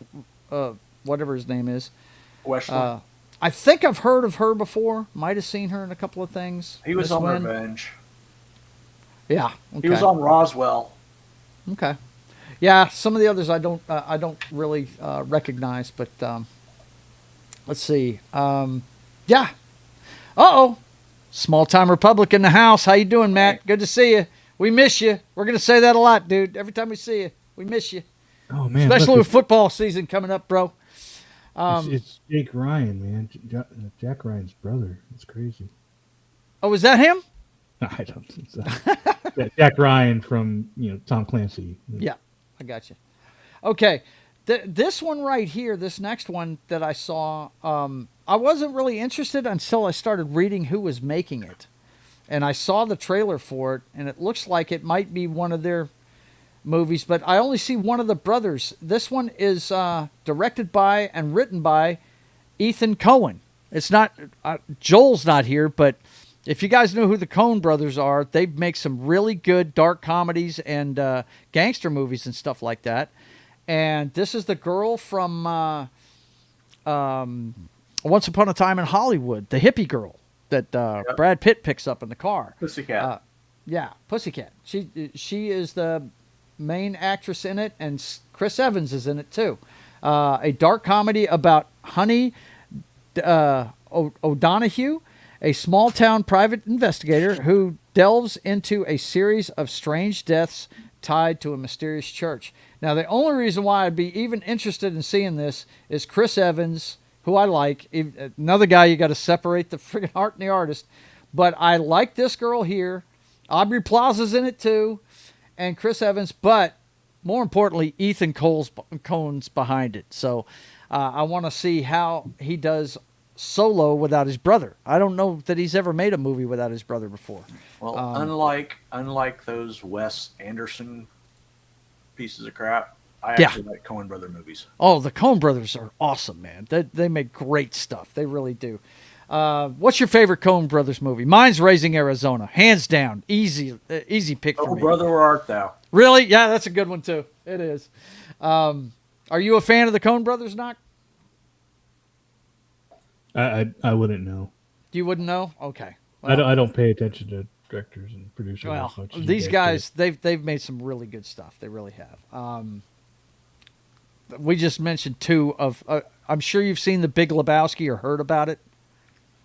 whatever his name is. Wesley. I think I've heard of her before. Might have seen her in a couple of things. He was Miss on Wynn. Revenge. Yeah, okay. He was on Roswell. Okay. Yeah, some of the others I don't really recognize, but let's see. Yeah. Uh-oh. Small time Republic in the house. How you doing, Matt? Good to see you. We miss you. We're gonna say that a lot, dude. Every time we see you, we miss you. Oh man, especially look, with football season coming up, bro. It's Jake Ryan, man. Jack Ryan's brother. It's crazy. Oh, is that him? I don't think so. Yeah, Jack Ryan from Tom Clancy. Yeah, I got you. Okay, this one right here, this next one that I saw, I wasn't really interested until I started reading who was making it. And I saw the trailer for it, and it looks like it might be one of their movies, but I only see one of the brothers. This one is directed by and written by Ethan Coen. It's not, Joel's not here, but if you guys know who the Coen brothers are, they make some really good dark comedies and gangster movies and stuff like that. And this is the girl from Once Upon a Time in Hollywood, the hippie girl that Brad Pitt picks up in the car. Pussycat. Yeah, Pussycat. She is the main actress in it, and Chris Evans is in it too. A dark comedy about Honey O'Donoghue, a small-town private investigator who delves into a series of strange deaths tied to a mysterious church. Now, the only reason why I'd be even interested in seeing this is Chris Evans, who I like. Another guy, you got to separate the friggin' art and the artist. But I like this girl here. Aubrey Plaza's in it too, and Chris Evans. But more importantly, Ethan Coen's behind it. So I want to see how he does solo without his brother. I don't know that he's ever made a movie without his brother before. Well, unlike those Wes Anderson pieces of crap, I actually like Coen brother movies. Oh, the Coen brothers are awesome, man. They make great stuff. They really do. What's your favorite Coen brothers movie? Mine's Raising Arizona, hands down. Easy pick for me. Oh, brother, where art thou? Really? Yeah, that's a good one too. It is. Are you a fan of the Coen brothers, Knock? I wouldn't know. You wouldn't know? Okay. Well, I don't pay attention to directors and producers as much as these you guys, they've made some really good stuff. They really have. We just mentioned two of. I'm sure you've seen The Big Lebowski or heard about it.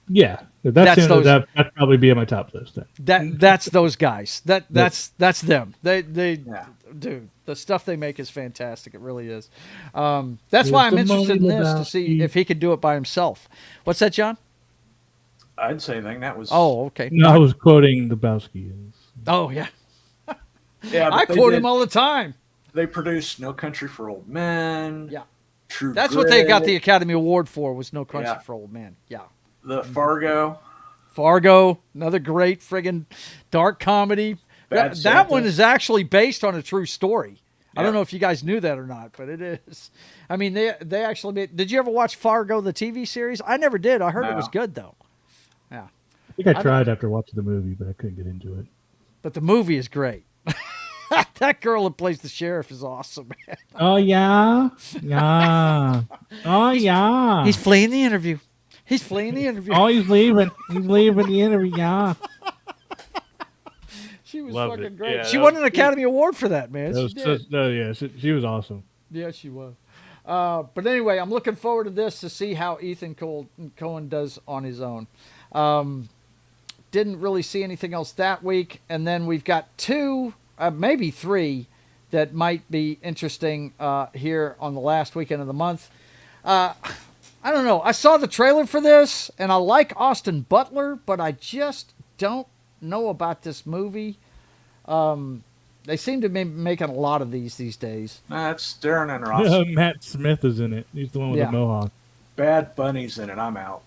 Yeah, that'd probably be on my top list. Then. That's those guys. That's them. They dude, the stuff they make is fantastic. It really is. That's why I'm interested in this to see if he could do it by himself. What's that, John? I didn't say anything. That was. Oh, okay. No, I was quoting Lebowski. Oh yeah. Yeah, I quote him all the time. They produced No Country for Old Men. Yeah. True. That's Grit. what they got the Academy Award for. Was No Country for Old Men. Yeah. The Fargo. Another great friggin' dark comedy. That one is actually based on a true story. I don't know if you guys knew that or not, but it is. I mean, they actually made. Did you ever watch Fargo, the TV series? I never did. I heard it was good though. Yeah. I think I tried after watching the movie, but I couldn't get into it. But the movie is great. That girl that plays the sheriff is awesome, man. Oh yeah, yeah. Oh yeah. He's fleeing the interview. Oh, he's leaving. He's leaving the interview. Yeah. She was Loved fucking it. great. Yeah, she won an Academy Award for that, man. She was awesome. Yeah, she was. But anyway, I'm looking forward to this to see how Ethan Coen does on his own. Didn't really see anything else that week. And then we've got two, maybe three, that might be interesting here on the last weekend of the month. I don't know. I saw the trailer for this, and I like Austin Butler, but I just don't know about this movie. They seem to be making a lot of these days. That's Darren and Ross. Matt Smith is in it. He's the one with the mohawk. Bad Bunny's in it. I'm out.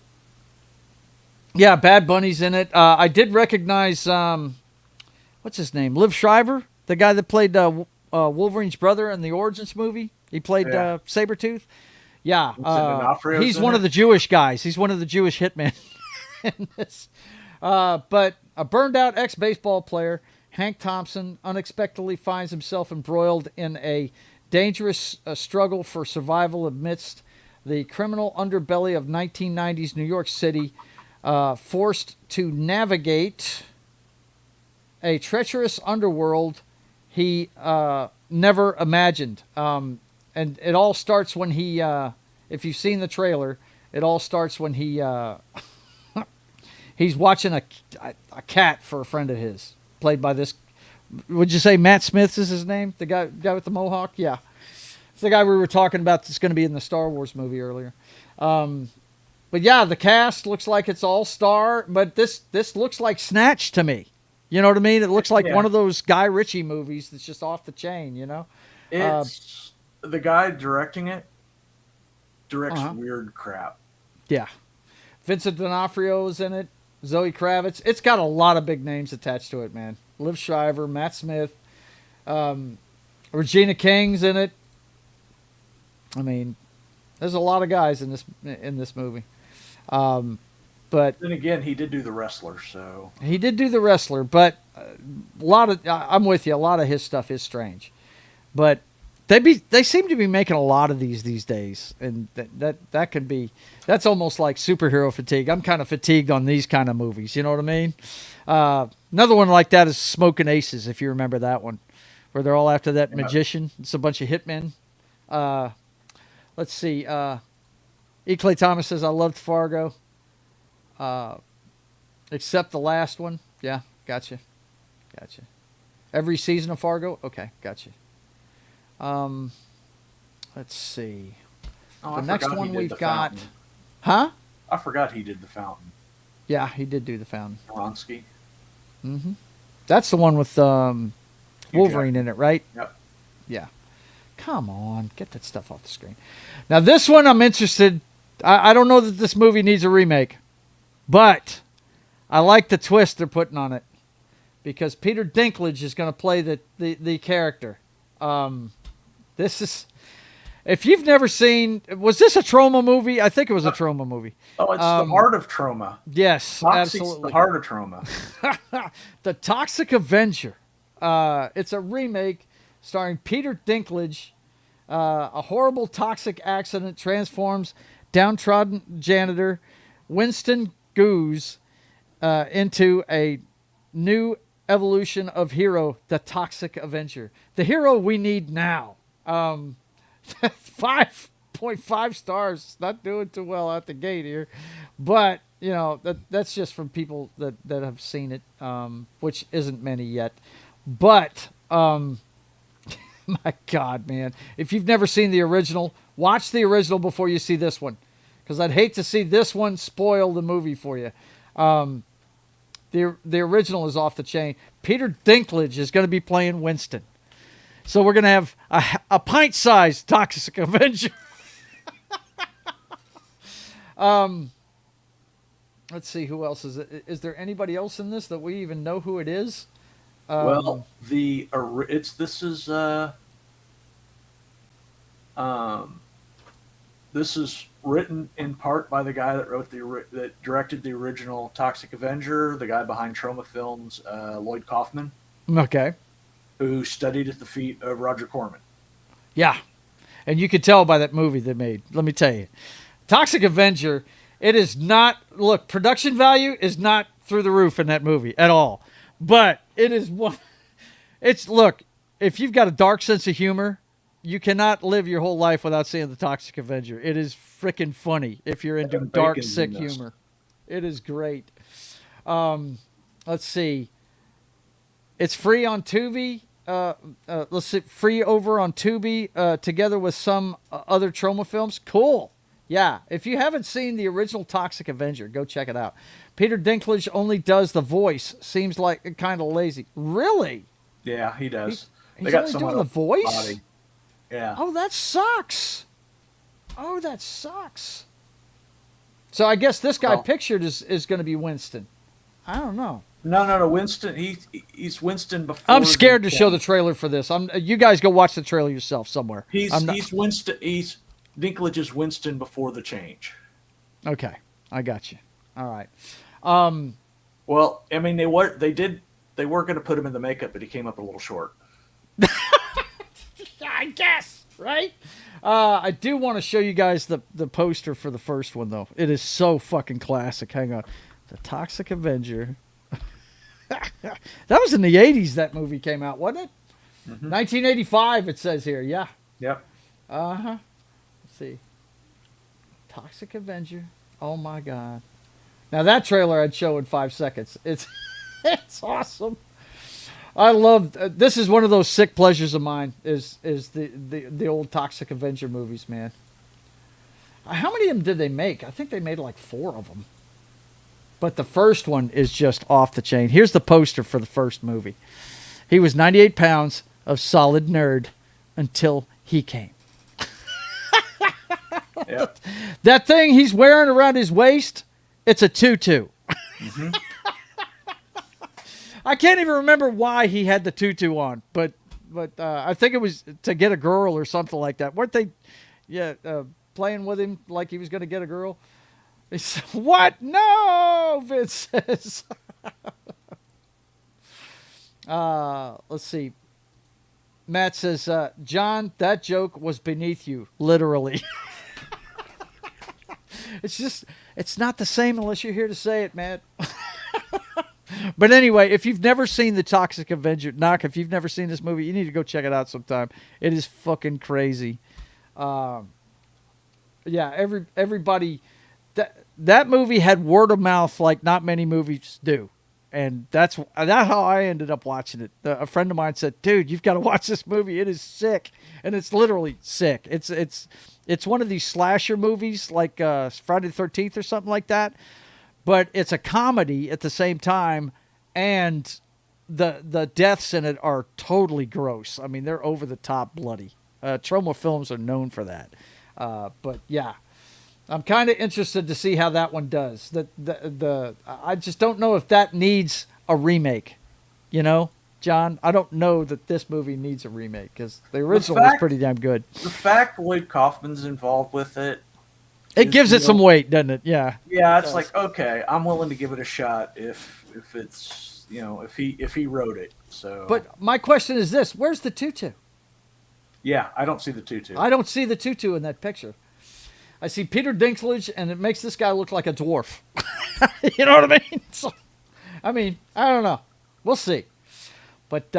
Yeah, Bad Bunny's in it. I did recognize, what's his name? Liv Schreiber, the guy that played Wolverine's brother in the Origins movie. He played Sabretooth. Yeah, he's one of the Jewish guys. He's one of the Jewish hitmen in this. But a burned-out ex-baseball player, Hank Thompson, unexpectedly finds himself embroiled in a dangerous struggle for survival amidst the criminal underbelly of 1990s New York City, forced to navigate a treacherous underworld he never imagined. And it all starts when he, if you've seen the trailer, it all starts when he he's watching a cat for a friend of his, played by this. Would you say Matt Smith is his name? The guy with the mohawk? Yeah. It's the guy we were talking about that's going to be in the Star Wars movie earlier. But yeah, the cast looks like it's all star, but this looks like Snatch to me. You know what I mean? It looks like one of those Guy Ritchie movies that's just off the chain, you know? It's the guy directing it directs weird crap. Yeah. Vincent D'Onofrio is in it. Zoe Kravitz. It's got a lot of big names attached to it, man. Liv Schreiber, Matt Smith, Regina King's in it. I mean, there's a lot of guys in this movie. But then again, he did do The Wrestler, so he did do The Wrestler. But a lot of I'm with you. A lot of his stuff is strange, but they seem to be making a lot of these days, and that could be that's almost like superhero fatigue. I'm kind of fatigued on these kind of movies. You know what I mean? Another one like that is Smoking Aces, if you remember that one, where they're all after that magician. It's a bunch of hitmen. Let's see. E. Clay Thomas says, I loved Fargo. Except the last one. Yeah, gotcha. Every season of Fargo? Okay, gotcha. Let's see. Oh, the next one we've got. Fountain. Huh? I forgot he did The Fountain. Yeah, he did do The Fountain. Ronsky. Mm-hmm. That's the one with Wolverine in it, right? Yep. Yeah. Come on, get that stuff off the screen. Now this one I'm interested. I don't know that this movie needs a remake, but I like the twist they're putting on it because Peter Dinklage is going to play the character. This is, if you've never seen, was this a Trauma movie? I think it was a Trauma movie. Oh, it's the Heart of Trauma. Yes, Toxic's absolutely. The Heart of Trauma. The Toxic Avenger. It's a remake starring Peter Dinklage. A horrible toxic accident transforms downtrodden janitor Winston Goose into a new evolution of hero, the Toxic Avenger. The hero we need now. 5.5 stars. Not doing too well out the gate here. But, you know, that's just from people that have seen it, which isn't many yet. But, my God, man. If you've never seen the original, watch the original before you see this one. Because I'd hate to see this one spoil the movie for you. The original is off the chain. Peter Dinklage is going to be playing Winston. So we're going to have a pint-sized Toxic Avenger. Let's see who else is it. Is there anybody else in this that we even know who it is? Well, this is written in part by the guy that directed the original Toxic Avenger, the guy behind Trauma Films, Lloyd Kaufman. Okay. Who studied at the feet of Roger Corman. Yeah. And you could tell by that movie they made. Let me tell you. Toxic Avenger, it is not, look, production value is not through the roof in that movie at all. But it is one, look, if you've got a dark sense of humor, you cannot live your whole life without seeing the Toxic Avenger. It is freaking funny if you're into dark, sick humor. It is great. Let's see. It's free on Tubi. Let's see, free over on Tubi together with some other Trauma films. Cool. Yeah. If you haven't seen the original Toxic Avenger, go check it out. Peter Dinklage only does the voice. Seems like kind of lazy. Really? Yeah, he does. He's only doing the voice? Body. Yeah. Oh, that sucks. So I guess this guy pictured is going to be Winston. I don't know. No. Winston. He's Winston before. I'm scared to show the trailer for this. You guys go watch the trailer yourself somewhere. He's Winston. He's Dinklage is Winston before the change. Okay, I got you. All right. Well, I mean, they were going to put him in the makeup, but he came up a little short. I guess, right? I do want to show you guys the poster for the first one, though. It is so fucking classic. Hang on. The Toxic Avenger. That was in the 80s that movie came out, wasn't it? Mm-hmm. 1985, it says here. Yeah. Yep. Uh-huh. Let's see. Toxic Avenger. Oh, my God. Now, that trailer I'd show in 5 seconds. It's awesome. I love this is one of those sick pleasures of mine is the old Toxic Avenger movies, man. How many of them did they make? I think they made like 4 of them. But the first one is just off the chain. Here's the poster for the first movie. He was 98 pounds of solid nerd until he came. Yep. That thing he's wearing around his waist, it's a tutu. Mm-hmm. I can't even remember why he had the tutu on, but I think it was to get a girl or something like that. Weren't they, playing with him like he was going to get a girl? He said, what? No, Vince says. Let's see. Matt says, John, that joke was beneath you, literally. It's not the same unless you're here to say it, Matt. But anyway, if you've never seen the Toxic Avenger, if you've never seen this movie, you need to go check it out sometime. It is fucking crazy. Yeah, everybody, that movie had word of mouth like not many movies do. And that's how I ended up watching it. A friend of mine said, dude, you've got to watch this movie. It is sick. And it's literally sick. It's one of these slasher movies like Friday the 13th or something like that. But it's a comedy at the same time, and the deaths in it are totally gross. I mean, they're over the top bloody. Trauma films are known for that. But yeah, I'm kind of interested to see how that one does. I just don't know if that needs a remake. You know, John, I don't know that this movie needs a remake because the original was pretty damn good. The fact Lloyd Kaufman's involved with it. It gives it some weight, doesn't it? Yeah. Yeah, it's like, okay, I'm willing to give it a shot if it's, if he wrote it. So. But my question is this: where's the tutu? Yeah, I don't see the tutu. I don't see the tutu in that picture. I see Peter Dinklage, and it makes this guy look like a dwarf. You know what I mean? So, I don't know. We'll see. But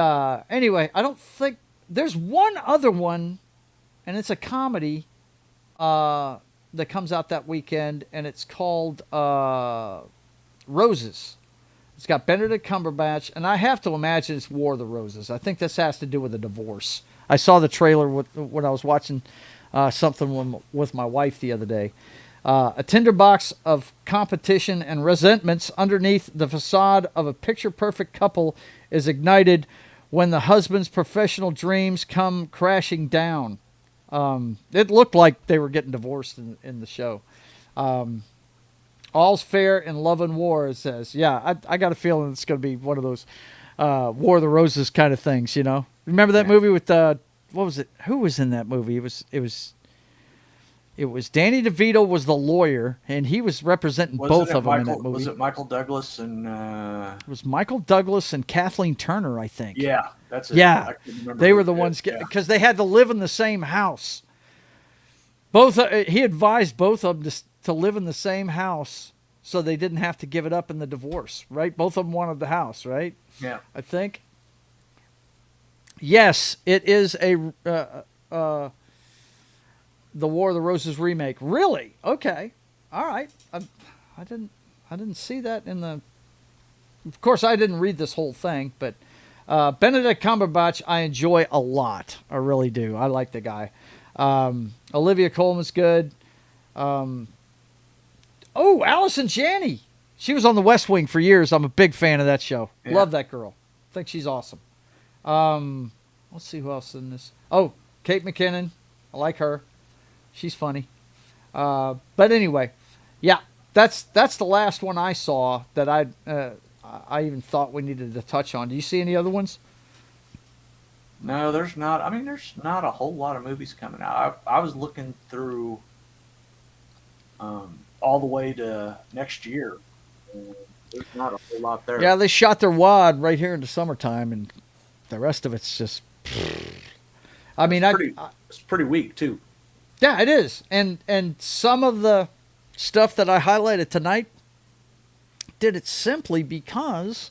anyway, I don't think there's one other one, and it's a comedy that comes out that weekend, and it's called Roses. It's got Benedict Cumberbatch, and I have to imagine it's War of the Roses. I think this has to do with a divorce. I saw the trailer when I was watching something with my wife the other day. A tinderbox of competition and resentments underneath the facade of a picture-perfect couple is ignited when the husband's professional dreams come crashing down. It looked like they were getting divorced in the show. All's fair in love and war, it says. Yeah, I got a feeling it's going to be one of those War of the Roses kind of things, you know? Remember that movie with, what was it? Who was in that movie? It was Danny DeVito was the lawyer, and he was representing both of them in that movie. Was it Michael Douglas and... It was Michael Douglas and Kathleen Turner, I think. Yeah, that's it. Yeah, they were the ones, because they had to live in the same house. He advised both of them to live in the same house so they didn't have to give it up in the divorce, right? Both of them wanted the house, right? Yeah. I think. Yes, it is the War of the Roses remake. Really? Okay. All right. I didn't see that in the... Of course, I didn't read this whole thing, but Benedict Cumberbatch I enjoy a lot. I really do. I like the guy. Olivia Colman's good. Allison Janney. She was on The West Wing for years. I'm a big fan of that show. Yeah. Love that girl. Think she's awesome. Let's see who else is in this. Oh, Kate McKinnon. I like her. She's funny. But anyway, yeah, that's the last one I saw that I even thought we needed to touch on. Do you see any other ones? No, there's not. I mean, there's not a whole lot of movies coming out. I was looking through all the way to next year. There's not a whole lot there. Yeah, they shot their wad right here in the summertime, and the rest of it's just... I mean, it's pretty weak, too. Yeah, it is. And some of the stuff that I highlighted tonight did it simply because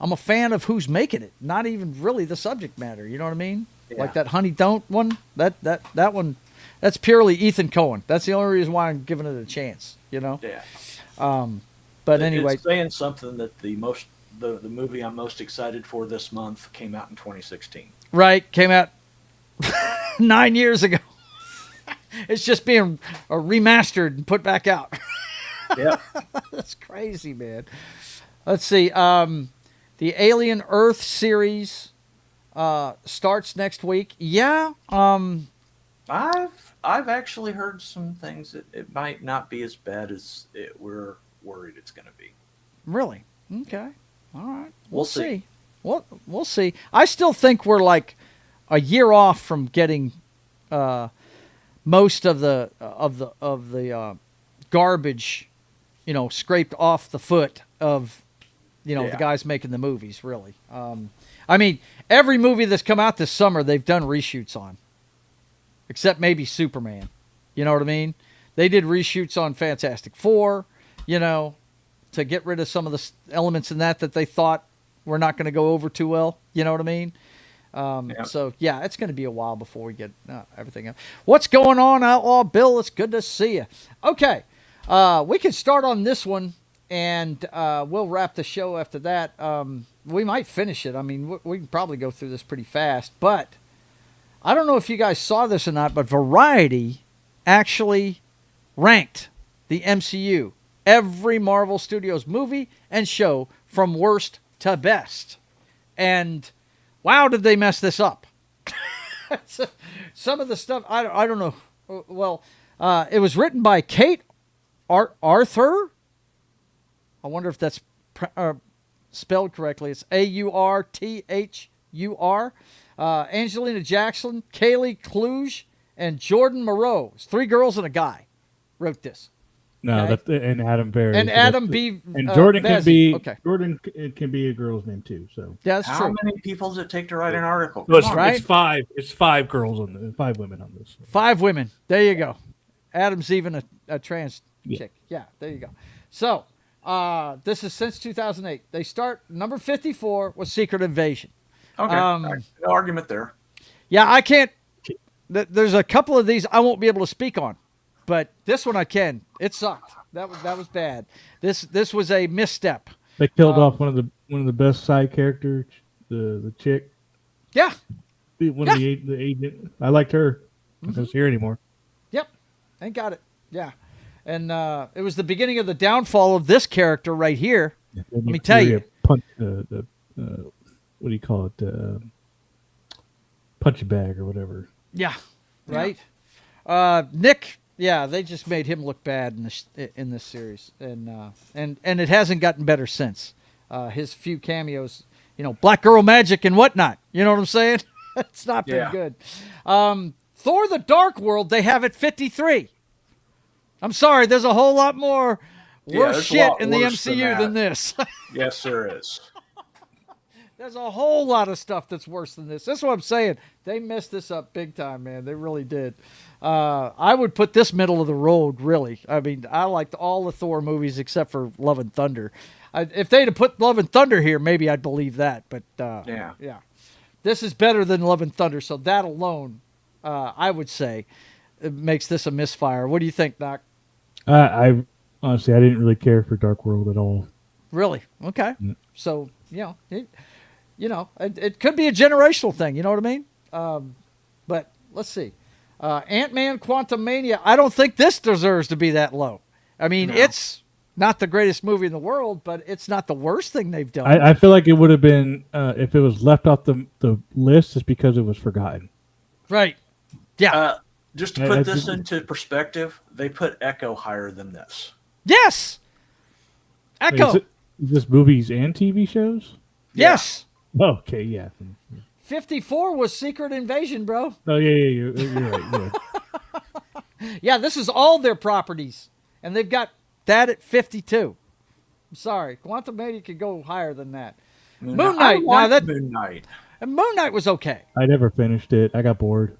I'm a fan of who's making it, not even really the subject matter. You know what I mean? Yeah. Like that Honey Don't one. That one, that's purely Ethan Coen. That's the only reason why I'm giving it a chance. You know? Yeah. But anyway, it's saying something that the movie I'm most excited for this month came out in 2016. Right, came out 9 years ago. It's just being remastered and put back out. Yeah. That's crazy, man. Let's see. The Alien Earth series starts next week. Yeah. I've actually heard some things that it might not be as bad as we're worried it's going to be. Really? Okay. All right. We'll see. We'll see. I still think we're like a year off from getting most of the garbage, scraped off the foot of, the guys making the movies. Really. I mean, every movie that's come out this summer, they've done reshoots on, except maybe Superman. You know what I mean? They did reshoots on Fantastic Four, to get rid of some of the elements in that they thought were not going to go over too well. You know what I mean? So, yeah, it's going to be a while before we get everything else. What's going on, Outlaw Bill? It's good to see you. Okay, we can start on this one, and we'll wrap the show after that. We might finish it. I mean, we can probably go through this pretty fast, but I don't know if you guys saw this or not, but Variety actually ranked the MCU, every Marvel Studios movie and show, from worst to best. And wow, did they mess this up. Some of the stuff, I don't know. Well, it was written by Kate Arthur. I wonder if that's spelled correctly. It's Aurthur. Angelina Jackson, Kaylee Kluge, and Jordan Moreau. It's 3 girls and a guy wrote this. No, okay? That's and Adam Berry. And Adam B. And Jordan can be okay. Jordan can be a girl's name too. So yeah, that's How true. many people does it take to write an article? Well, it's 5. It's 5 girls on 5 women on this. 5 women. There you go. Adam's even a trans chick. Yeah, there you go. So this is since 2008. They start number 54 was Secret Invasion. Okay, no argument there. Yeah, I can't. There's a couple of these I won't be able to speak on, but this one I can. It sucked. That was bad. This was a misstep. They killed off one of the best side characters, the chick. Yeah. One of the agent. I liked her. I don't see her anymore. Yep. Ain't got it. Yeah. And it was the beginning of the downfall of this character right here. Yeah, let me tell you. Punch, what do you call it? Punch bag or whatever. Yeah. Right. Nick. Yeah, they just made him look bad in this series, and it hasn't gotten better since. His few cameos, Black Girl Magic and whatnot. You know what I'm saying? It's not been good. Thor: The Dark World, they have it 53. I'm sorry, there's a whole lot more worse shit in the MCU than this. Yes, there is. There's a whole lot of stuff that's worse than this. That's what I'm saying. They messed this up big time, man. They really did. I would put this middle of the road, really. I mean, I liked all the Thor movies except for Love and Thunder. If they'd have put Love and Thunder here, maybe I'd believe that. But, yeah. This is better than Love and Thunder, so that alone, I would say, it makes this a misfire. What do you think, Doc? I honestly, I didn't really care for Dark World at all. Really? Okay. Yeah. So, it could be a generational thing. You know what I mean? But let's see. Ant-Man Quantumania, I don't think this deserves to be that low. I mean, it's not the greatest movie in the world, but it's not the worst thing they've done. I feel like it would have been, if it was left off the list, just because it was forgotten. Right. Yeah. Just to put this into perspective, they put Echo higher than this. Yes! Echo! Is this movies and TV shows? Yes! Oh, okay, yeah. 54 was Secret Invasion, bro. Oh, yeah, you're right. Yeah. Yeah, this is all their properties, and they've got that at 52. I'm sorry. Quantumania could go higher than that. Moon Knight. Moon Knight. And Moon Knight was okay. I never finished it. I got bored.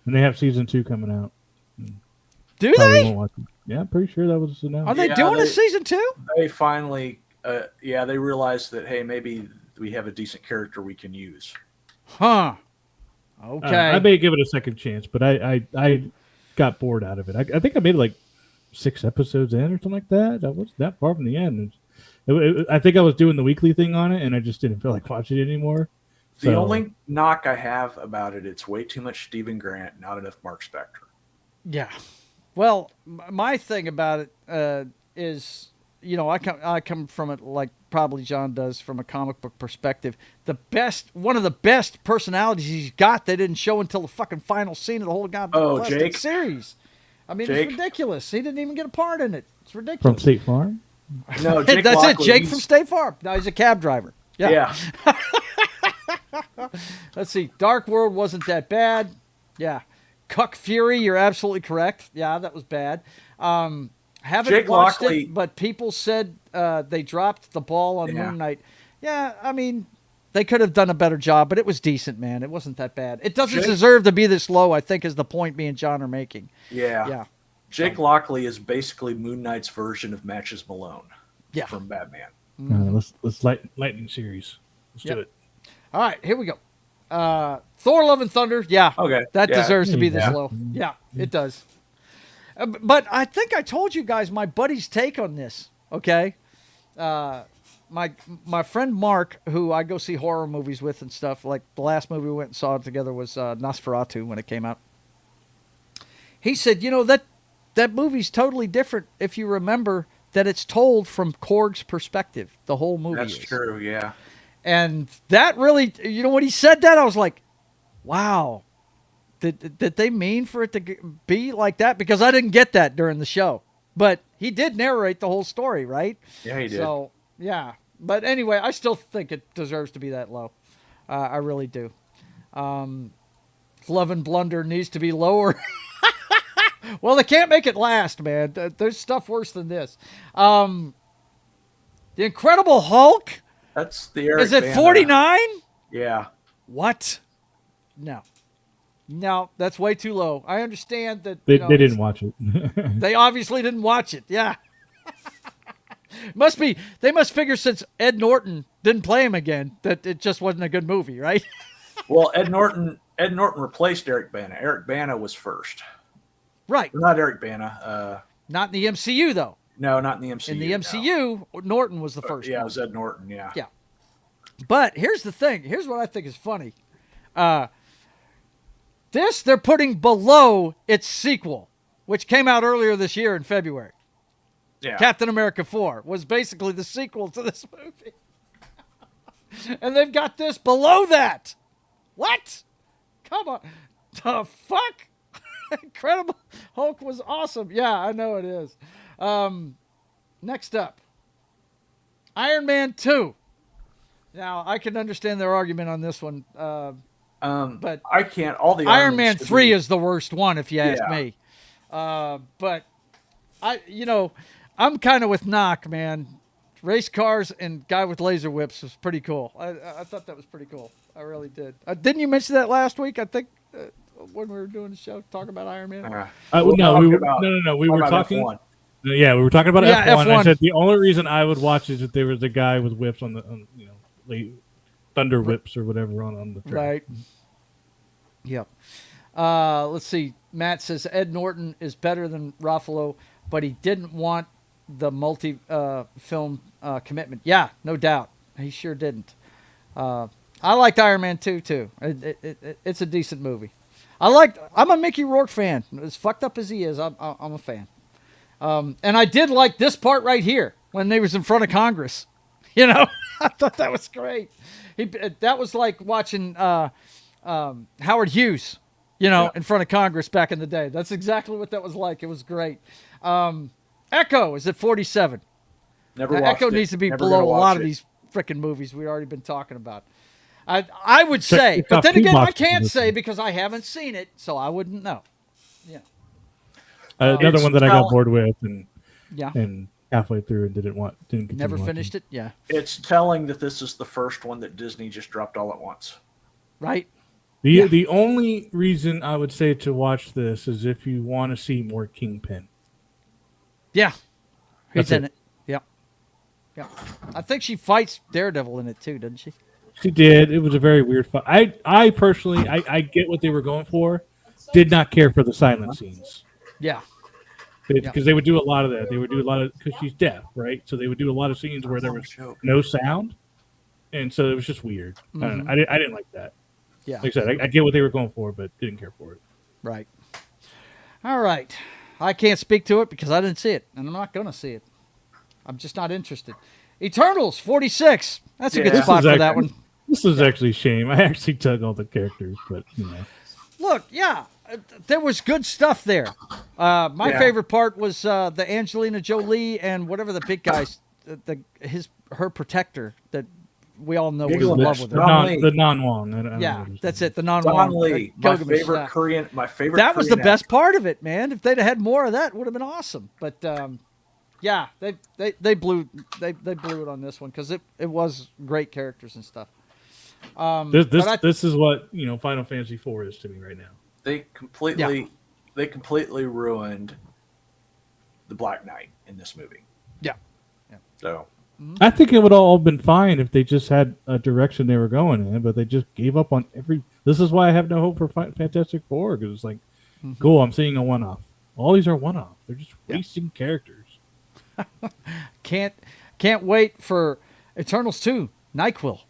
And they have season 2 coming out. Do they? Yeah, I'm pretty sure that was announced. Are they doing a season 2? They finally, they realized that, hey, maybe we have a decent character we can use. Huh. Okay. I may give it a second chance, but I got bored out of it. I think I made like 6 episodes in or something like that. I wasn't that far from the end. I think I was doing the weekly thing on it, and I just didn't feel like watching it anymore. The only knock I have about it's way too much Stephen Grant, not enough Mark Spector. Yeah. Well, my thing about it is, I come from it like probably John does from a comic book perspective. One of the best personalities he's got, they didn't show until the fucking final scene of the whole goddamn series. I mean, it's ridiculous. He didn't even get a part in it. It's ridiculous. From State Farm? No, Jake that's Lockley, it. Jake from State Farm. No, he's a cab driver. Yeah. Let's see. Dark World wasn't that bad. Yeah. Cuck Fury, you're absolutely correct. Yeah, that was bad. Haven't Jake watched Lockley, it, but people said they dropped the ball on Moon Knight. Yeah, I mean, they could have done a better job, but it was decent, man. It wasn't that bad. It doesn't deserve to be this low, I think, is the point me and John are making. Yeah. Jake Lockley is basically Moon Knight's version of Matches Malone. Yeah. From Batman. Let's lightning series. Let's do it. All right, here we go. Thor: Love and Thunder. Yeah. Okay. That deserves to be this low. Yeah, it does. But I think I told you guys my buddy's take on this. Okay. My friend Mark, who I go see horror movies with and stuff, like the last movie we went and saw together was Nosferatu when it came out. He said, that movie's totally different if you remember that it's told from Korg's perspective. The whole movie That's true, yeah. And that really, when he said that, I was like, wow. Did they mean for it to be like that? Because I didn't get that during the show. But he did narrate the whole story, right? Yeah, he did. So, yeah. But anyway, I still think it deserves to be that low. I really do. Love and Blunder needs to be lower. Well, they can't make it last, man. There's stuff worse than this. The Incredible Hulk? That's the Eric Is it 49? Yeah. What? No. No, that's way too low. I understand that They didn't watch it. they obviously didn't watch it. Yeah. They must figure since Ed Norton didn't play him again that it just wasn't a good movie, right? Well, Ed Norton replaced Eric Bana. Eric Bana was first. Right. Not Eric Bana. Not in the MCU though. No, not in the MCU. In the MCU, no. Norton was the first. Yeah, one. it was Ed Norton. Yeah. Yeah. But here's the thing. Here's what I think is funny. This they're putting below its sequel, which came out earlier this year in February. Yeah. Captain America 4 was basically the sequel to this movie. And they've got this below that. What? Come on. The fuck? Incredible Hulk was awesome. Yeah, I know it is. Next up, Iron Man 2. Now, I can understand their argument on this one. But I can't. All the Iron Man 3 is the worst one, if you ask me. But I'm kind of with Knock, man. Race cars and guy with laser whips was pretty cool. I thought that was pretty cool. I really did. Didn't you mention that last week? I think when we were doing the show, talking about Iron Man. No. We were talking. F1. Yeah, we were talking about F1. F1. I said the only reason I would watch is if there was a guy with whips on thunder whips or whatever on the track. Right. Yep. Let's see. Matt says Ed Norton is better than Ruffalo, but he didn't want the multi-film commitment. Yeah, no doubt. He sure didn't. I liked Iron Man 2 too. It's a decent movie. I'm a Mickey Rourke fan. As fucked up as he is, I'm a fan. And I did like this part right here when they was in front of Congress. I thought that was great. That was like watching Howard Hughes, in front of Congress back in the day. That's exactly what that was like. It was great. Echo is at 47. Never watched Echo it. needs to be Never below a lot of it. these freaking movies we've already been talking about. I would say, but then again, I can't say because I haven't seen it, so I wouldn't know. Yeah. Another one that I got bored with and halfway through and didn't continue Never finished watching. it. Yeah. It's telling that this is the first one that Disney just dropped all at once. Right. The only reason I would say to watch this is if you want to see more Kingpin. Yeah. He's That's in it. Yeah. Yeah. I think she fights Daredevil in it too, doesn't she? She did. It was a very weird fight. I personally, I get what they were going for. Did not care for the silent scenes. Yeah. Because they would do a lot of that. They would do a lot of, because she's deaf, right? So they would do a lot of scenes where there was no sound. And so it was just weird. I don't know. I didn't like that. Yeah. Like I said, I get what they were going for, but didn't care for it. Right. All right. I can't speak to it because I didn't see it, and I'm not going to see it. I'm just not interested. Eternals, 46. That's a good spot for that one. This is actually a shame. I actually dug all the characters, but, Look, there was good stuff there. My favorite part was the Angelina Jolie and whatever the big guys, her protector that we all know was in love with her. The non-Wong. That's it. The non-Wong. Don Lee, my favorite Korean. That was the best part of it, man. If they'd had more of that, it would have been awesome. But they blew it on this one because it was great characters and stuff. This is what Final Fantasy IV is to me right now. They completely ruined the Black Knight in this movie. Yeah. So I think it would all have been fine if they just had a direction they were going in, but they just gave up on every. This is why I have no hope for Fantastic Four, because it's like, cool, I'm seeing a one-off. All these are one-off. They're just wasting characters. Can't wait for Eternals 2, NyQuil.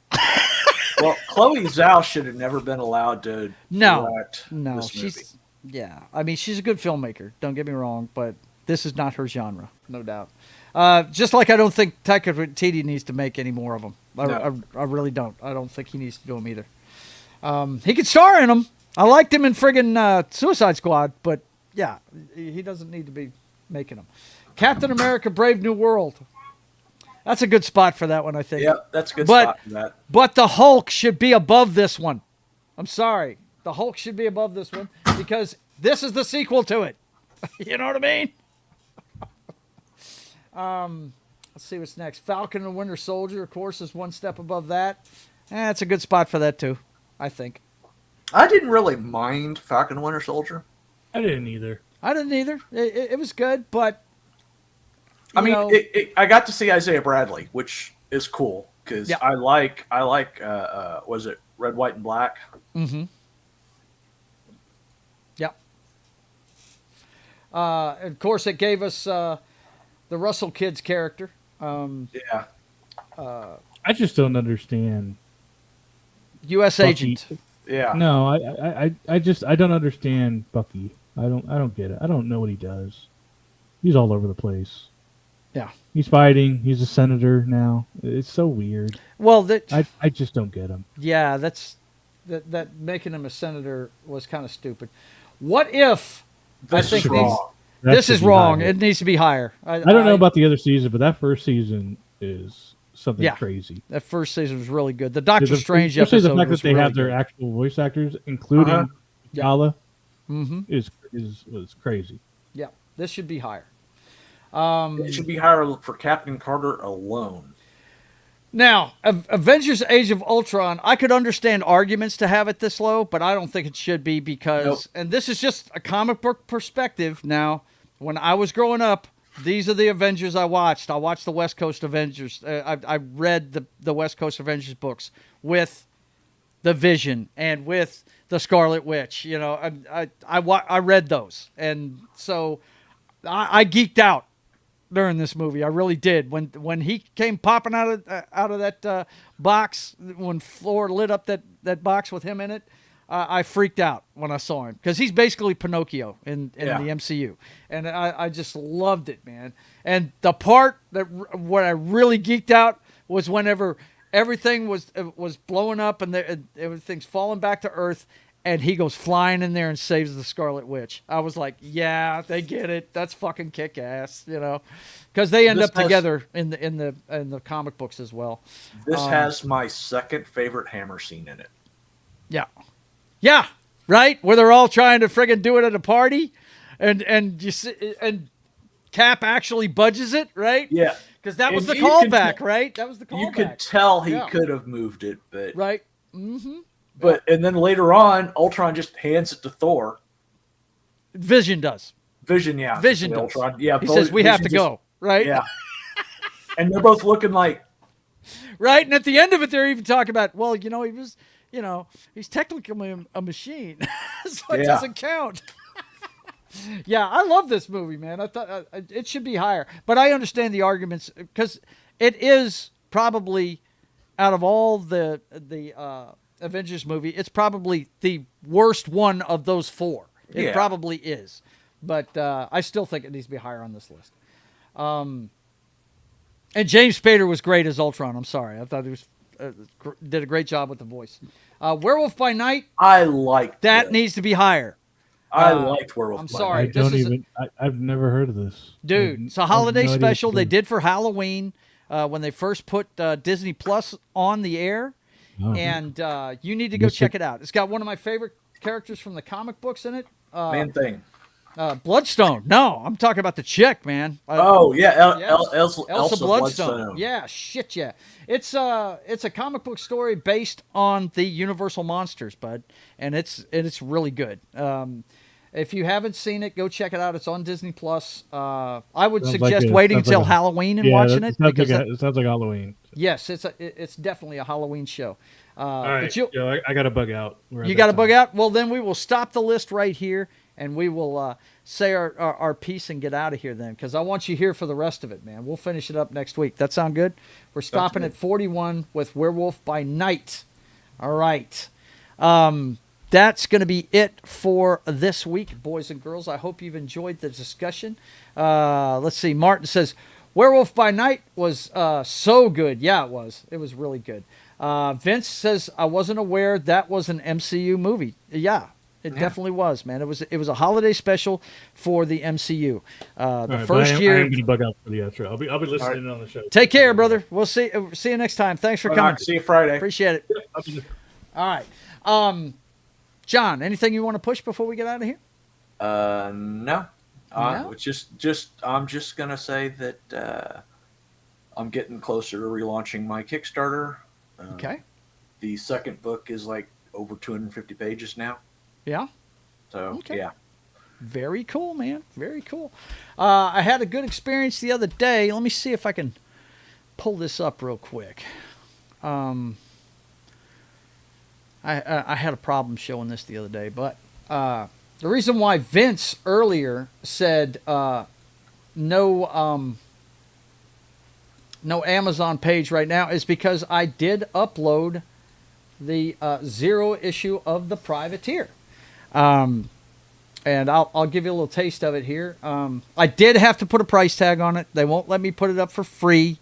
Well, Chloe Zhao should have never been allowed to direct this movie. I mean, she's a good filmmaker. Don't get me wrong, but this is not her genre, no doubt. Just like I don't think Taika Waititi needs to make any more of them. I really don't. I don't think he needs to do them either. He could star in them. I liked him in friggin' Suicide Squad, but he doesn't need to be making them. Captain America: Brave New World. That's a good spot for that one, I think. Yeah, that's a good spot for that. But the Hulk should be above this one. I'm sorry. The Hulk should be above this one because this is the sequel to it. You know what I mean? Let's see what's next. Falcon and Winter Soldier, of course, is one step above that. It's a good spot for that, too, I think. I didn't really mind Falcon and Winter Soldier. I didn't either. It was good, but I mean, I got to see Isaiah Bradley, which is cool because I like was it Red, White, and Black? Mm-hmm. Yep. Of course, it gave us the Russell Kids character. Yeah. I just don't understand. U.S. Bucky. agent. Yeah. No, I don't understand Bucky. I don't get it. I don't know what he does. He's all over the place. Yeah. He's fighting. He's a senator now. It's so weird. Well, I just don't get him. Yeah, that making him a senator was kind of stupid. What if This is wrong. This is wrong. It needs to be higher. I don't know about the other season, but that first season is something crazy. That first season was really good. The Doctor Strange especially episode the fact was that they really have their good. actual voice actors, including Gala, Mm-hmm. was crazy. Yeah, this should be higher. It should be higher for Captain Carter alone. Now, Avengers: Age of Ultron, I could understand arguments to have it this low, but I don't think it should be because, and this is just a comic book perspective. Now, when I was growing up, these are the Avengers I watched. I watched the West Coast Avengers. I read the West Coast Avengers books with the Vision and with the Scarlet Witch. You know, I read those, and so I geeked out during this movie. I really did. When he came popping out of that box, when Floor lit up that box with him in it, I freaked out when I saw him because he's basically Pinocchio in the MCU, and I just loved it, man. And the part what I really geeked out was whenever everything was blowing up and everything's falling back to Earth. And he goes flying in there and saves the Scarlet Witch. I was like, yeah, they get it. That's fucking kick ass, you know, because they end up together in the comic books as well. This has my second favorite Hammer scene in it. Yeah, right. Where they're all trying to friggin' do it at a party, and you see, and Cap actually budges it, right? Yeah, because that was the callback, right? That was the callback. You could tell he could have moved it, but right. Mm-hmm. But and then later on, Ultron just hands it to Thor. Vision does. Vision does. Ultron. Yeah, he says we have to go, right? Yeah. And they're both looking like, right. And at the end of it, they're even talking about, well, you know, he was, you know, he's technically a machine, so it doesn't count. Yeah, I love this movie, man. I thought it should be higher, but I understand the arguments because it is probably out of all the Avengers movie, it's probably the worst one of those four. It probably is, but I still think it needs to be higher on this list. And James Spader was great as Ultron. I'm sorry, I thought he was did a great job with the voice. Werewolf by Night, I liked that. Needs to be higher. I liked Werewolf. I'm sorry, I've never heard of this, dude. It's a holiday special they did for Halloween when they first put Disney Plus on the air. And you need to go check it out. It's got one of my favorite characters from the comic books in it. Man-Thing. Bloodstone. No, I'm talking about the chick, man. Elsa Bloodstone. Yeah, shit, yeah. It's a comic book story based on the Universal monsters, bud, and it's really good. If you haven't seen it, go check it out. It's on Disney Plus. I would suggest waiting until Halloween and watching it. It sounds like Halloween. Yes, it's definitely a Halloween show. All right, I got to bug out. You got to bug out? Well, then we will stop the list right here, and we will say our piece and get out of here then, because I want you here for the rest of it, man. We'll finish it up next week. That sound good? We're stopping at 41 with Werewolf by Night. All right. That's going to be it for this week, boys and girls. I hope you've enjoyed the discussion. Let's see. Martin says, Werewolf by Night was so good. Yeah, it was. It was really good. Vince says, I wasn't aware that was an MCU movie. Yeah, it definitely was, man. It was a holiday special for the MCU. First year. I am going to bug out for the outro. I'll be listening on the show. Take care, brother. We'll see you next time. Thanks for coming. See you Friday. Appreciate it. All right. John, anything you want to push before we get out of here? No. No? I'm just gonna say that I'm getting closer to relaunching my Kickstarter. Okay. The second book is like over 250 pages now. Yeah. So Okay. yeah. Very cool, man. Very cool. I had a good experience the other day. Let me see if I can pull this up real quick. I had a problem showing this the other day, but the reason why Vince earlier said no Amazon page right now is because I did upload the 0 issue of The Privateer. And I'll give you a little taste of it here. I did have to put a price tag on it. They won't let me put it up for free.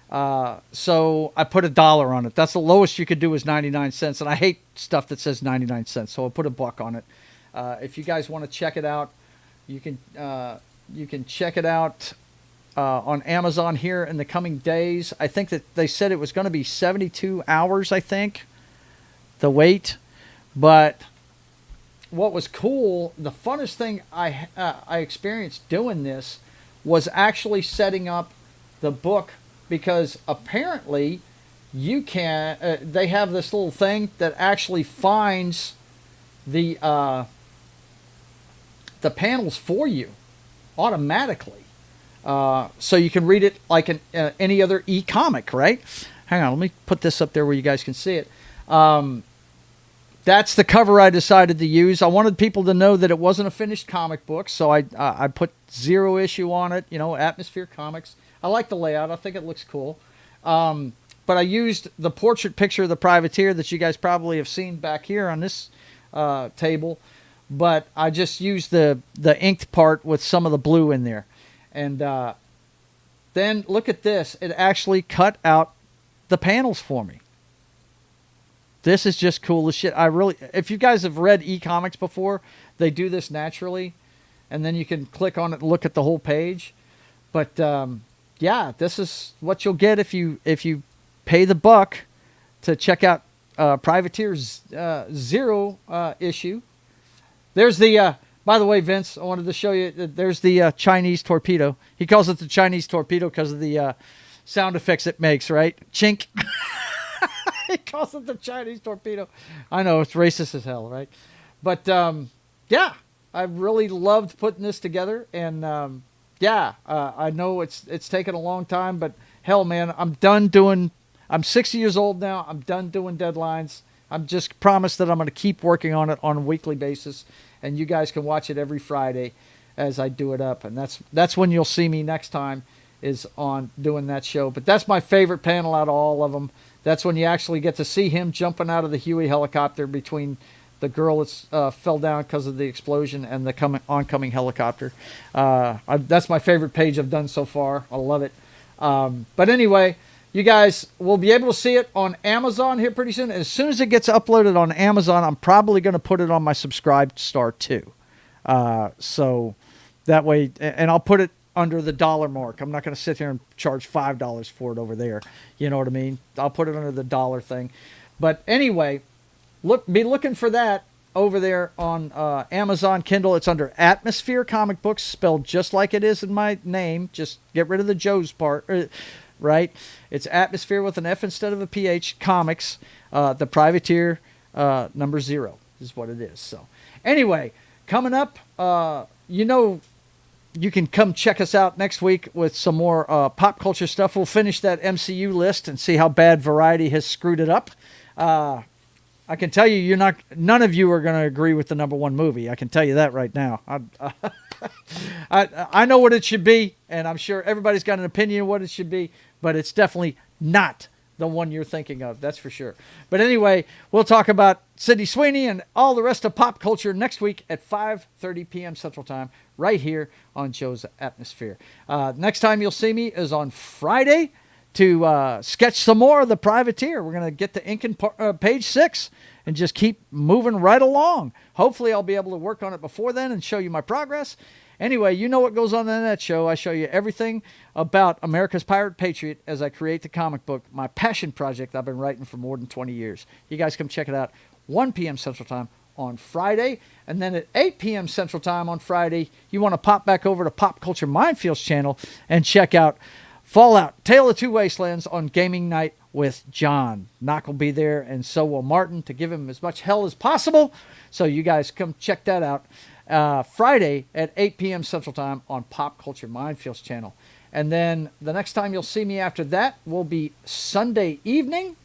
So I put $1 on it. That's the lowest you could do is 99 cents. And I hate stuff that says 99 cents. So I put $1 on it. If you guys want to check it out, you can check it out on Amazon here in the coming days. I think that they said it was going to be 72 hours, I think, the wait. But what was cool, the funnest thing I experienced doing this was actually setting up the book, because apparently you can. They have this little thing that actually finds the panels for you automatically, so you can read it like any other e-comic, right? Hang on, let me put this up there where you guys can see it. That's the cover I decided to use. I wanted people to know that it wasn't a finished comic book, so I put 0 issue on it, Atmosfere Comics. I like the layout. I think it looks cool. But I used the portrait picture of the Privateer that you guys probably have seen back here on this table, but I just used the inked part with some of the blue in there. And then look at this. It actually cut out the panels for me. This is just cool as shit. If you guys have read e-comics before, they do this naturally, and then you can click on it and look at the whole page. But yeah, this is what you'll get if you pay the $1 to check out Privateer's 0 issue. There's the by the way, Vince, I wanted to show you. There's the Chinese torpedo. He calls it the Chinese torpedo because of the sound effects it makes, right? Chink. He calls it the Chinese torpedo. I know, it's racist as hell, right? But, yeah, I really loved putting this together. And, I know it's taken a long time, but hell, man, I'm 60 years old now. I'm done doing deadlines. I'm just promised that I'm going to keep working on it on a weekly basis. And you guys can watch it every Friday as I do it up. And that's when you'll see me next time, is on doing that show. But that's my favorite panel out of all of them. That's when you actually get to see him jumping out of the Huey helicopter between the girl that's fell down because of the explosion and the oncoming helicopter. That's my favorite page I've done so far. I love it. But anyway, you guys will be able to see it on Amazon here pretty soon. As soon as it gets uploaded on Amazon, I'm probably going to put it on my Subscribed Star too. So that way, and I'll put it under the $1 mark. I'm not going to sit here and charge $5 for it over there. You know what I mean? I'll put it under the $1 thing. But anyway, be looking for that over there on Amazon Kindle. It's under Atmosfere Comic Books, spelled just like it is in my name. Just get rid of the Joe's part, right? It's Atmosfere with an F instead of a PH, Comics. The Privateer number 0 is what it is. So anyway, coming up, you can come check us out next week with some more pop culture stuff. We'll finish that MCU list and see how bad Variety has screwed it up. I can tell you, none of you are going to agree with the #1 movie. I can tell you that right now. I know what it should be, and I'm sure everybody's got an opinion of what it should be, but it's definitely not the one you're thinking of. That's for sure. But anyway, we'll talk about Sydney Sweeney and all the rest of pop culture next week at 5:30 p.m. Central Time, right here on Joe's Atmosphere. Next time you'll see me is on Friday to sketch some more of The Privateer. We're going to get to inking page 6 and just keep moving right along. Hopefully I'll be able to work on it before then and show you my progress. Anyway, you know what goes on in that show. I show you everything about America's Pirate Patriot as I create the comic book, my passion project I've been writing for more than 20 years. You guys come check it out, 1 p.m. Central Time on Friday. And then at 8 p.m. Central Time on Friday, you want to pop back over to Pop Culture Minefields channel and check out Fallout, Tale of Two Wastelands on Gaming Night with John. Knock will be there, and so will Martin, to give him as much hell as possible. So you guys come check that out. Friday at 8 p.m. Central Time on Pop Culture Minefields channel. And then the next time you'll see me after that will be Sunday evening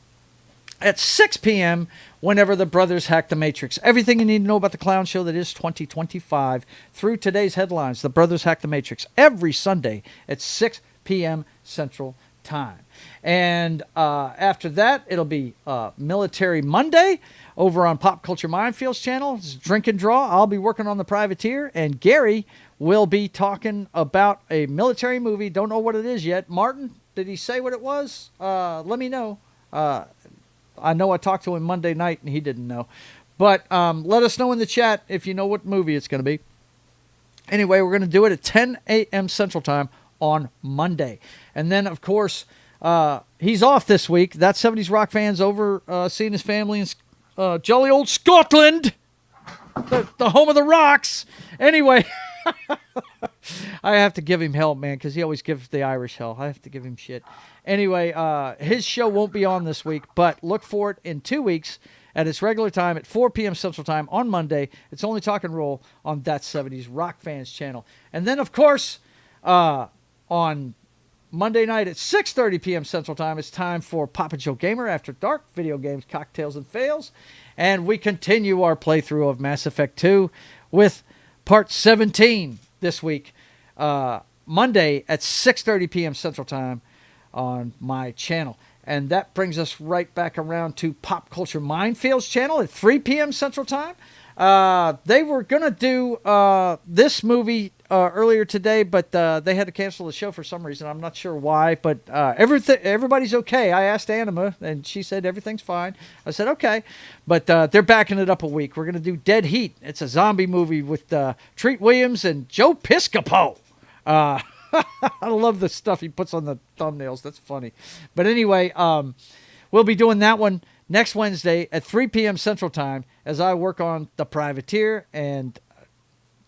at 6 p.m. whenever the brothers hack the Matrix. Everything you need to know about the clown show that is 2025 through today's headlines. The brothers hack the Matrix every Sunday at 6 p.m. Central Time. And after that, it'll be Military Monday over on Pop Culture Minefields channel. It's Drink and Draw. I'll be working on The Privateer, and Gary will be talking about a military movie. Don't know what it is yet. Martin, did he say what it was? Let me know. I know I talked to him Monday night, and he didn't know. But let us know in the chat if you know what movie it's going to be. Anyway, we're going to do it at 10 a.m. Central Time on Monday. And then, of course, he's off this week. That 70s Rock fan's over seeing his family in jolly old Scotland, the home of the Rocks. Anyway, I have to give him hell, man, because he always gives the Irish hell. I have to give him shit. Anyway, his show won't be on this week, but look for it in 2 weeks at its regular time at 4 p.m. Central Time on Monday. It's Only Talk and Roll on That 70s Rock Fans channel. And then, of course, on Monday night at 6:30 p.m. Central Time, it's time for Papa Joe Gamer After Dark, video games, cocktails, and fails. And we continue our playthrough of Mass Effect 2 with Part 17 this week, Monday at 6:30 p.m. Central Time on my channel. And that brings us right back around to Pop Culture Minefields channel at 3 p.m. Central Time. They were going to do this movie earlier today, but they had to cancel the show for some reason. I'm not sure why, but everybody's okay. I asked Anima, and she said everything's fine. I said, okay. But they're backing it up a week. We're going to do Dead Heat. It's a zombie movie with Treat Williams and Joe Piscopo. I love the stuff he puts on the thumbnails. That's funny. But anyway, we'll be doing that one next Wednesday at 3 p.m. Central Time as I work on The Privateer, and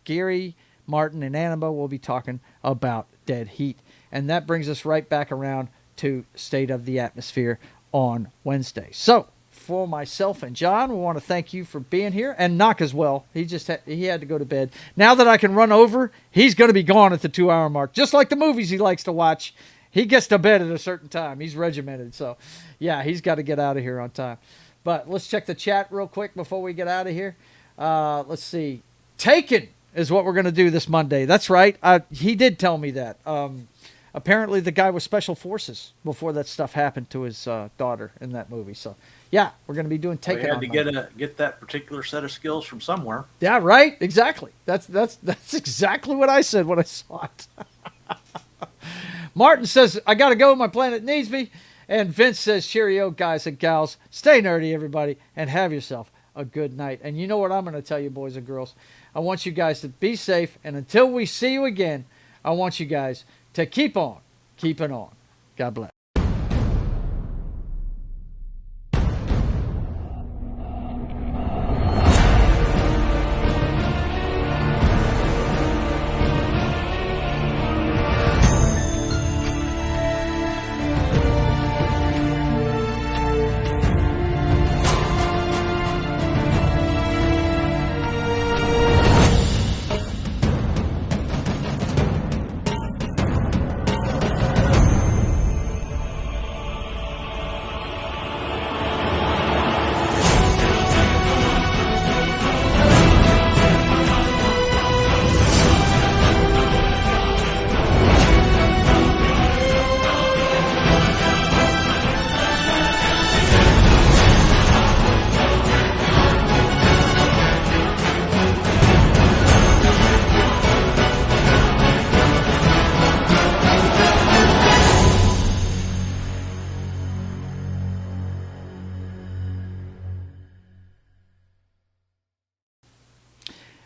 Gary, Martin, and Anima will be talking about Dead Heat. And that brings us right back around to State of the Atmosphere on Wednesday. So, for myself and John, we want to thank you for being here, and Knock as well. He had to go to bed. Now that I can run over, he's going to be gone at the 2-hour mark. Just like the movies he likes to watch, he gets to bed at a certain time. He's regimented, so yeah, he's got to get out of here on time. But let's check the chat real quick before we get out of here. Let's see. Taken is what we're going to do this Monday. That's right. He did tell me that. Apparently the guy was Special Forces before that stuff happened to his daughter in that movie. So yeah, we're going to be doing Taken. We had to get that particular set of skills from somewhere. Yeah, right. Exactly. That's exactly what I said when I saw it. Martin says, I got to go. My planet needs me. And Vince says, cheerio, guys and gals. Stay nerdy, everybody, and have yourself a good night. And you know what I'm going to tell you, boys and girls. I want you guys to be safe. And until we see you again, I want you guys to keep on keeping on. God bless.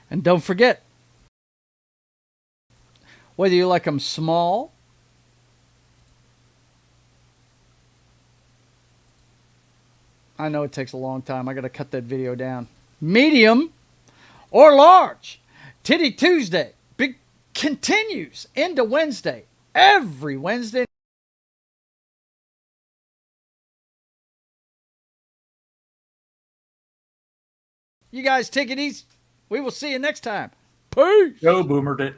And don't forget, whether you like them small, I know it takes a long time. I got to cut that video down. Medium or large. Titty Tuesday continues into Wednesday. Every Wednesday You guys take it easy. We will see you next time. Peace. Joe boomered it.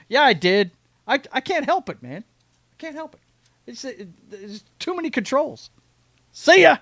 Yeah, I did. I can't help it, man. I can't help it. It's too many controls. See ya.